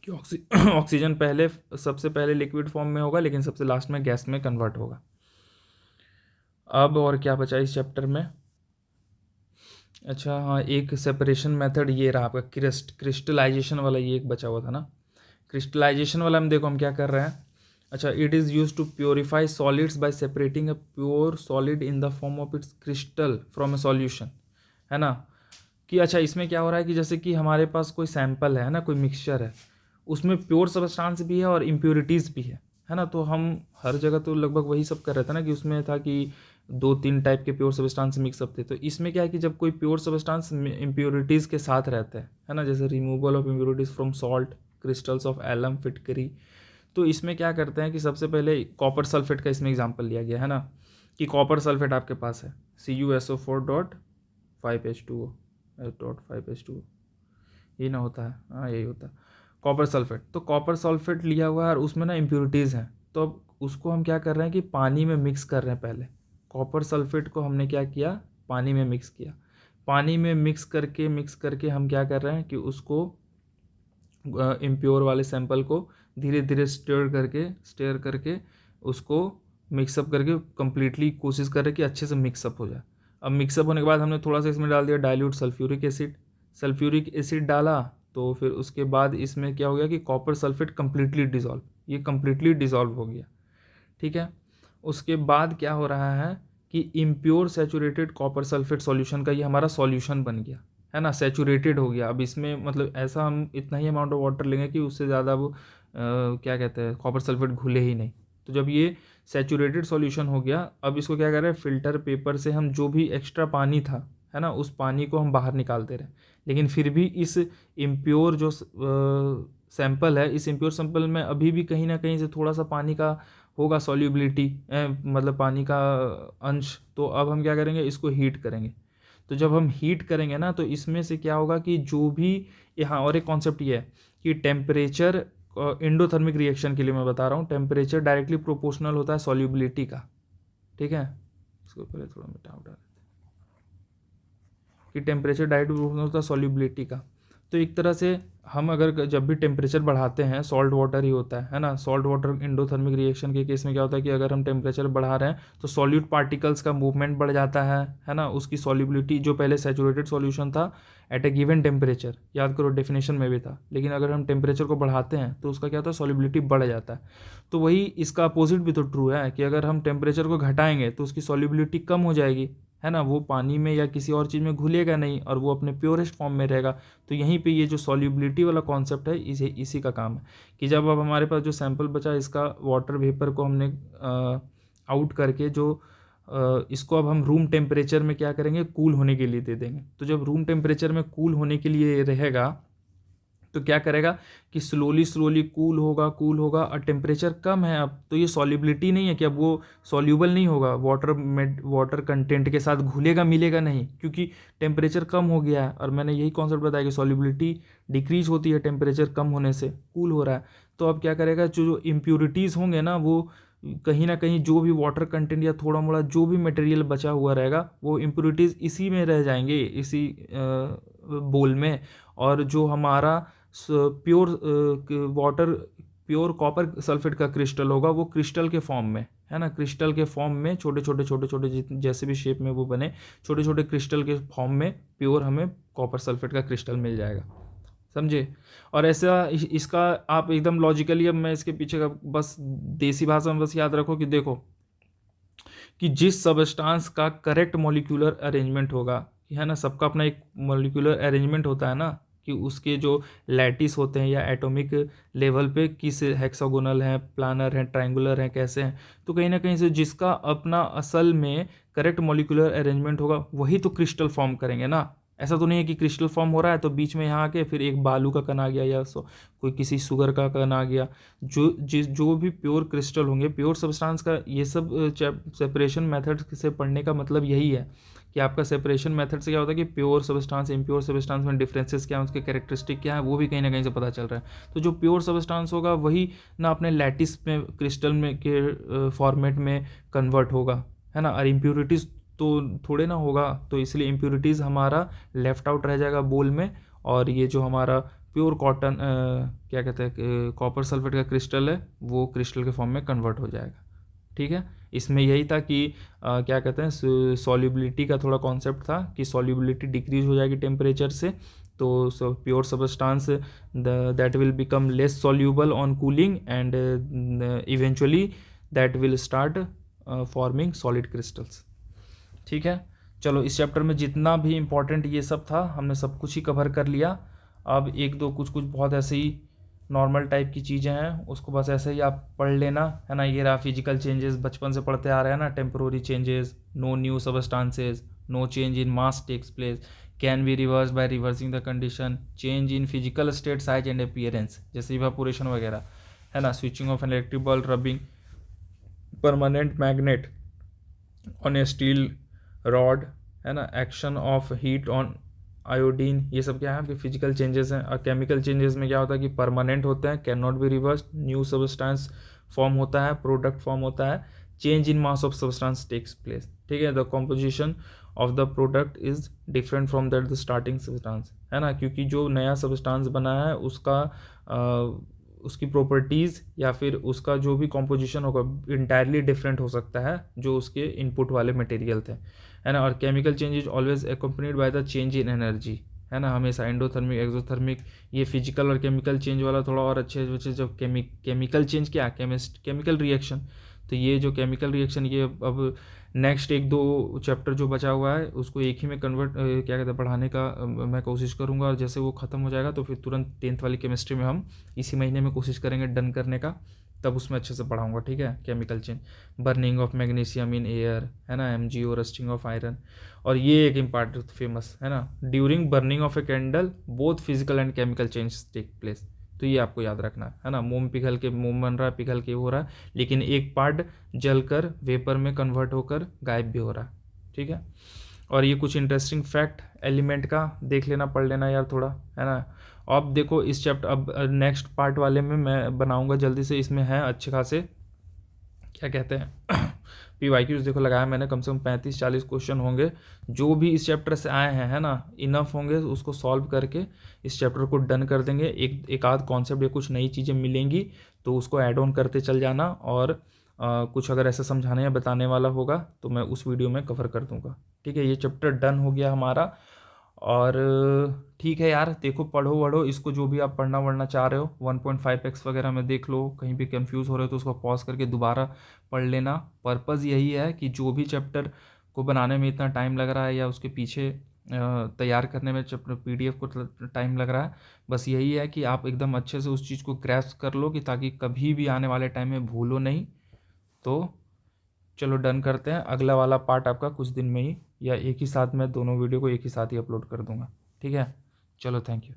कि ऑक्सीजन पहले, सबसे पहले लिक्विड फॉर्म में होगा, लेकिन सबसे लास्ट में गैस में कन्वर्ट होगा। अब और क्या बचा इस चैप्टर में? अच्छा हाँ, एक सेपरेशन मेथड ये रहा आपका क्रिस्टलाइजेशन वाला, ये एक बचा हुआ था ना। क्रिस्टलाइजेशन वाला में देखो हम क्या कर रहे हैं। अच्छा, it is use to purify solids by separating a pure solid in the form of its crystal from a solution, है ना। कि अच्छा, इसमें क्या हो रहा है कि जैसे कि हमारे पास कोई सैंपल है ना, कोई मिक्सचर है, उसमें प्योर सब्सटेंस भी है और इम्प्योरिटीज़ भी है ना। तो हम हर जगह तो लगभग वही सब कर रहे थे ना, कि उसमें था कि 2-3 टाइप के प्योर सब्सटेंस मिक्सअप थे। तो इसमें क्या है कि जब कोई प्योर सब्सटेंस इम्प्योरिटीज़ के साथ रहता है ना, जैसे removal of impurities from salt, crystals of alum, फिटकरी। तो इसमें क्या करते हैं कि सबसे पहले कॉपर सल्फेट का इसमें एग्जाम्पल लिया गया है ना, कि कॉपर सल्फेट आपके पास है CuSO4.5H2O, ये ना होता है, हाँ यही होता है कॉपर सल्फेट। तो कॉपर सल्फेट लिया हुआ है और उसमें ना इम्प्योरिटीज़ हैं। तो अब उसको हम क्या कर रहे हैं कि पानी में मिक्स कर रहे हैं। पहले कॉपर सल्फेट को हमने क्या किया, पानी में मिक्स किया। पानी में मिक्स करके हम क्या कर रहे हैं कि उसको इम्प्योर वाले सैंपल को धीरे धीरे स्टेयर करके उसको मिक्सअप करके कंप्लीटली कोशिश कर रहे कि अच्छे से मिक्सअप हो जाए। अब मिक्सअप होने के बाद हमने थोड़ा सा इसमें डाल दिया डाइल्यूट सल्फ्यूरिक एसिड डाला। तो फिर उसके बाद इसमें क्या हो गया कि कॉपर सल्फेट ये कंप्लीटली डिज़ोल्व हो गया। ठीक है। उसके बाद क्या हो रहा है कि impure saturated copper sulphate solution का ये हमारा सॉल्यूशन बन गया, है ना, सैचुरेटेड हो गया। अब इसमें मतलब ऐसा हम इतना ही अमाउंट ऑफ वाटर लेंगे कि उससे ज़्यादा वो क्या कहते हैं, कॉपर सल्फेट घुले ही नहीं। तो जब ये सैचुरेटेड सॉल्यूशन हो गया, अब इसको क्या कर रहे हैं, फिल्टर पेपर से हम जो भी एक्स्ट्रा पानी था, है ना, उस पानी को हम बाहर निकालते रहे। लेकिन फिर भी इस इम्प्योर जो सैंपल है, इस इम्प्योर सैंपल में अभी भी कहीं ना कहीं से थोड़ा सा पानी का होगा सॉल्युबिलिटी, मतलब पानी का अंश। तो अब हम क्या करेंगे, इसको हीट करेंगे। तो जब हम हीट करेंगे ना, तो इसमें से क्या होगा कि जो भी, यहाँ और एक कॉन्सेप्ट ये है कि टेम्परेचर, एंडोथर्मिक रिएक्शन के लिए मैं बता रहा हूँ, टेम्परेचर डायरेक्टली प्रोपोर्शनल होता है सॉल्युबिलिटी का। ठीक है, इसको पहले थोड़ा मिटा उठा कि टेम्परेचर डायरेक्टली प्रोपोर्शनल होता है सॉल्युबिलिटी का। तो एक तरह से हम अगर जब भी टेम्परेचर बढ़ाते हैं, सॉल्ट वाटर ही होता है ना, सॉल्ट वाटर एंडोथर्मिक रिएक्शन के केस में क्या होता है कि अगर हम टेम्परेचर बढ़ा रहे हैं तो सॉल्यूट पार्टिकल्स का मूवमेंट बढ़ जाता है ना। उसकी सॉल्युबिलिटी, जो पहले सैचुरेटेड सॉल्यूशन था एट ए गिवन टेम्परेचर, याद करो डेफिनेशन में भी था, लेकिन अगर हम टेम्परेचर को बढ़ाते हैं तो उसका क्या होता है, सॉल्युबिलिटी बढ़ जाता है। तो वही इसका अपोजिट भी तो ट्रू है कि अगर हम टेम्परेचर को घटाएंगे तो उसकी सॉल्युबिलिटी कम हो जाएगी, है ना, वो पानी में या किसी और चीज़ में घुलेगा नहीं और वो अपने प्योरेस्ट फॉर्म में रहेगा। तो यहीं पे ये जो सॉल्युबिलिटी वाला कॉन्सेप्ट है, इसी का काम है कि जब अब हमारे पास जो सैंपल बचा, इसका वाटर वेपर को हमने आउट करके जो इसको अब हम रूम टेम्परेचर में क्या करेंगे, कूल होने के लिए दे देंगे। तो जब रूम टेम्परेचर में कूल होने के लिए रहेगा तो क्या करेगा कि स्लोली कूल होगा और टेम्परेचर कम है अब, तो ये सॉल्युबिलिटी नहीं है कि अब वो सॉल्यूबल नहीं होगा, वाटर कंटेंट के साथ घुलेगा मिलेगा नहीं, क्योंकि टेम्परेचर कम हो गया है। और मैंने यही कॉन्सेप्ट बताया कि सॉल्युबिलिटी डिक्रीज होती है टेम्परेचर कम होने से, कूल हो रहा है। तो अब क्या करेगा, जो इम्प्योरिटीज़ होंगे ना, वो कहीं ना कहीं जो भी वाटर कंटेंट या थोड़ा मोड़ा जो भी मटेरियल बचा हुआ रहेगा, वो इम्प्योरिटीज़ इसी में रह जाएंगे, इसी बोल में। और जो हमारा pure water, pure copper sulphate का क्रिस्टल होगा, वो क्रिस्टल के फॉर्म में, है ना, क्रिस्टल के फॉर्म में छोटे छोटे जैसे भी शेप में वो बने, छोटे छोटे क्रिस्टल के फॉर्म में प्योर हमें कॉपर सल्फेट का क्रिस्टल मिल जाएगा। समझे। और ऐसा इसका आप एकदम लॉजिकली, अब मैं इसके पीछे का बस देसी भाषा में बस याद रखो कि देखो कि जिस सबस्टांस का करेक्ट मॉलिक्यूलर अरेंजमेंट होगा, है ना, सबका अपना एक मॉलिक्यूलर अरेंजमेंट होता है ना, कि उसके जो लैटिस होते हैं या एटॉमिक लेवल पे किस हेक्सागोनल हैं, प्लानर हैं, ट्रायंगुलर हैं, कैसे हैं। तो कहीं ना कहीं से जिसका अपना असल में करेक्ट मॉलिक्यूलर अरेंजमेंट होगा, वही तो क्रिस्टल फॉर्म करेंगे ना। ऐसा तो नहीं है कि क्रिस्टल फॉर्म हो रहा है तो बीच में यहाँ आके फिर एक बालू का कण आ गया या कोई किसी शुगर का कण आ गया। जो भी प्योर क्रिस्टल होंगे, प्योर सब्सटेंस का ये सब सेपरेशन मेथड से पढ़ने का मतलब यही है कि आपका सेपरेशन मेथड से क्या होता है कि प्योर सब्सटेंस इम्प्योर सब्सटेंस में डिफरेंसेस क्या है, उसके कैरेक्टरिस्टिक क्या है, वो भी कहीं ना कहीं से पता चल रहा है। तो जो प्योर सब्सटेंस होगा वही ना अपने लैटिस में क्रिस्टल में के फॉर्मेट में कन्वर्ट होगा, है ना। और इम्प्योरिटीज़ तो थोड़े ना होगा, तो इसलिए इम्प्योरिटीज़ हमारा लेफ्ट आउट रह जाएगा बोल में, और ये जो हमारा प्योर कॉटन क्या कहते हैं कॉपर सल्फेट का क्रिस्टल है वो क्रिस्टल के फॉर्म में कन्वर्ट हो जाएगा। ठीक है, इसमें यही था कि क्या कहते हैं सॉल्युबिलिटी का थोड़ा कॉन्सेप्ट था कि सॉल्युबिलिटी डिक्रीज हो जाएगी टेम्परेचर से, तो pure substance that will become less soluble on cooling and eventually that will start forming solid crystals. ठीक है, चलो इस चैप्टर में जितना भी इम्पोर्टेंट ये सब था हमने सब कुछ ही कवर कर लिया। अब एक दो कुछ बहुत ऐसे ही नॉर्मल टाइप की चीज़ें हैं, उसको बस ऐसे ही आप पढ़ लेना, है ना। ये रहा फिजिकल चेंजेस, बचपन से पढ़ते आ रहे हैं ना, temporary changes, no new substances, no change in mass takes place, can be reverse by reversing the condition, change in physical state size and appearance जैसे इवापोरेशन वगैरह, है ना, switching off an electric bulb, rubbing permanent magnet on a steel rod, है ना, action of heat on iodine, ये सब क्या है आपके फिजिकल चेंजेस हैं। और केमिकल चेंजेस में क्या होता है कि परमानेंट होते हैं, can not be reverse, new substance form होता है, प्रोडक्ट फॉर्म होता है, change in mass of substance takes place. ठीक है, the composition of the product is different from that the starting substance, है ना, क्योंकि जो नया सब्सटेंस बना है उसका उसकी प्रॉपर्टीज़ या फिर उसका जो भी कॉम्पोजिशन होगा इंटायरली डिफरेंट हो सकता है जो उसके इनपुट वाले मटेरियल थे, है ना। और chemical change is always accompanied by the change in energy, है ना, हमेशा एंडोथर्मिक एक्सोथर्मिक, ये फिजिकल और केमिकल चेंज वाला थोड़ा और अच्छे से, जब केमिकल चेंज क्या केमिकल रिएक्शन, तो ये जो केमिकल रिएक्शन ये अब नेक्स्ट एक दो चैप्टर जो बचा हुआ है उसको एक ही में कन्वर्ट क्या कहते हैं पढ़ाने का मैं कोशिश करूँगा, और जैसे वो ख़त्म हो जाएगा तो फिर तुरंत 10th वाली केमिस्ट्री में हम इसी महीने में कोशिश करेंगे डन करने का, तब उसमें अच्छे से पढ़ाऊँगा। ठीक है, chemical change, burning of magnesium in air, है ना, MgO, रस्टिंग ऑफ आयरन, और ये एक इम्पॉर्टेंट फेमस, है ना, during burning of a candle both physical and chemical change take place, तो ये आपको याद रखना है ना। मोम पिघल के मोम बन रहा है, पिघल के हो रहा है, लेकिन एक पार्ट जलकर वेपर में कन्वर्ट होकर गायब भी हो रहा है। ठीक है, और ये कुछ इंटरेस्टिंग फैक्ट एलिमेंट का देख लेना, पढ़ लेना यार थोड़ा, है ना। अब देखो इस चैप्टर अब नेक्स्ट पार्ट वाले में मैं बनाऊंगा जल्दी से, इसमें है अच्छे खासे क्या कहते हैं PYQs देखो लगाया मैंने, कम से कम 35-40 क्वेश्चन होंगे जो भी इस चैप्टर से आए हैं, है ना, इनफ होंगे, उसको सॉल्व करके इस चैप्टर को डन कर देंगे। एक आध कॉन्सेप्ट या कुछ नई चीज़ें मिलेंगी तो उसको ऐड ऑन करते चल जाना, और कुछ अगर ऐसा समझाने या बताने वाला होगा तो मैं उस वीडियो में कवर कर दूंगा। ठीक है, ये चैप्टर डन हो गया हमारा। और ठीक है यार, देखो पढ़ो वढ़ो इसको, जो भी आप पढ़ना वढ़ना चाह रहे हो 1.5x वगैरह में देख लो, कहीं भी कंफ्यूज हो रहे हो तो उसको पॉज करके दोबारा पढ़ लेना। पर्पज़ यही है कि जो भी चैप्टर को बनाने में इतना टाइम लग रहा है या उसके पीछे तैयार करने में चैप्टर PDF को टाइम लग रहा है, बस यही है कि आप एकदम अच्छे से उस चीज़ को ग्रैस्प कर लो कि ताकि कभी भी आने वाले टाइम में भूलो नहीं। तो चलो डन करते हैं, अगला वाला पार्ट आपका कुछ दिन में ही या एक ही साथ में दोनों वीडियो को एक ही साथ ही अपलोड कर दूंगा। ठीक है, चलो थैंक यू।